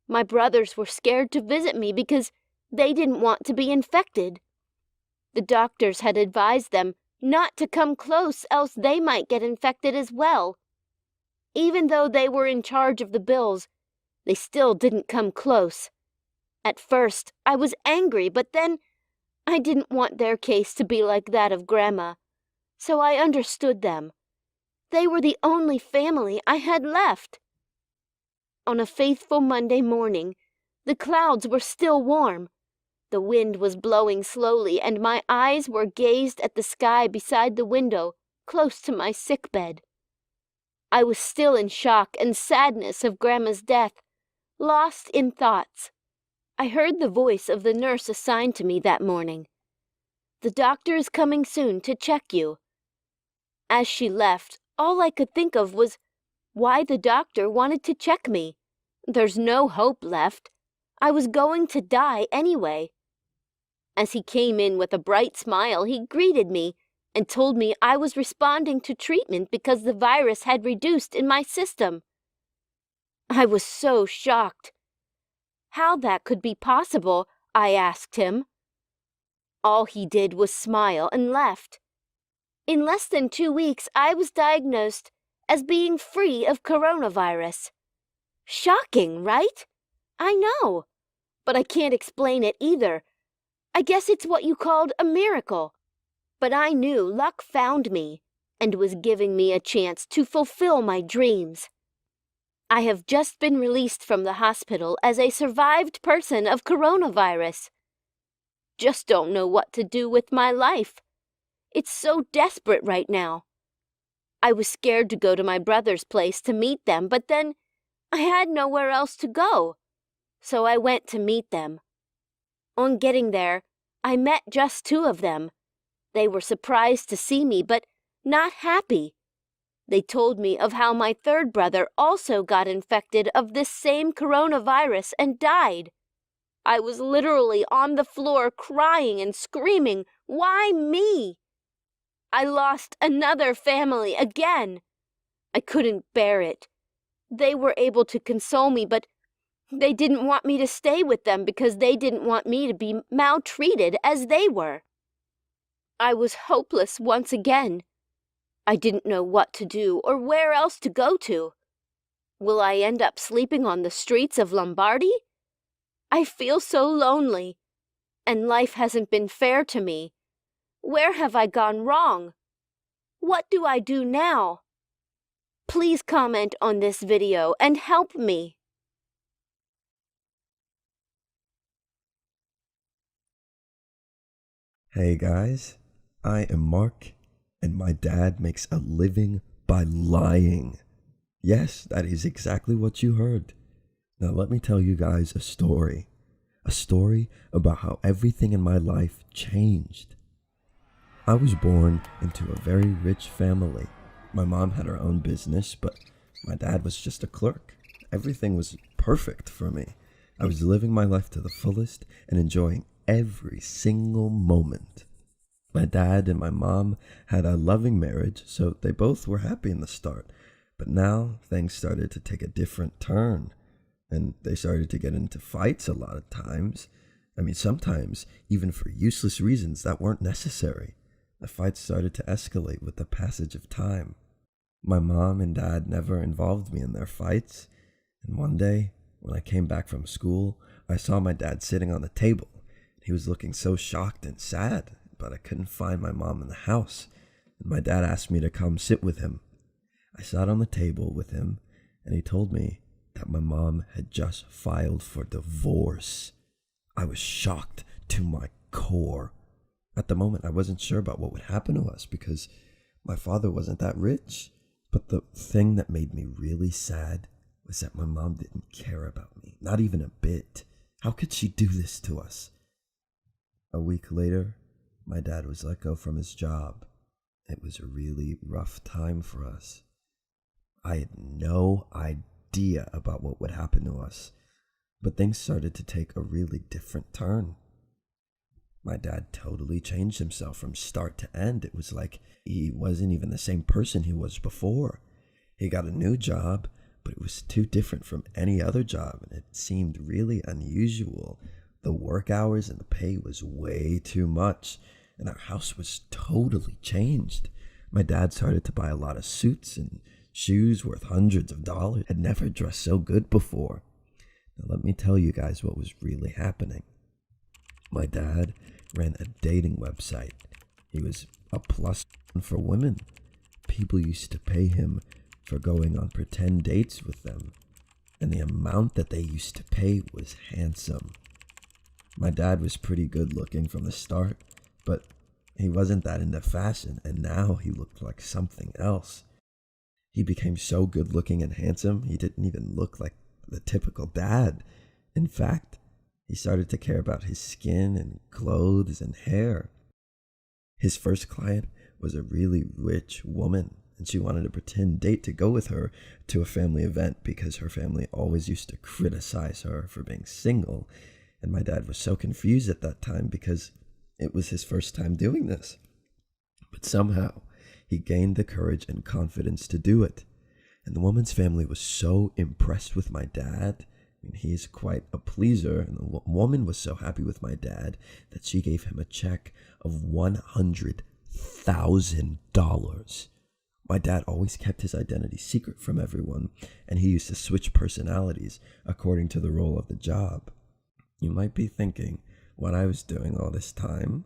My brothers were scared to visit me because they didn't want to be infected. The doctors had advised them not to come close, else they might get infected as well. Even though they were in charge of the bills, they still didn't come close. At first, I was angry, but then I didn't want their case to be like that of Grandma, so I understood them. They were the only family I had left. On a faithful Monday morning, the clouds were still warm. The wind was blowing slowly, and my eyes were gazed at the sky beside the window, close to my sickbed. I was still in shock and sadness of Grandma's death, lost in thoughts. I heard the voice of the nurse assigned to me that morning. "The doctor is coming soon to check you." As she left, all I could think of was why the doctor wanted to check me. There's no hope left. I was going to die anyway. As he came in with a bright smile, he greeted me and told me I was responding to treatment because the virus had reduced in my system. I was so shocked. How that could be possible, I asked him. All he did was smile and left. In less than 2 weeks, I was diagnosed as being free of coronavirus. Shocking, right? I know, but I can't explain it either. I guess it's what you called a miracle. But I knew luck found me. and was giving me a chance to fulfill my dreams. I have just been released from the hospital as a survived person of coronavirus. Just don't know what to do with my life. It's so desperate right now. I was scared to go to my brother's place to meet them, but then I had nowhere else to go, so I went to meet them. On getting there, I met just two of them. They were surprised to see me, but not happy. They told me of how my third brother also got infected of this same coronavirus and died. I was literally on the floor crying and screaming, "Why me?" I lost another family again. I couldn't bear it. They were able to console me, but they didn't want me to stay with them because they didn't want me to be maltreated as they were. I was hopeless once again. I didn't know what to do or where else to go to. Will I end up sleeping on the streets of Lombardy? I feel so lonely, and life hasn't been fair to me. Where have I gone wrong? What do I do now? Please comment on this video and help me. Hey guys, I am Mark, and my dad makes a living by lying. Yes, that is exactly what you heard. Now let me tell you guys a story about how everything in my life changed. I was born into a very rich family. My mom had her own business, but my dad was just a clerk. Everything was perfect for me. I was living my life to the fullest and enjoying every single moment. My dad and my mom had a loving marriage, so they both were happy in the start. But now things started to take a different turn, and they started to get into fights a lot of times. I mean, sometimes even for useless reasons that weren't necessary. The fights started to escalate with the passage of time. My mom and dad never involved me in their fights, and one day, when I came back from school, I saw my dad sitting on the table. He was looking so shocked and sad, but I couldn't find my mom in the house, and my dad asked me to come sit with him. I sat on the table with him, and he told me that my mom had just filed for divorce. I was shocked to my core. At the moment, I wasn't sure about what would happen to us because my father wasn't that rich. But the thing that made me really sad was that my mom didn't care about me, not even a bit. How could she do this to us? A week later, my dad was let go from his job. It was a really rough time for us. I had no idea about what would happen to us, but things started to take a really different turn. My dad totally changed himself from start to end. It was like he wasn't even the same person he was before. He got a new job, but it was too different from any other job, and it seemed really unusual. The work hours and the pay was way too much, and our house was totally changed. My dad started to buy a lot of suits and shoes worth hundreds of dollars. Had never dressed so good before. Now let me tell you guys what was really happening. My dad ran a dating website. He was a plus for women. People used to pay him for going on pretend dates with them, and the amount that they used to pay was handsome. My dad was pretty good looking from the start, but he wasn't that into fashion, and now he looked like something else. He became so good looking and handsome, he didn't even look like the typical dad. In fact, he started to care about his skin and clothes and hair. His first client was a really rich woman, and she wanted a pretend date to go with her to a family event because her family always used to criticize her for being single. And my dad was so confused at that time because it was his first time doing this. But somehow, he gained the courage and confidence to do it. And the woman's family was so impressed with my dad. I mean, he's quite a pleaser. And the woman was so happy with my dad that she gave him a check of $100,000. My dad always kept his identity secret from everyone, and he used to switch personalities according to the role of the job. You might be thinking, what I was doing all this time?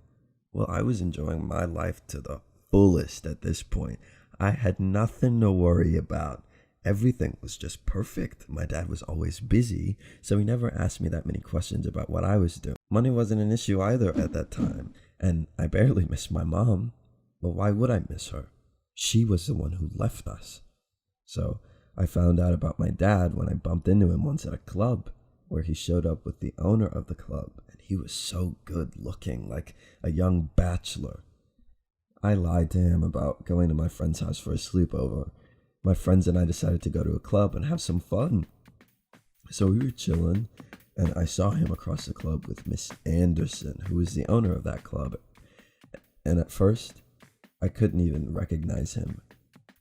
Well, I was enjoying my life to the fullest at this point. I had nothing to worry about. Everything was just perfect. My dad was always busy, so he never asked me that many questions about what I was doing. Money wasn't an issue either at that time, and I barely missed my mom. But why would I miss her? She was the one who left us. So I found out about my dad when I bumped into him once at a club, where he showed up with the owner of the club, and he was so good looking, like a young bachelor. I lied to him about going to my friend's house for a sleepover. My friends and I decided to go to a club and have some fun. So we were chilling, and I saw him across the club with Miss Anderson, who was the owner of that club. And at first, I couldn't even recognize him.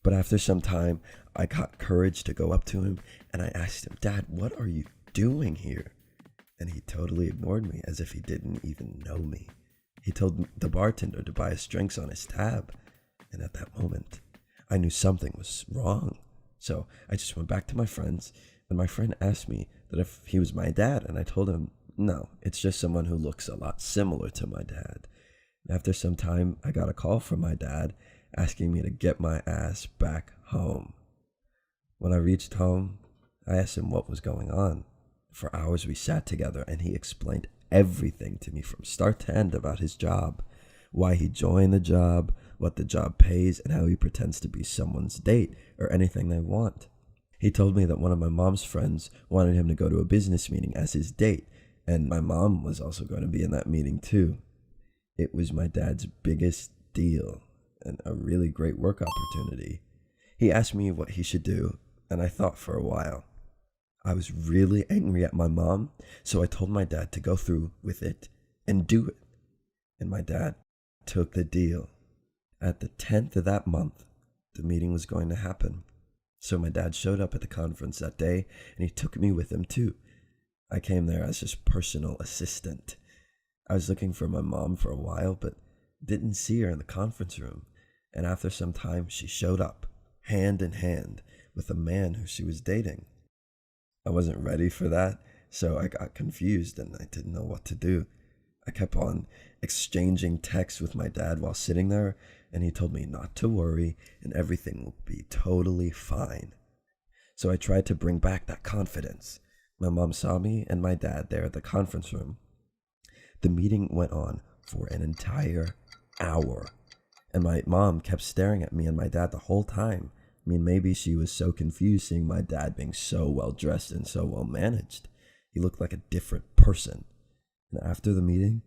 But after some time, I got courage to go up to him, and I asked him, "Dad, what are you doing here?" And he totally ignored me as if he didn't even know me. He told the bartender to buy us drinks on his tab. And at that moment, I knew something was wrong. So I just went back to my friends, and my friend asked me that if he was my dad, and I told him, no, it's just someone who looks a lot similar to my dad. And after some time, I got a call from my dad asking me to get my ass back home. When I reached home, I asked him what was going on. For hours we sat together, and he explained everything to me from start to end about his job, why he joined the job, what the job pays, and how he pretends to be someone's date or anything they want. He told me that one of my mom's friends wanted him to go to a business meeting as his date, and my mom was also going to be in that meeting too. It was my dad's biggest deal and a really great work opportunity. He asked me what he should do, and I thought for a while. I was really angry at my mom, so I told my dad to go through with it and do it. And my dad took the deal. At the 10th of that month, the meeting was going to happen. So my dad showed up at the conference that day, and he took me with him too. I came there as his personal assistant. I was looking for my mom for a while, but didn't see her in the conference room. And after some time, she showed up, hand in hand, with a man who she was dating. I wasn't ready for that, so I got confused and I didn't know what to do. I kept on exchanging texts with my dad while sitting there, and he told me not to worry and everything will be totally fine. So I tried to bring back that confidence. My mom saw me and my dad there at the conference room. The meeting went on for an entire hour, and my mom kept staring at me and my dad the whole time. I mean, maybe she was so confused seeing my dad being so well dressed and so well managed. He looked like a different person. And after the meeting,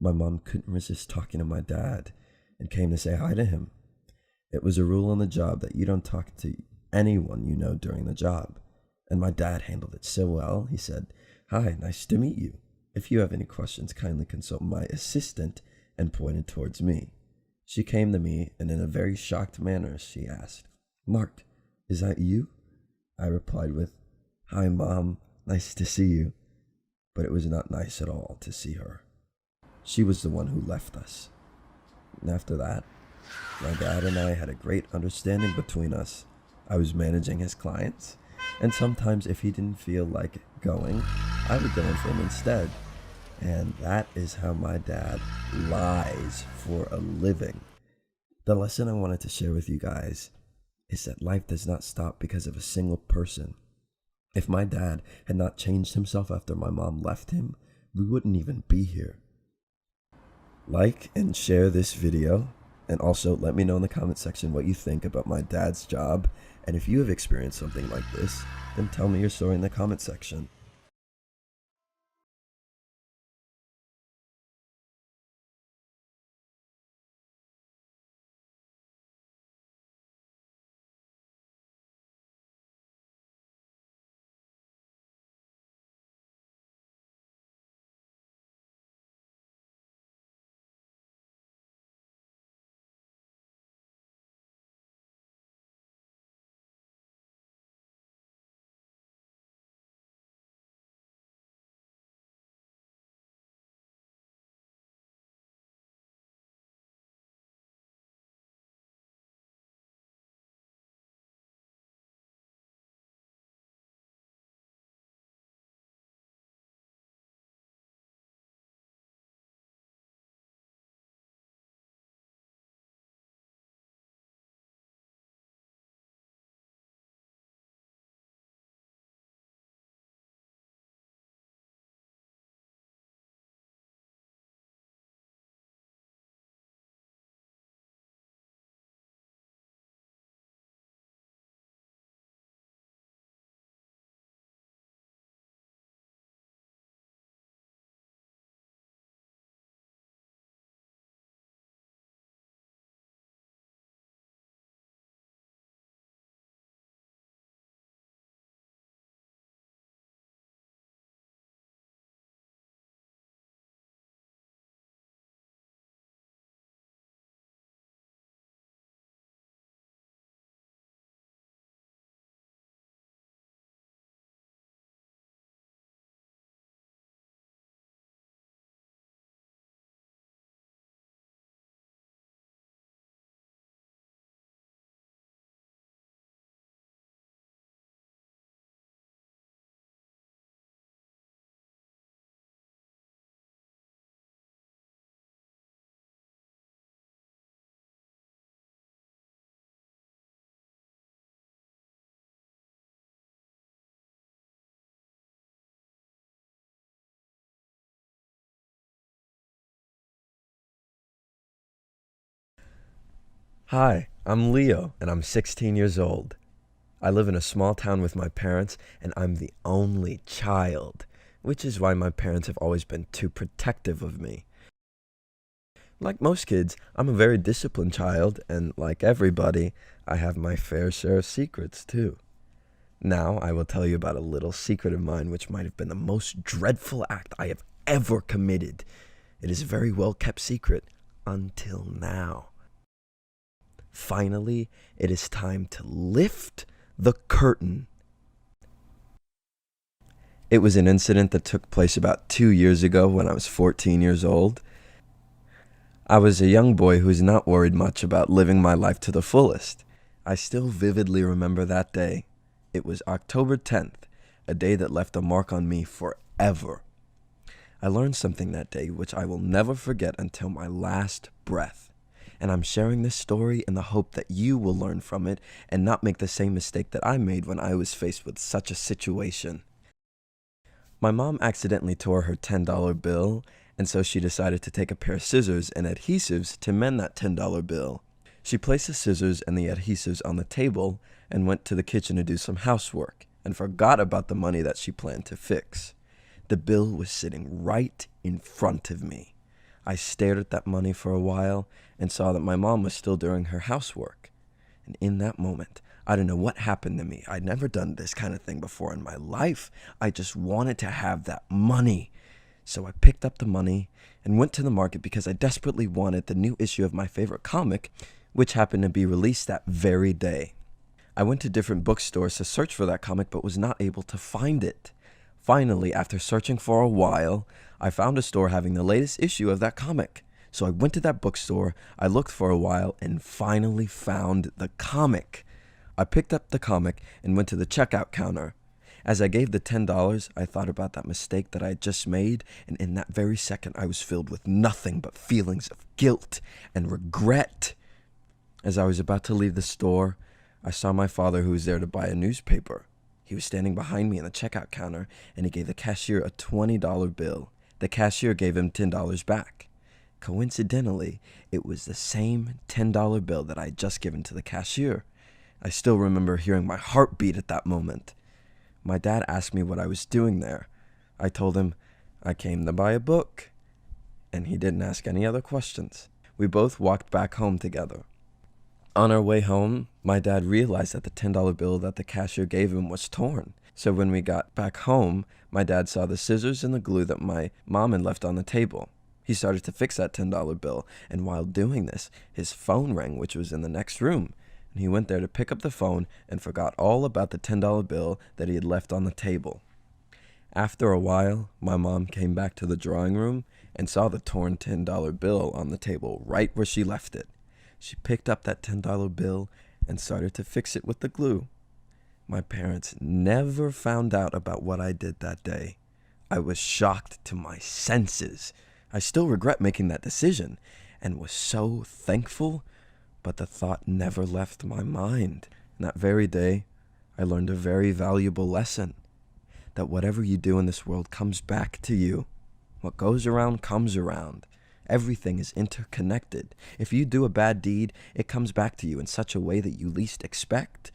my mom couldn't resist talking to my dad and came to say hi to him. It was a rule on the job that you don't talk to anyone you know during the job. And my dad handled it so well. He said, "Hi, nice to meet you. If you have any questions, kindly consult my assistant," and pointed towards me. She came to me, and in a very shocked manner, she asked, "Mark, is that you?" I replied with, "Hi, Mom, nice to see you." But it was not nice at all to see her. She was the one who left us. And after that, my dad and I had a great understanding between us. I was managing his clients, and sometimes if he didn't feel like going, I would go in for him instead. And that is how my dad lies for a living. The lesson I wanted to share with you guys is that life does not stop because of a single person. If my dad had not changed himself after my mom left him, we wouldn't even be here. Like and share this video, and also let me know in the comment section what you think about my dad's job, and if you have experienced something like this, then tell me your story in the comment section. Hi, I'm Leo, and I'm 16 years old. I live in a small town with my parents, and I'm the only child, which is why my parents have always been too protective of me. Like most kids, I'm a very disciplined child, and like everybody, I have my fair share of secrets too. Now, I will tell you about a little secret of mine which might have been the most dreadful act I have ever committed. It is a very well kept secret until now. Finally, it is time to lift the curtain. It was an incident that took place about 2 years ago when I was 14 years old. I was a young boy who was not worried much about living my life to the fullest. I still vividly remember that day. It was October 10th, a day that left a mark on me forever. I learned something that day which I will never forget until my last breath. And I'm sharing this story in the hope that you will learn from it and not make the same mistake that I made when I was faced with such a situation. My mom accidentally tore her $10 bill, and so she decided to take a pair of scissors and adhesives to mend that $10 bill. She placed the scissors and the adhesives on the table and went to the kitchen to do some housework and forgot about the money that she planned to fix. The bill was sitting right in front of me. I stared at that money for a while and saw that my mom was still doing her housework. And in that moment, I don't know what happened to me. I'd never done this kind of thing before in my life. I just wanted to have that money. So I picked up the money and went to the market because I desperately wanted the new issue of my favorite comic, which happened to be released that very day. I went to different bookstores to search for that comic but was not able to find it. Finally, after searching for a while, I found a store having the latest issue of that comic. So I went to that bookstore, I looked for a while, and finally found the comic. I picked up the comic and went to the checkout counter. As I gave the $10, I thought about that mistake that I had just made, and in that very second I was filled with nothing but feelings of guilt and regret. As I was about to leave the store, I saw my father, who was there to buy a newspaper. He was standing behind me in the checkout counter, and he gave the cashier a $20 bill. The cashier gave him $10 back. Coincidentally, it was the same $10 bill that I had just given to the cashier. I still remember hearing my heart beat at that moment. My dad asked me what I was doing there. I told him I came to buy a book, and he didn't ask any other questions. We both walked back home together. On our way home, my dad realized that the $10 bill that the cashier gave him was torn. So when we got back home, my dad saw the scissors and the glue that my mom had left on the table. He started to fix that $10 bill, and while doing this, his phone rang, which was in the next room. And he went there to pick up the phone and forgot all about the $10 bill that he had left on the table. After a while, my mom came back to the drawing room and saw the torn $10 bill on the table right where she left it. She picked up that $10 bill and started to fix it with the glue. My parents never found out about what I did that day. I was shocked to my senses. I still regret making that decision and was so thankful, but the thought never left my mind. And that very day, I learned a very valuable lesson, that whatever you do in this world comes back to you. What goes around comes around. Everything is interconnected. If you do a bad deed, it comes back to you in such a way that you least expect.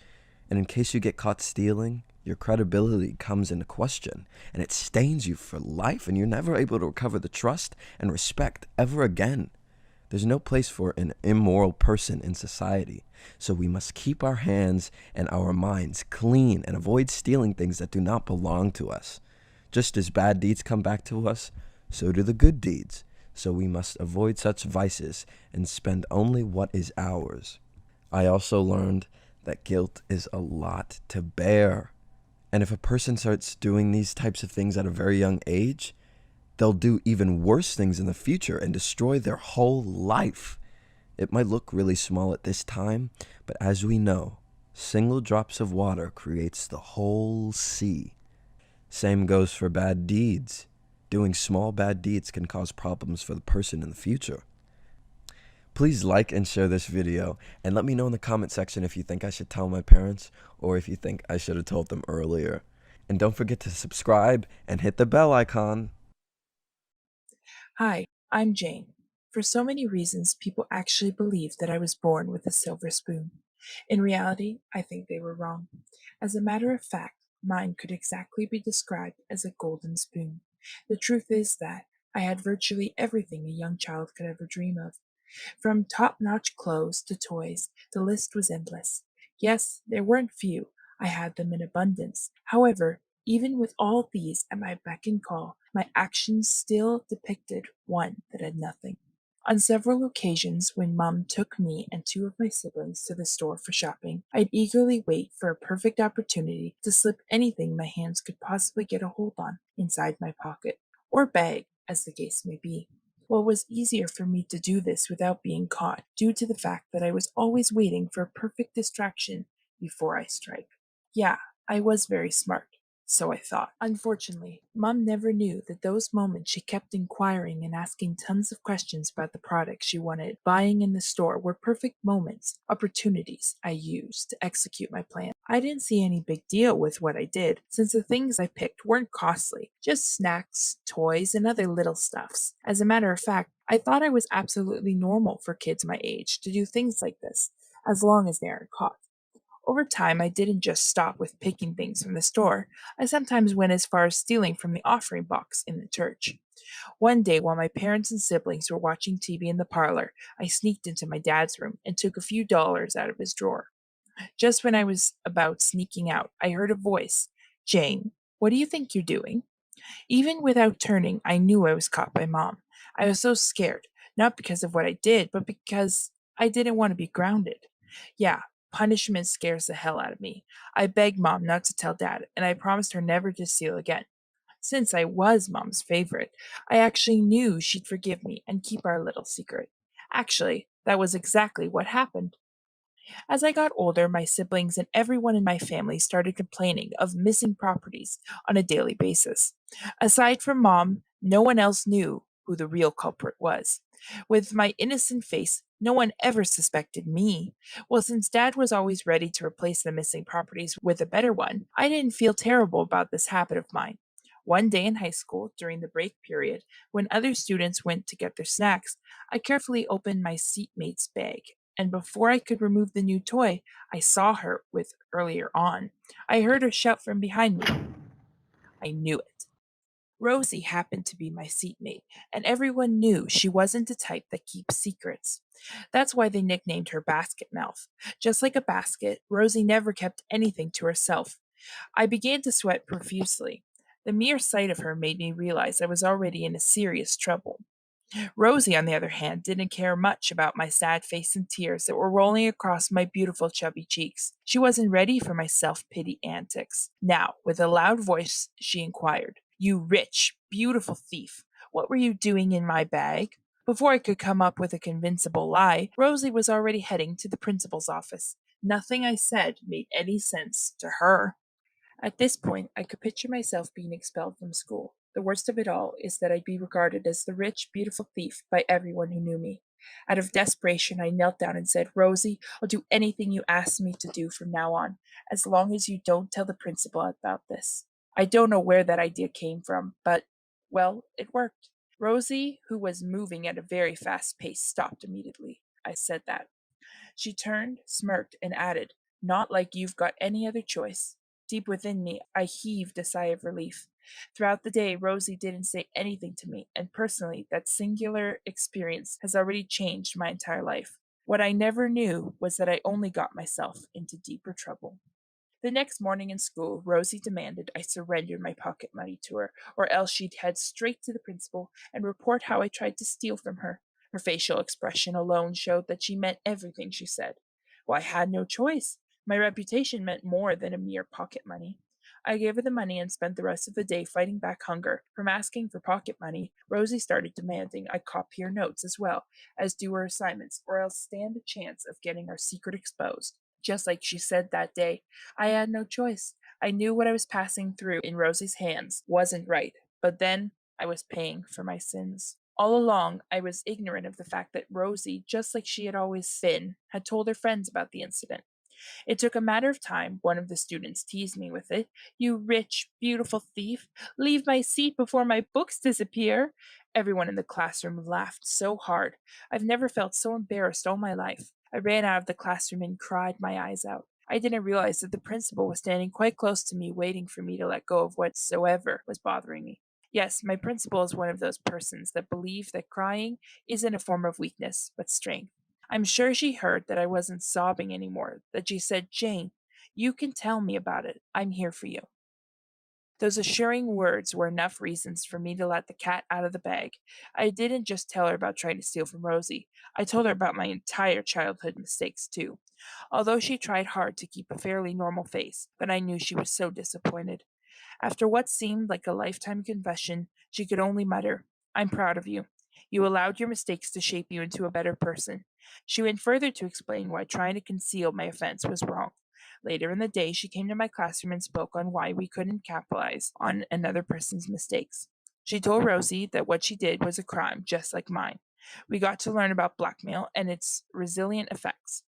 And in case you get caught stealing, your credibility comes into question, and it stains you for life, and you're never able to recover the trust and respect ever again. There's no place for an immoral person in society, so we must keep our hands and our minds clean and avoid stealing things that do not belong to us. Just as bad deeds come back to us, so do the good deeds. So we must avoid such vices and spend only what is ours. I also learned that guilt is a lot to bear. And if a person starts doing these types of things at a very young age, they'll do even worse things in the future and destroy their whole life. It might look really small at this time, but as we know, single drops of water creates the whole sea. Same goes for bad deeds. Doing small bad deeds can cause problems for the person in the future. Please like and share this video, and let me know in the comment section if you think I should tell my parents or if you think I should have told them earlier. And don't forget to subscribe and hit the bell icon. Hi, I'm Jane. For so many reasons, people actually believe that I was born with a silver spoon. In reality, I think they were wrong. As a matter of fact, mine could exactly be described as a golden spoon. The truth is that I had virtually everything a young child could ever dream of. From top notch clothes to toys, the list was endless. Yes, there weren't few. I had them in abundance. However, even with all these at my beck and call, my actions still depicted one that had nothing. On several occasions, when Mom took me and two of my siblings to the store for shopping, I'd eagerly wait for a perfect opportunity to slip anything my hands could possibly get a hold on inside my pocket, or bag, as the case may be. Well, it was easier for me to do this without being caught, due to the fact that I was always waiting for a perfect distraction before I strike. Yeah, I was very smart. So I thought. Unfortunately, Mom never knew that those moments she kept inquiring and asking tons of questions about the products she wanted buying in the store were perfect moments, opportunities I used to execute my plan. I didn't see any big deal with what I did, since the things I picked weren't costly, just snacks, toys, and other little stuffs. As a matter of fact, I thought I was absolutely normal for kids my age to do things like this, as long as they aren't caught. Over time, I didn't just stop with picking things from the store. I sometimes went as far as stealing from the offering box in the church. One day, while my parents and siblings were watching TV in the parlor, I sneaked into my dad's room and took a few dollars out of his drawer. Just when I was about sneaking out, I heard a voice. Jane, what do you think you're doing? Even without turning, I knew I was caught by Mom. I was so scared, not because of what I did, but because I didn't want to be grounded. Yeah, punishment scares the hell out of me. I begged Mom not to tell Dad, and I promised her never to steal again. Since I was Mom's favorite, I actually knew she'd forgive me and keep our little secret. Actually, that was exactly what happened. As I got older, my siblings and everyone in my family started complaining of missing properties on a daily basis. Aside from Mom, no one else knew who the real culprit was. With my innocent face, no one ever suspected me. Well, since Dad was always ready to replace the missing properties with a better one, I didn't feel terrible about this habit of mine. One day in high school, during the break period, when other students went to get their snacks, I carefully opened my seatmate's bag, and before I could remove the new toy I saw her with earlier on, I heard her shout from behind me. I knew it. Rosie happened to be my seatmate, and everyone knew she wasn't the type that keeps secrets. That's why they nicknamed her Basket Mouth. Just like a basket, Rosie never kept anything to herself. I began to sweat profusely. The mere sight of her made me realize I was already in a serious trouble. Rosie, on the other hand, didn't care much about my sad face and tears that were rolling across my beautiful chubby cheeks. She wasn't ready for my self pity antics. Now, with a loud voice, she inquired, You rich, beautiful thief, what were you doing in my bag? Before I could come up with a convincible lie, Rosie was already heading to the principal's office. Nothing I said made any sense to her. At this point, I could picture myself being expelled from school. The worst of it all is that I'd be regarded as the rich, beautiful thief by everyone who knew me. Out of desperation, I knelt down and said, Rosie, I'll do anything you ask me to do from now on, as long as you don't tell the principal about this. I don't know where that idea came from, but, well, it worked. Rosie, who was moving at a very fast pace, stopped immediately. I said that. She turned, smirked, and added, Not like you've got any other choice. Deep within me, I heaved a sigh of relief. Throughout the day, Rosie didn't say anything to me, and personally, that singular experience has already changed my entire life. What I never knew was that I only got myself into deeper trouble. The next morning in school, Rosie demanded I surrender my pocket money to her, or else she'd head straight to the principal and report how I tried to steal from her. Her facial expression alone showed that she meant everything she said. Well, I had no choice. My reputation meant more than a mere pocket money. I gave her the money and spent the rest of the day fighting back hunger. From asking for pocket money, Rosie started demanding I copy her notes as well as do her assignments, or else stand a chance of getting our secret exposed. Just like she said that day, I had no choice. I knew what I was passing through in Rosie's hands wasn't right, but then I was paying for my sins. All along, I was ignorant of the fact that Rosie, just like she had always been, had told her friends about the incident. It took a matter of time. One of the students teased me with it. You rich, beautiful thief, leave my seat before my books disappear. Everyone in the classroom laughed so hard. I've never felt so embarrassed all my life. I ran out of the classroom and cried my eyes out. I didn't realize that the principal was standing quite close to me, waiting for me to let go of whatsoever was bothering me. Yes, my principal is one of those persons that believe that crying isn't a form of weakness, but strength. I'm sure she heard that I wasn't sobbing anymore, that she said, "Jane, you can tell me about it. I'm here for you." Those assuring words were enough reasons for me to let the cat out of the bag. I didn't just tell her about trying to steal from Rosie, I told her about my entire childhood mistakes, too. Although she tried hard to keep a fairly normal face, but I knew she was so disappointed. After what seemed like a lifetime confession, she could only mutter, "I'm proud of you. You allowed your mistakes to shape you into a better person." She went further to explain why trying to conceal my offense was wrong. Later in the day, she came to my classroom and spoke on why we couldn't capitalize on another person's mistakes. She told Rosie that what she did was a crime just like mine. We got to learn about blackmail and its resilient effects.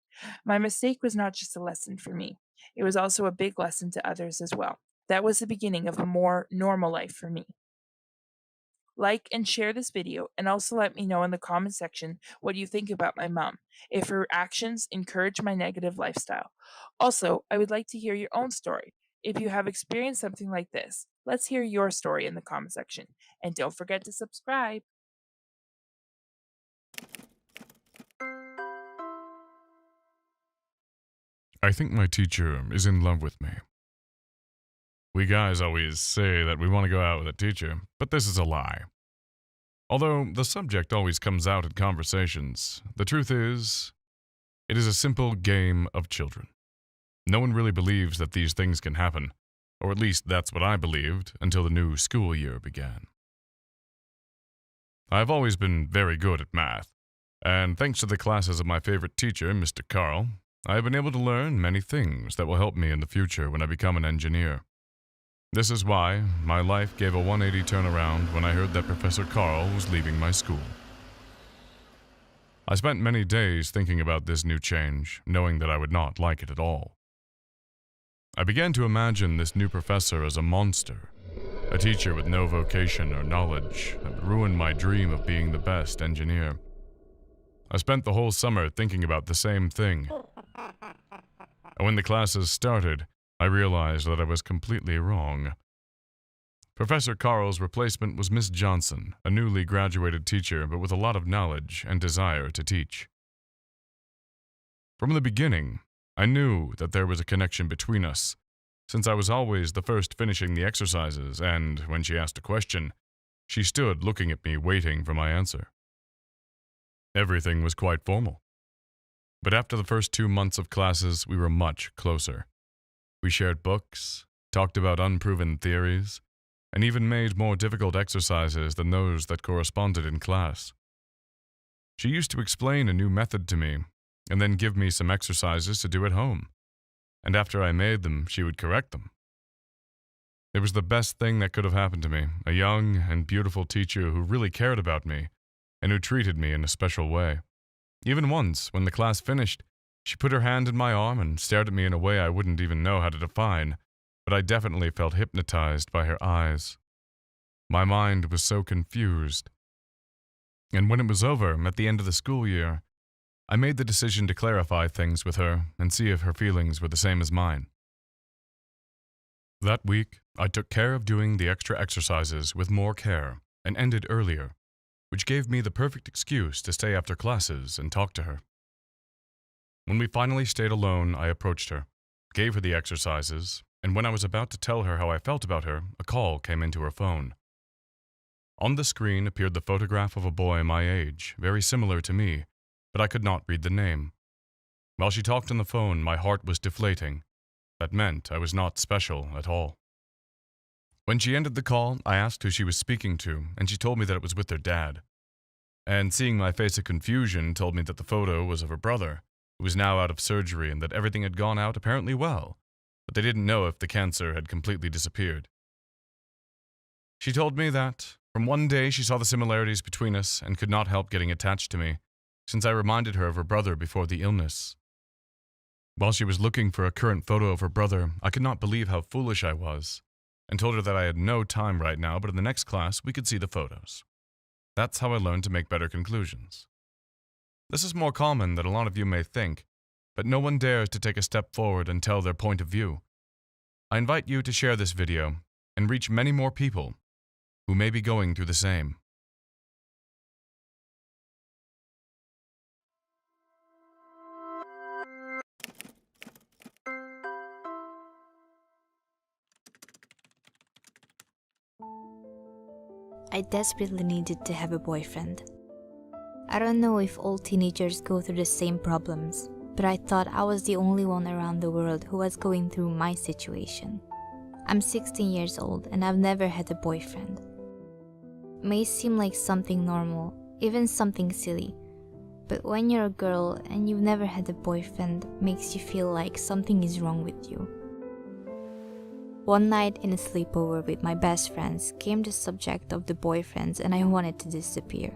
My mistake was not just a lesson for me, it was also a big lesson to others as well. That was the beginning of a more normal life for me. Like and share this video, and also let me know in the comment section what you think about my mom, if her actions encourage my negative lifestyle. Also, I would like to hear your own story. If you have experienced something like this, let's hear your story in the comment section. And don't forget to subscribe. I think my teacher is in love with me. We guys always say that we want to go out with a teacher, but this is a lie. Although the subject always comes out in conversations, the truth is, it is a simple game of children. No one really believes that these things can happen, or at least that's what I believed until the new school year began. I've always been very good at math, and thanks to the classes of my favorite teacher, Mr. Carl, I have been able to learn many things that will help me in the future when I become an engineer. This is why my life gave a 180 turnaround when I heard that Professor Carl was leaving my school. I spent many days thinking about this new change, knowing that I would not like it at all. I began to imagine this new professor as a monster, a teacher with no vocation or knowledge that would ruin my dream of being the best engineer. I spent the whole summer thinking about the same thing. And when the classes started, I realized that I was completely wrong. Professor Carl's replacement was Miss Johnson, a newly graduated teacher but with a lot of knowledge and desire to teach. From the beginning, I knew that there was a connection between us, since I was always the first finishing the exercises, and when she asked a question, she stood looking at me waiting for my answer. Everything was quite formal. But after the first 2 months of classes, we were much closer. We shared books, talked about unproven theories, and even made more difficult exercises than those that corresponded in class. She used to explain a new method to me, and then give me some exercises to do at home. And after I made them, she would correct them. It was the best thing that could have happened to me, a young and beautiful teacher who really cared about me, and who treated me in a special way. Even once, when the class finished, she put her hand in my arm and stared at me in a way I wouldn't even know how to define, but I definitely felt hypnotized by her eyes. My mind was so confused. And when it was over, at the end of the school year, I made the decision to clarify things with her and see if her feelings were the same as mine. That week, I took care of doing the extra exercises with more care and ended earlier, which gave me the perfect excuse to stay after classes and talk to her. When we finally stayed alone, I approached her, gave her the exercises, and when I was about to tell her how I felt about her, a call came into her phone. On the screen appeared the photograph of a boy my age, very similar to me, but I could not read the name. While she talked on the phone, my heart was deflating. That meant I was not special at all. When she ended the call, I asked who she was speaking to, and she told me that it was with their dad. And seeing my face of confusion, told me that the photo was of her brother, who was now out of surgery and that everything had gone out apparently well, but they didn't know if the cancer had completely disappeared. She told me that, from one day she saw the similarities between us and could not help getting attached to me, since I reminded her of her brother before the illness. While she was looking for a current photo of her brother, I could not believe how foolish I was, and told her that I had no time right now, but in the next class we could see the photos. That's how I learned to make better conclusions. This is more common than a lot of you may think, but no one dares to take a step forward and tell their point of view. I invite you to share this video and reach many more people who may be going through the same. I desperately needed to have a boyfriend. I don't know if all teenagers go through the same problems, but I thought I was the only one around the world who was going through my situation. I'm 16 years old and I've never had a boyfriend. It may seem like something normal, even something silly, but when you're a girl and you've never had a boyfriend, it makes you feel like something is wrong with you. One night in a sleepover with my best friends came the subject of the boyfriends and I wanted to disappear.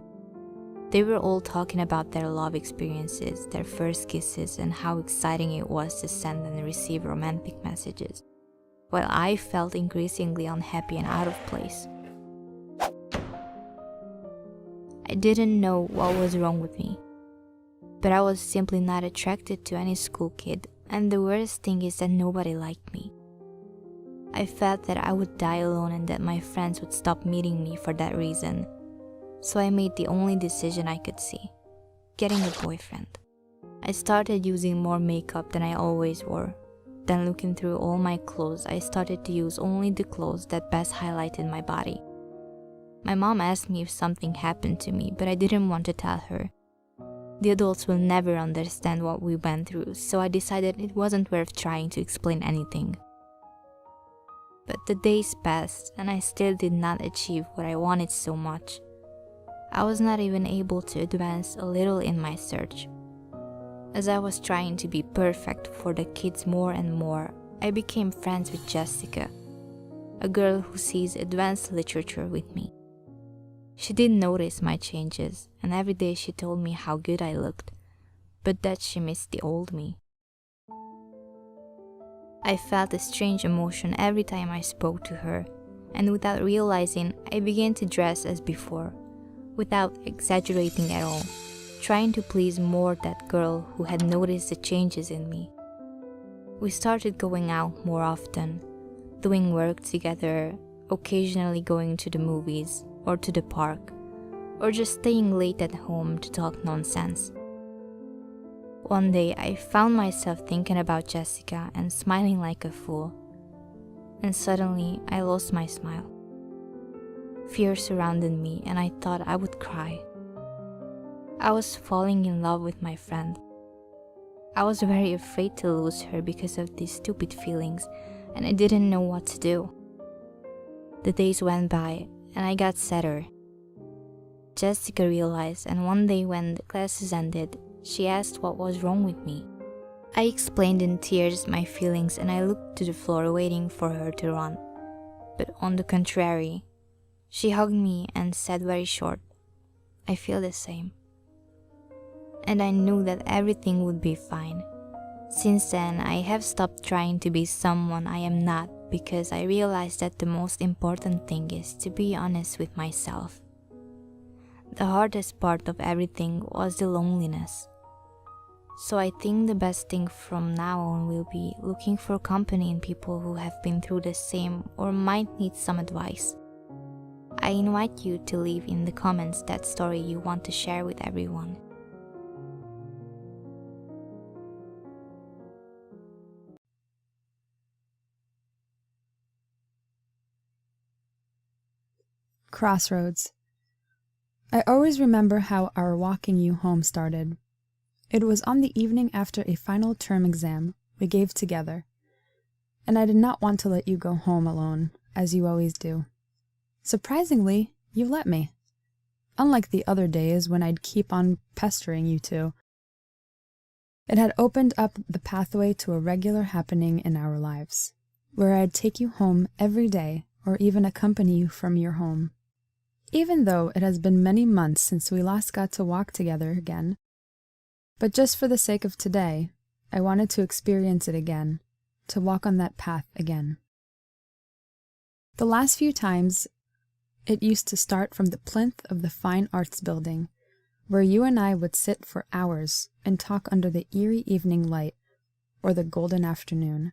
They were all talking about their love experiences, their first kisses, and how exciting it was to send and receive romantic messages, while I felt increasingly unhappy and out of place. I didn't know what was wrong with me, but I was simply not attracted to any school kid, and the worst thing is that nobody liked me. I felt that I would die alone and that my friends would stop meeting me for that reason. So I made the only decision I could see: getting a boyfriend. I started using more makeup than I always wore. Then looking through all my clothes, I started to use only the clothes that best highlighted my body. My mom asked me if something happened to me, but I didn't want to tell her. The adults will never understand what we went through, so I decided it wasn't worth trying to explain anything. But the days passed and I still did not achieve what I wanted so much. I was not even able to advance a little in my search. As I was trying to be perfect for the kids more and more, I became friends with Jessica, a girl who sees advanced literature with me. She did notice my changes, and every day she told me how good I looked, but that she missed the old me. I felt a strange emotion every time I spoke to her, and without realizing, I began to dress as before, without exaggerating at all, trying to please more that girl who had noticed the changes in me. We started going out more often, doing work together, occasionally going to the movies or to the park, or just staying late at home to talk nonsense. One day, I found myself thinking about Jessica and smiling like a fool, and suddenly I lost my smile. Fear surrounded me and I thought I would cry. I was falling in love with my friend. I was very afraid to lose her because of these stupid feelings, and I didn't know what to do. The days went by and I got sadder. Jessica realized, and one day when the classes ended, she asked what was wrong with me. I explained in tears my feelings and I looked to the floor waiting for her to run. But on the contrary, she hugged me and said very short, "I feel the same." And I knew that everything would be fine. Since then, I have stopped trying to be someone I am not because I realized that the most important thing is to be honest with myself. The hardest part of everything was the loneliness. So I think the best thing from now on will be looking for company in people who have been through the same or might need some advice. I invite you to leave in the comments that story you want to share with everyone. Crossroads. I always remember how our walking you home started. It was on the evening after a final term exam we gave together, and I did not want to let you go home alone, as you always do. Surprisingly, you let me, unlike the other days when I'd keep on pestering you two. It had opened up the pathway to a regular happening in our lives, where I'd take you home every day or even accompany you from your home. Even though it has been many months since we last got to walk together again, but just for the sake of today, I wanted to experience it again, to walk on that path again. The last few times, It used to start from the plinth of the Fine Arts Building, where you and I would sit for hours and talk under the eerie evening light or the golden afternoon.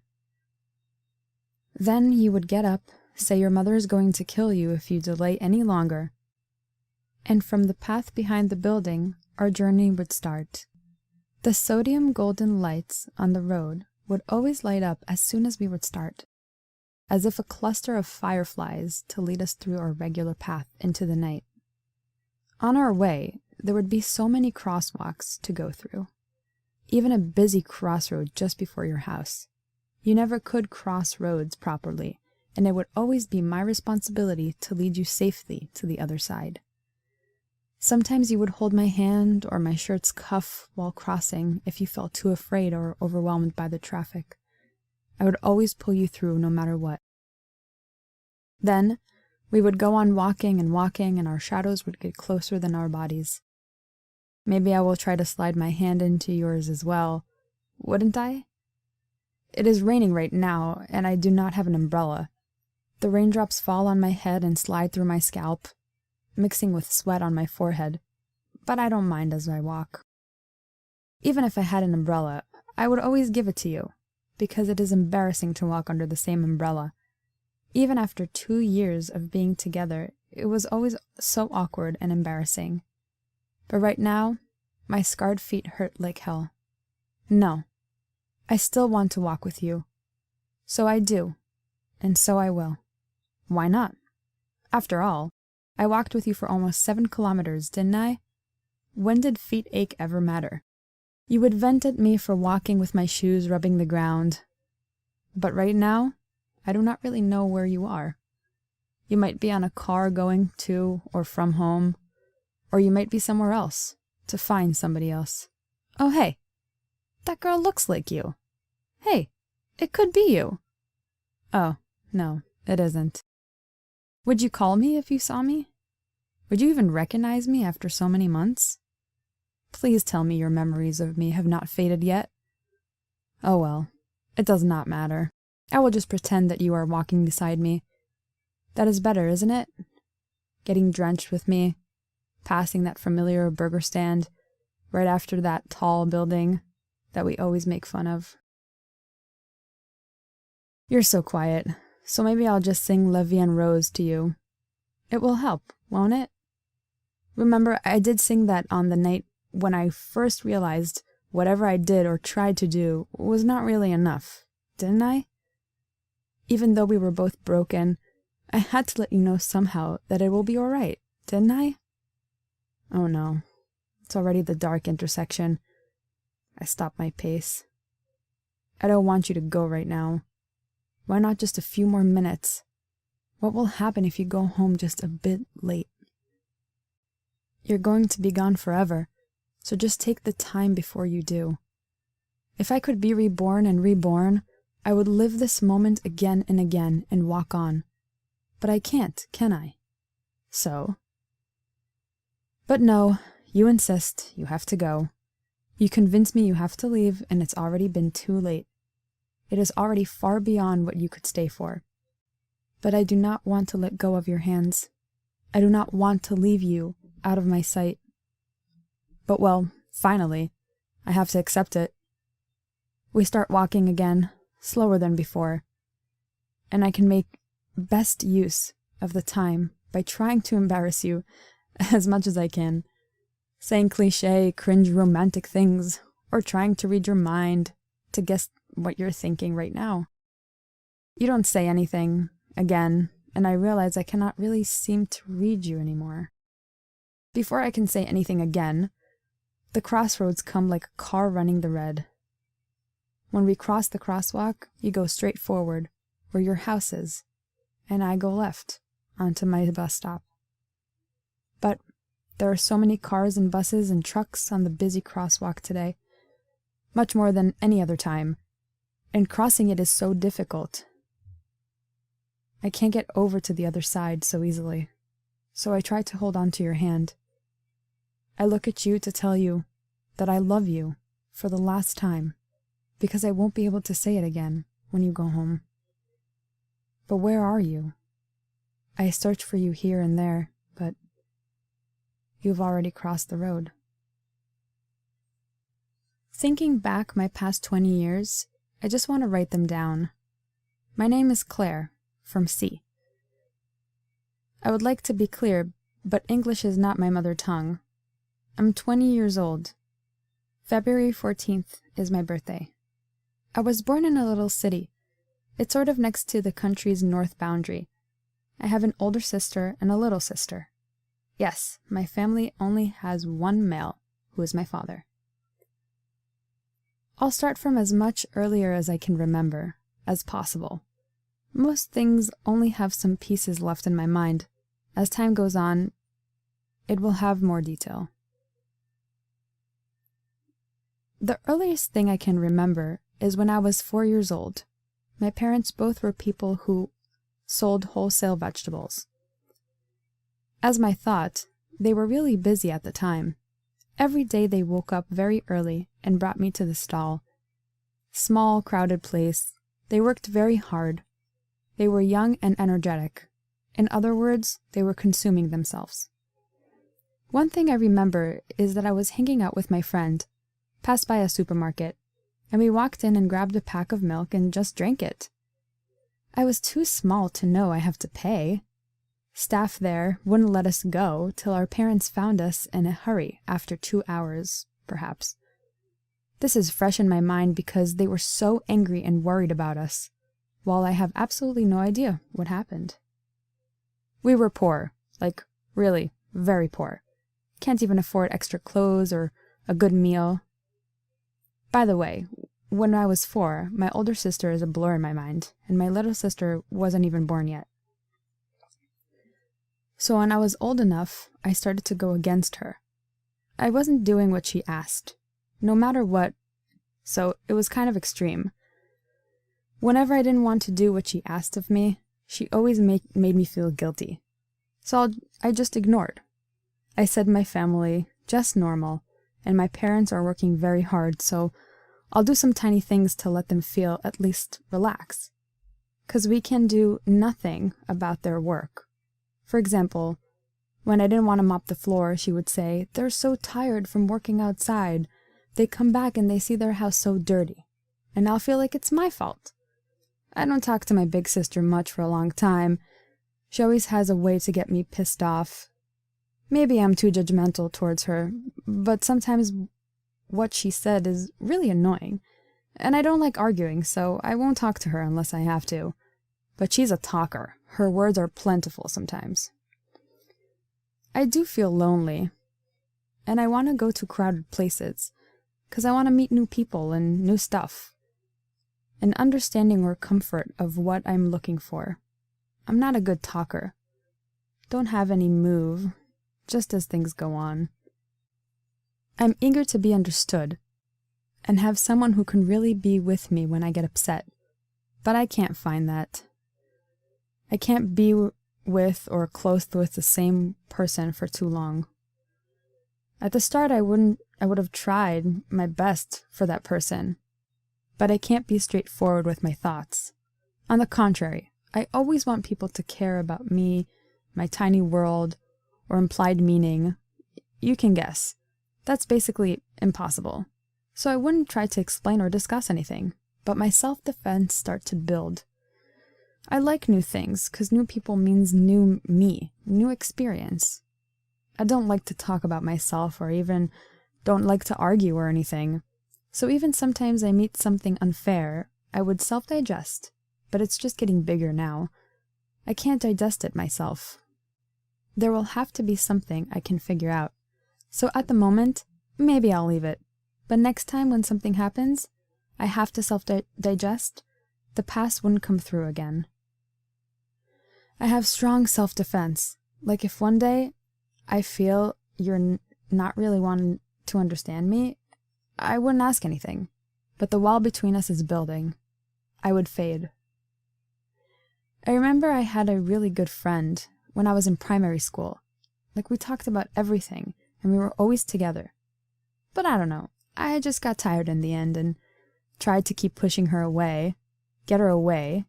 Then you would get up, say your mother is going to kill you if you delay any longer, and from the path behind the building, our journey would start. The sodium golden lights on the road would always light up as soon as we would start, as if a cluster of fireflies to lead us through our regular path into the night. On our way, there would be so many crosswalks to go through, even a busy crossroad just before your house. You never could cross roads properly, and it would always be my responsibility to lead you safely to the other side. Sometimes you would hold my hand or my shirt's cuff while crossing if you felt too afraid or overwhelmed by the traffic. I would always pull you through no matter what. Then, we would go on walking, and our shadows would get closer than our bodies. Maybe I will try to slide my hand into yours as well, wouldn't I? It is raining right now, and I do not have an umbrella. The raindrops fall on my head and slide through my scalp, mixing with sweat on my forehead, but I don't mind as I walk. Even if I had an umbrella, I would always give it to you, because it is embarrassing to walk under the same umbrella. Even after 2 years of being together, it was always so awkward and embarrassing. But right now, my scarred feet hurt like hell. No, I still want to walk with you. So I do, and so I will. Why not? After all, I walked with you for almost 7 kilometers, didn't I? When did feet ache ever matter? You would vent at me for walking with my shoes rubbing the ground. But right now, I do not really know where you are. You might be on a car going to or from home, or you might be somewhere else, to find somebody else. Oh, hey, that girl looks like you. Hey, it could be you. Oh, no, it isn't. Would you call me if you saw me? Would you even recognize me after so many months? Please tell me your memories of me have not faded yet. Oh well, it does not matter. I will just pretend that you are walking beside me. That is better, isn't it? Getting drenched with me, passing that familiar burger stand, right after that tall building that we always make fun of. You're so quiet, so maybe I'll just sing La Vie en Rose to you. It will help, won't it? Remember, I did sing that on the night when I first realized whatever I did or tried to do was not really enough, didn't I? Even though we were both broken, I had to let you know somehow that it will be all right, didn't I? Oh no, it's already the dark intersection. I stopped my pace. I don't want you to go right now. Why not just a few more minutes? What will happen if you go home just a bit late? You're going to be gone forever, so just take the time before you do. If I could be reborn and reborn, I would live this moment again and again and walk on. But I can't, can I? So? But no, you insist, you have to go. You convince me you have to leave, and it's already been too late. It is already far beyond what you could stay for. But I do not want to let go of your hands. I do not want to leave you out of my sight. But well, finally, I have to accept it. We start walking again, slower than before, and I can make best use of the time by trying to embarrass you as much as I can, saying cliché, cringe romantic things, or trying to read your mind to guess what you're thinking right now. You don't say anything, again, and I realize I cannot really seem to read you anymore. Before I can say anything again, the crossroads come like a car running the red. When we cross the crosswalk, you go straight forward, where your house is, and I go left, onto my bus stop. But there are so many cars and buses and trucks on the busy crosswalk today, much more than any other time, and crossing it is so difficult. I can't get over to the other side so easily, so I try to hold on to your hand. I look at you to tell you that I love you for the last time, because I won't be able to say it again when you go home. But where are you? I search for you here and there, but you've already crossed the road. Thinking back my past 20 years, I just want to write them down. My name is Claire, from C. I would like to be clear, but English is not my mother tongue. I'm 20 years old. February 14th is my birthday. I was born in a little city. It's sort of next to the country's north boundary. I have an older sister and a little sister. Yes, my family only has one male, who is my father. I'll start from as much earlier as I can remember, as possible. Most things only have some pieces left in my mind. As time goes on, it will have more detail. The earliest thing I can remember is when I was 4 years old. My parents both were people who sold wholesale vegetables. As my thought, they were really busy at the time. Every day they woke up very early and brought me to the stall. Small, crowded place. They worked very hard. They were young and energetic. In other words, they were consuming themselves. One thing I remember is that I was hanging out with my friend, passed by a supermarket, and we walked in and grabbed a pack of milk and just drank it. I was too small to know I have to pay. Staff there wouldn't let us go till our parents found us in a hurry after 2 hours, perhaps. This is fresh in my mind because they were so angry and worried about us, while I have absolutely no idea what happened. We were poor, like really very poor. Can't even afford extra clothes or a good meal. By the way, when I was 4, my older sister is a blur in my mind, and my little sister wasn't even born yet. So when I was old enough, I started to go against her. I wasn't doing what she asked, no matter what, so it was kind of extreme. Whenever I didn't want to do what she asked of me, she always made me feel guilty. So I just ignored. I said my family, just normal, and my parents are working very hard, so I'll do some tiny things to let them feel at least relax. 'Cause we can do nothing about their work. For example, when I didn't want to mop the floor, she would say, "They're so tired from working outside. They come back and they see their house so dirty." And I'll feel like it's my fault. I don't talk to my big sister much for a long time. She always has a way to get me pissed off. Maybe I'm too judgmental towards her, but sometimes what she said is really annoying. And I don't like arguing, so I won't talk to her unless I have to. But she's a talker. Her words are plentiful sometimes. I do feel lonely, and I want to go to crowded places, 'cause I want to meet new people and new stuff. An understanding or comfort of what I'm looking for. I'm not a good talker. Don't have any move, just as things go on. I'm eager to be understood, and have someone who can really be with me when I get upset. But I can't find that. I can't be with or close with the same person for too long. At the start, I would have tried my best for that person, but I can't be straightforward with my thoughts. On the contrary, I always want people to care about me, my tiny world, or implied meaning. You can guess. That's basically impossible. So I wouldn't try to explain or discuss anything, but my self-defense starts to build. I like new things, 'cause new people means new me, new experience. I don't like to talk about myself or even don't like to argue or anything. So even sometimes I meet something unfair, I would self-digest, but it's just getting bigger now. I can't digest it myself. There will have to be something I can figure out. So at the moment, maybe I'll leave it. But next time when something happens, I have to self-digest, the past wouldn't come through again. I have strong self-defense. Like if one day I feel you're not really wanting to understand me, I wouldn't ask anything. But the wall between us is building. I would fade. I remember I had a really good friend when I was in primary school. Like we talked about everything and we were always together. But I don't know. I just got tired in the end and tried to keep pushing her away, get her away.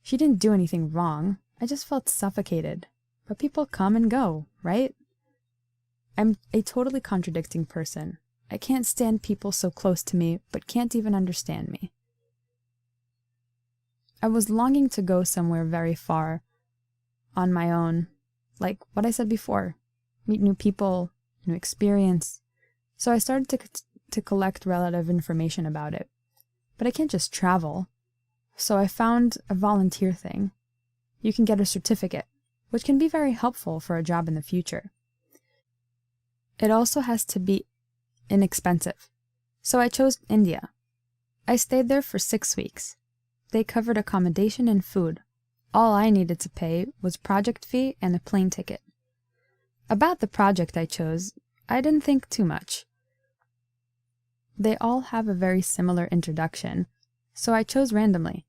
She didn't do anything wrong. I just felt suffocated. But people come and go, right? I'm a totally contradicting person. I can't stand people so close to me, but can't even understand me. I was longing to go somewhere very far on my own, like what I said before, meet new people, new experience. So I started to collect relative information about it. But I can't just travel. So I found a volunteer thing. You can get a certificate, which can be very helpful for a job in the future. It also has to be inexpensive. So I chose India. I stayed there for 6 weeks. They covered accommodation and food. All I needed to pay was project fee and a plane ticket. About the project I chose, I didn't think too much. They all have a very similar introduction, so I chose randomly.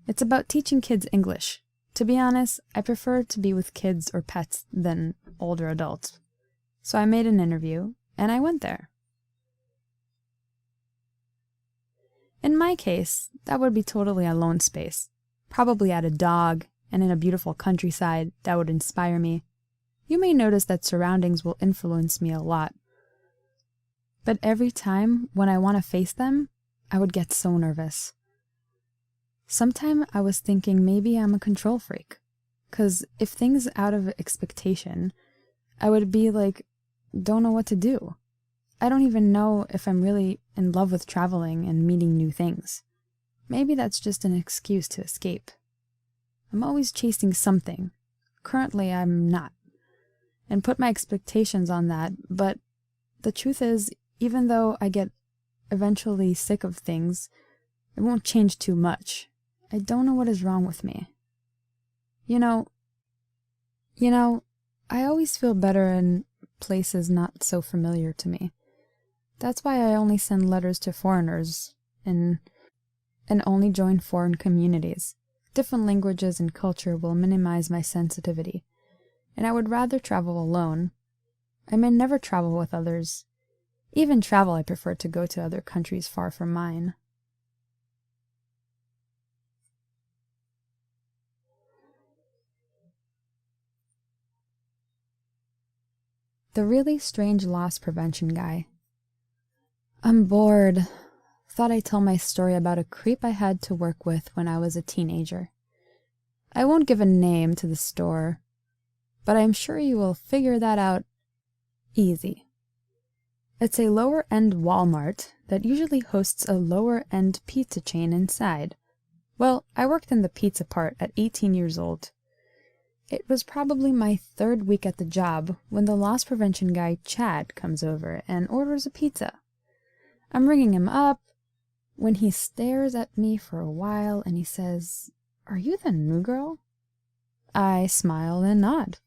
It's about teaching kids English. To be honest, I prefer to be with kids or pets than older adults. So I made an interview, and I went there. In my case, that would be totally a lone space. Probably at a dog, and in a beautiful countryside that would inspire me. You may notice that surroundings will influence me a lot. But every time when I want to face them, I would get so nervous. Sometime I was thinking maybe I'm a control freak. 'Cause if things out of expectation, I would be like, don't know what to do. I don't even know if I'm really in love with traveling and meeting new things. Maybe that's just an excuse to escape. I'm always chasing something. Currently, I'm not. And put my expectations on that, but the truth is, even though I get eventually sick of things, it won't change too much. I don't know what is wrong with me. You know, I always feel better in places not so familiar to me. That's why I only send letters to foreigners and only join foreign communities. Different languages and culture will minimize my sensitivity, and I would rather travel alone. I may never travel with others. Even travel, I prefer to go to other countries far from mine. The really strange loss prevention guy. I'm bored. Thought I'd tell my story about a creep I had to work with when I was a teenager. I won't give a name to the store, but I'm sure you will figure that out easy. It's a lower-end Walmart that usually hosts a lower-end pizza chain inside. Well, I worked in the pizza part at 18 years old. It was probably my 3rd week at the job when the loss prevention guy Chad comes over and orders a pizza. I'm ringing him up when he stares at me for a while and he says, "Are you the new girl?" I smile and nod.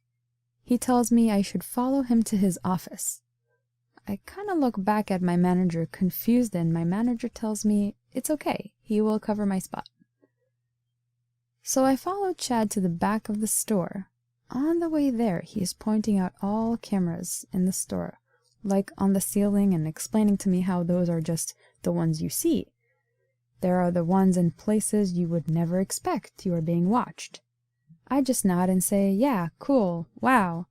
He tells me I should follow him to his office. I kind of look back at my manager confused, and my manager tells me it's okay, he will cover my spot. So I follow Chad to the back of the store. On the way there, he is pointing out all cameras in the store, like on the ceiling, and explaining to me how those are just the ones you see. There are the ones in places you would never expect you are being watched. I just nod and say, yeah, cool, wow,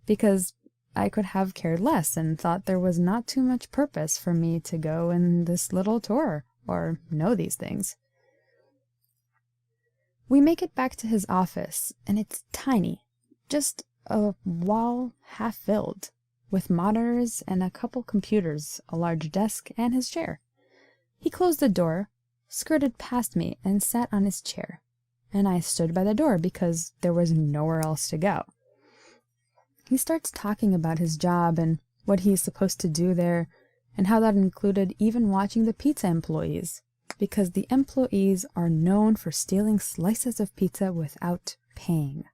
because I could have cared less and thought there was not too much purpose for me to go in this little tour or know these things. We make it back to his office, and it's tiny, just a wall half filled, with monitors and a couple computers, a large desk, and his chair. He closed the door, skirted past me, and sat on his chair, and I stood by the door because there was nowhere else to go. He starts talking about his job and what he's supposed to do there, and how that included even watching the pizza employees, because the employees are known for stealing slices of pizza without paying.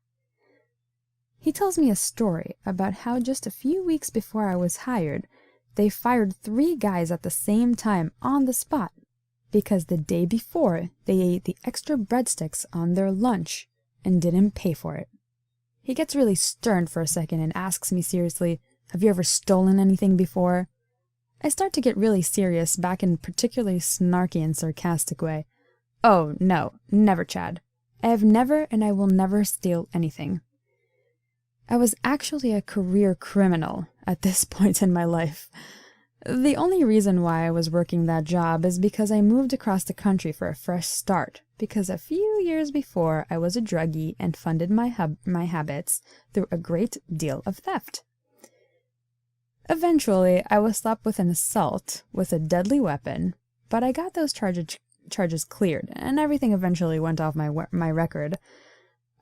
He tells me a story about how just a few weeks before I was hired, they fired 3 guys at the same time on the spot, because the day before they ate the extra breadsticks on their lunch and didn't pay for it. He gets really stern for a second and asks me seriously, "Have you ever stolen anything before?" I start to get really serious, back in a particularly snarky and sarcastic way. "Oh, no, never, Chad. I have never and I will never steal anything. I was actually a career criminal at this point in my life. The only reason why I was working that job is because I moved across the country for a fresh start, because a few years before I was a druggie and funded my habits through a great deal of theft. Eventually, I was slapped with an assault with a deadly weapon, but I got those charges cleared, and everything eventually went off my record.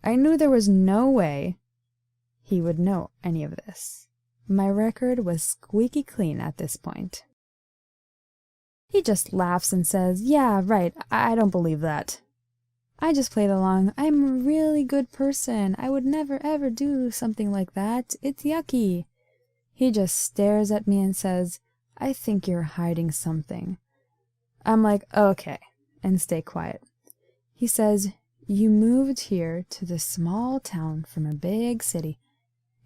I knew there was no way he would know any of this. My record was squeaky clean at this point. He just laughs and says, "Yeah, right, I don't believe that. I just played along. I'm a really good person. I would never ever do something like that. It's yucky." He just stares at me and says, "I think you're hiding something." I'm like, "Okay," and stay quiet. He says, "You moved here to this small town from a big city.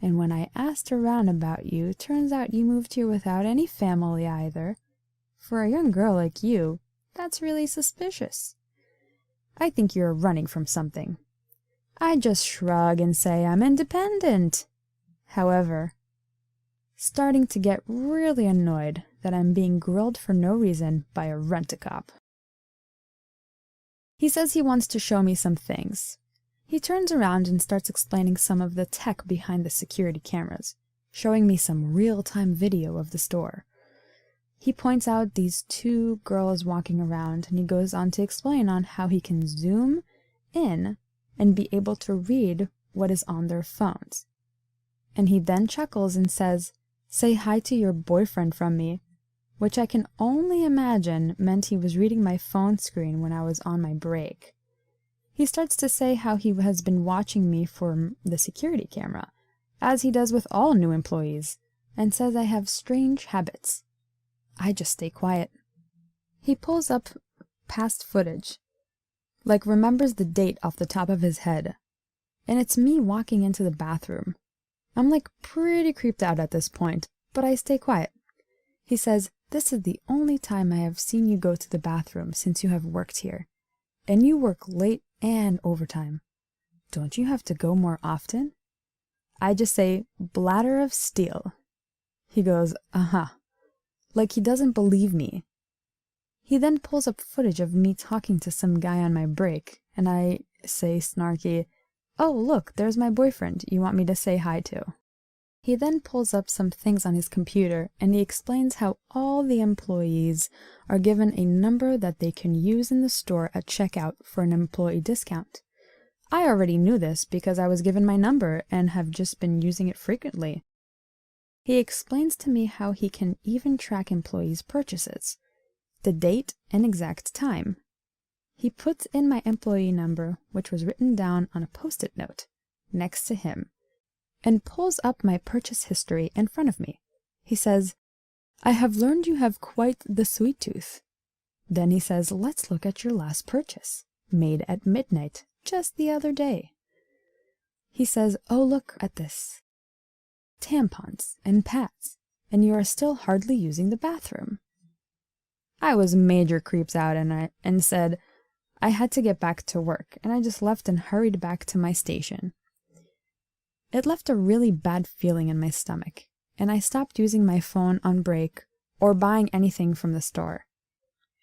And when I asked around about you, turns out you moved here without any family either. For a young girl like you, that's really suspicious. I think you're running from something." I just shrug and say I'm independent. However, starting to get really annoyed that I'm being grilled for no reason by a rent-a-cop. He says he wants to show me some things. He turns around and starts explaining some of the tech behind the security cameras, showing me some real-time video of the store. He points out these two girls walking around, and he goes on to explain on how he can zoom in and be able to read what is on their phones. And he then chuckles and says, "Say hi to your boyfriend from me," which I can only imagine meant he was reading my phone screen when I was on my break. He starts to say how he has been watching me from the security camera, as he does with all new employees, and says I have strange habits. I just stay quiet. He pulls up past footage, like remembers the date off the top of his head, and it's me walking into the bathroom. I'm like pretty creeped out at this point, but I stay quiet. He says, "This is the only time I have seen you go to the bathroom since you have worked here, and you work late and overtime. Don't you have to go more often?" I just say, "Bladder of steel." He goes, "Uh-huh," like he doesn't believe me. He then pulls up footage of me talking to some guy on my break, and I say snarky, "Oh, look, there's my boyfriend you want me to say hi to." He then pulls up some things on his computer, and he explains how all the employees are given a number that they can use in the store at checkout for an employee discount. I already knew this because I was given my number and have just been using it frequently. He explains to me how he can even track employees' purchases, the date and exact time. He puts in my employee number, which was written down on a post-it note, next to him, and pulls up my purchase history in front of me. He says, "I have learned you have quite the sweet tooth." Then he says, "Let's look at your last purchase, made at midnight, just the other day." He says, "Oh, look at this. Tampons and pads, and you are still hardly using the bathroom." I was major creeps out and said I had to get back to work, and I just left and hurried back to my station. It left a really bad feeling in my stomach, and I stopped using my phone on break or buying anything from the store.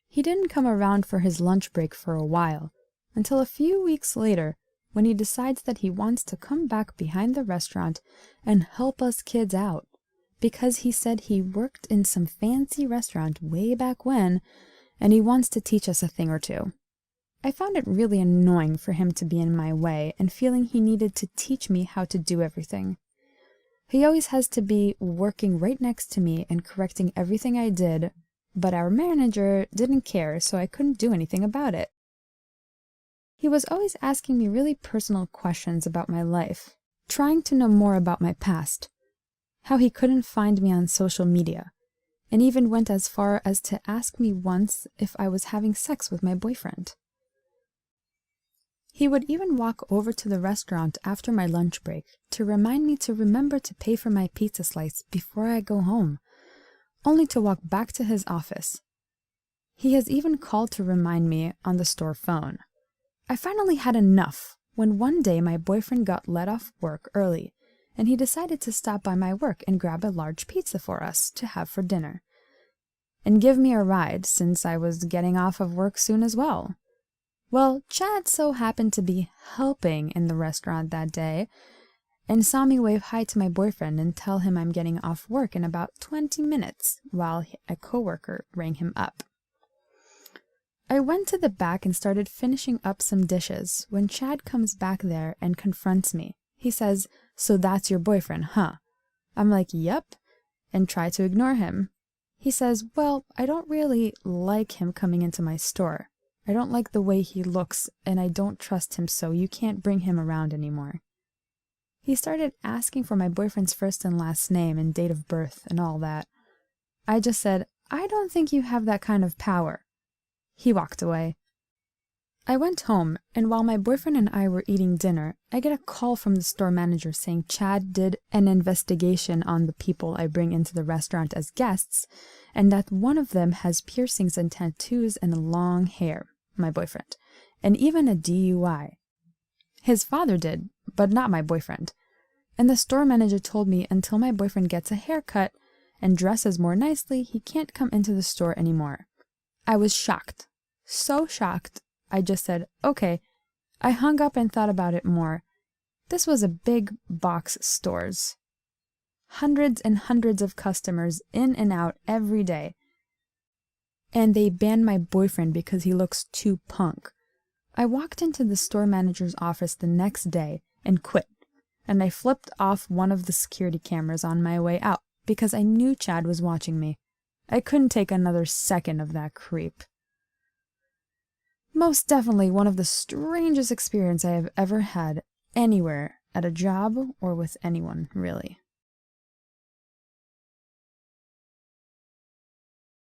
He didn't come around for his lunch break for a while, until a few weeks later, when he decides that he wants to come back behind the restaurant and help us kids out, because he said he worked in some fancy restaurant way back when, and he wants to teach us a thing or two. I found it really annoying for him to be in my way and feeling he needed to teach me how to do everything. He always has to be working right next to me and correcting everything I did, but our manager didn't care, so I couldn't do anything about it. He was always asking me really personal questions about my life, trying to know more about my past, how he couldn't find me on social media, and even went as far as to ask me once if I was having sex with my boyfriend. He would even walk over to the restaurant after my lunch break to remind me to remember to pay for my pizza slice before I go home, only to walk back to his office. He has even called to remind me on the store phone. I finally had enough when one day my boyfriend got let off work early, and he decided to stop by my work and grab a large pizza for us to have for dinner, and give me a ride since I was getting off of work soon as well. Well, Chad so happened to be helping in the restaurant that day and saw me wave hi to my boyfriend and tell him I'm getting off work in about 20 minutes while a coworker rang him up. I went to the back and started finishing up some dishes when Chad comes back there and confronts me. He says, "So that's your boyfriend, huh?" I'm like, "Yep," and try to ignore him. He says, "Well, I don't really like him coming into my store. I don't like the way he looks, and I don't trust him, so you can't bring him around anymore." He started asking for my boyfriend's first and last name and date of birth and all that. I just said, "I don't think you have that kind of power." He walked away. I went home, and while my boyfriend and I were eating dinner, I get a call from the store manager saying Chad did an investigation on the people I bring into the restaurant as guests, and that one of them has piercings and tattoos and long hair, my boyfriend, and even a DUI. His father did, but not my boyfriend. And the store manager told me until my boyfriend gets a haircut and dresses more nicely, he can't come into the store anymore. I was shocked. So shocked, I just said, "Okay." I hung up and thought about it more. This was a big box stores. Hundreds and hundreds of customers in and out every day. And they banned my boyfriend because he looks too punk. I walked into the store manager's office the next day and quit. And I flipped off one of the security cameras on my way out because I knew Chad was watching me. I couldn't take another second of that creep. Most definitely one of the strangest experiences I have ever had anywhere, at a job or with anyone, really.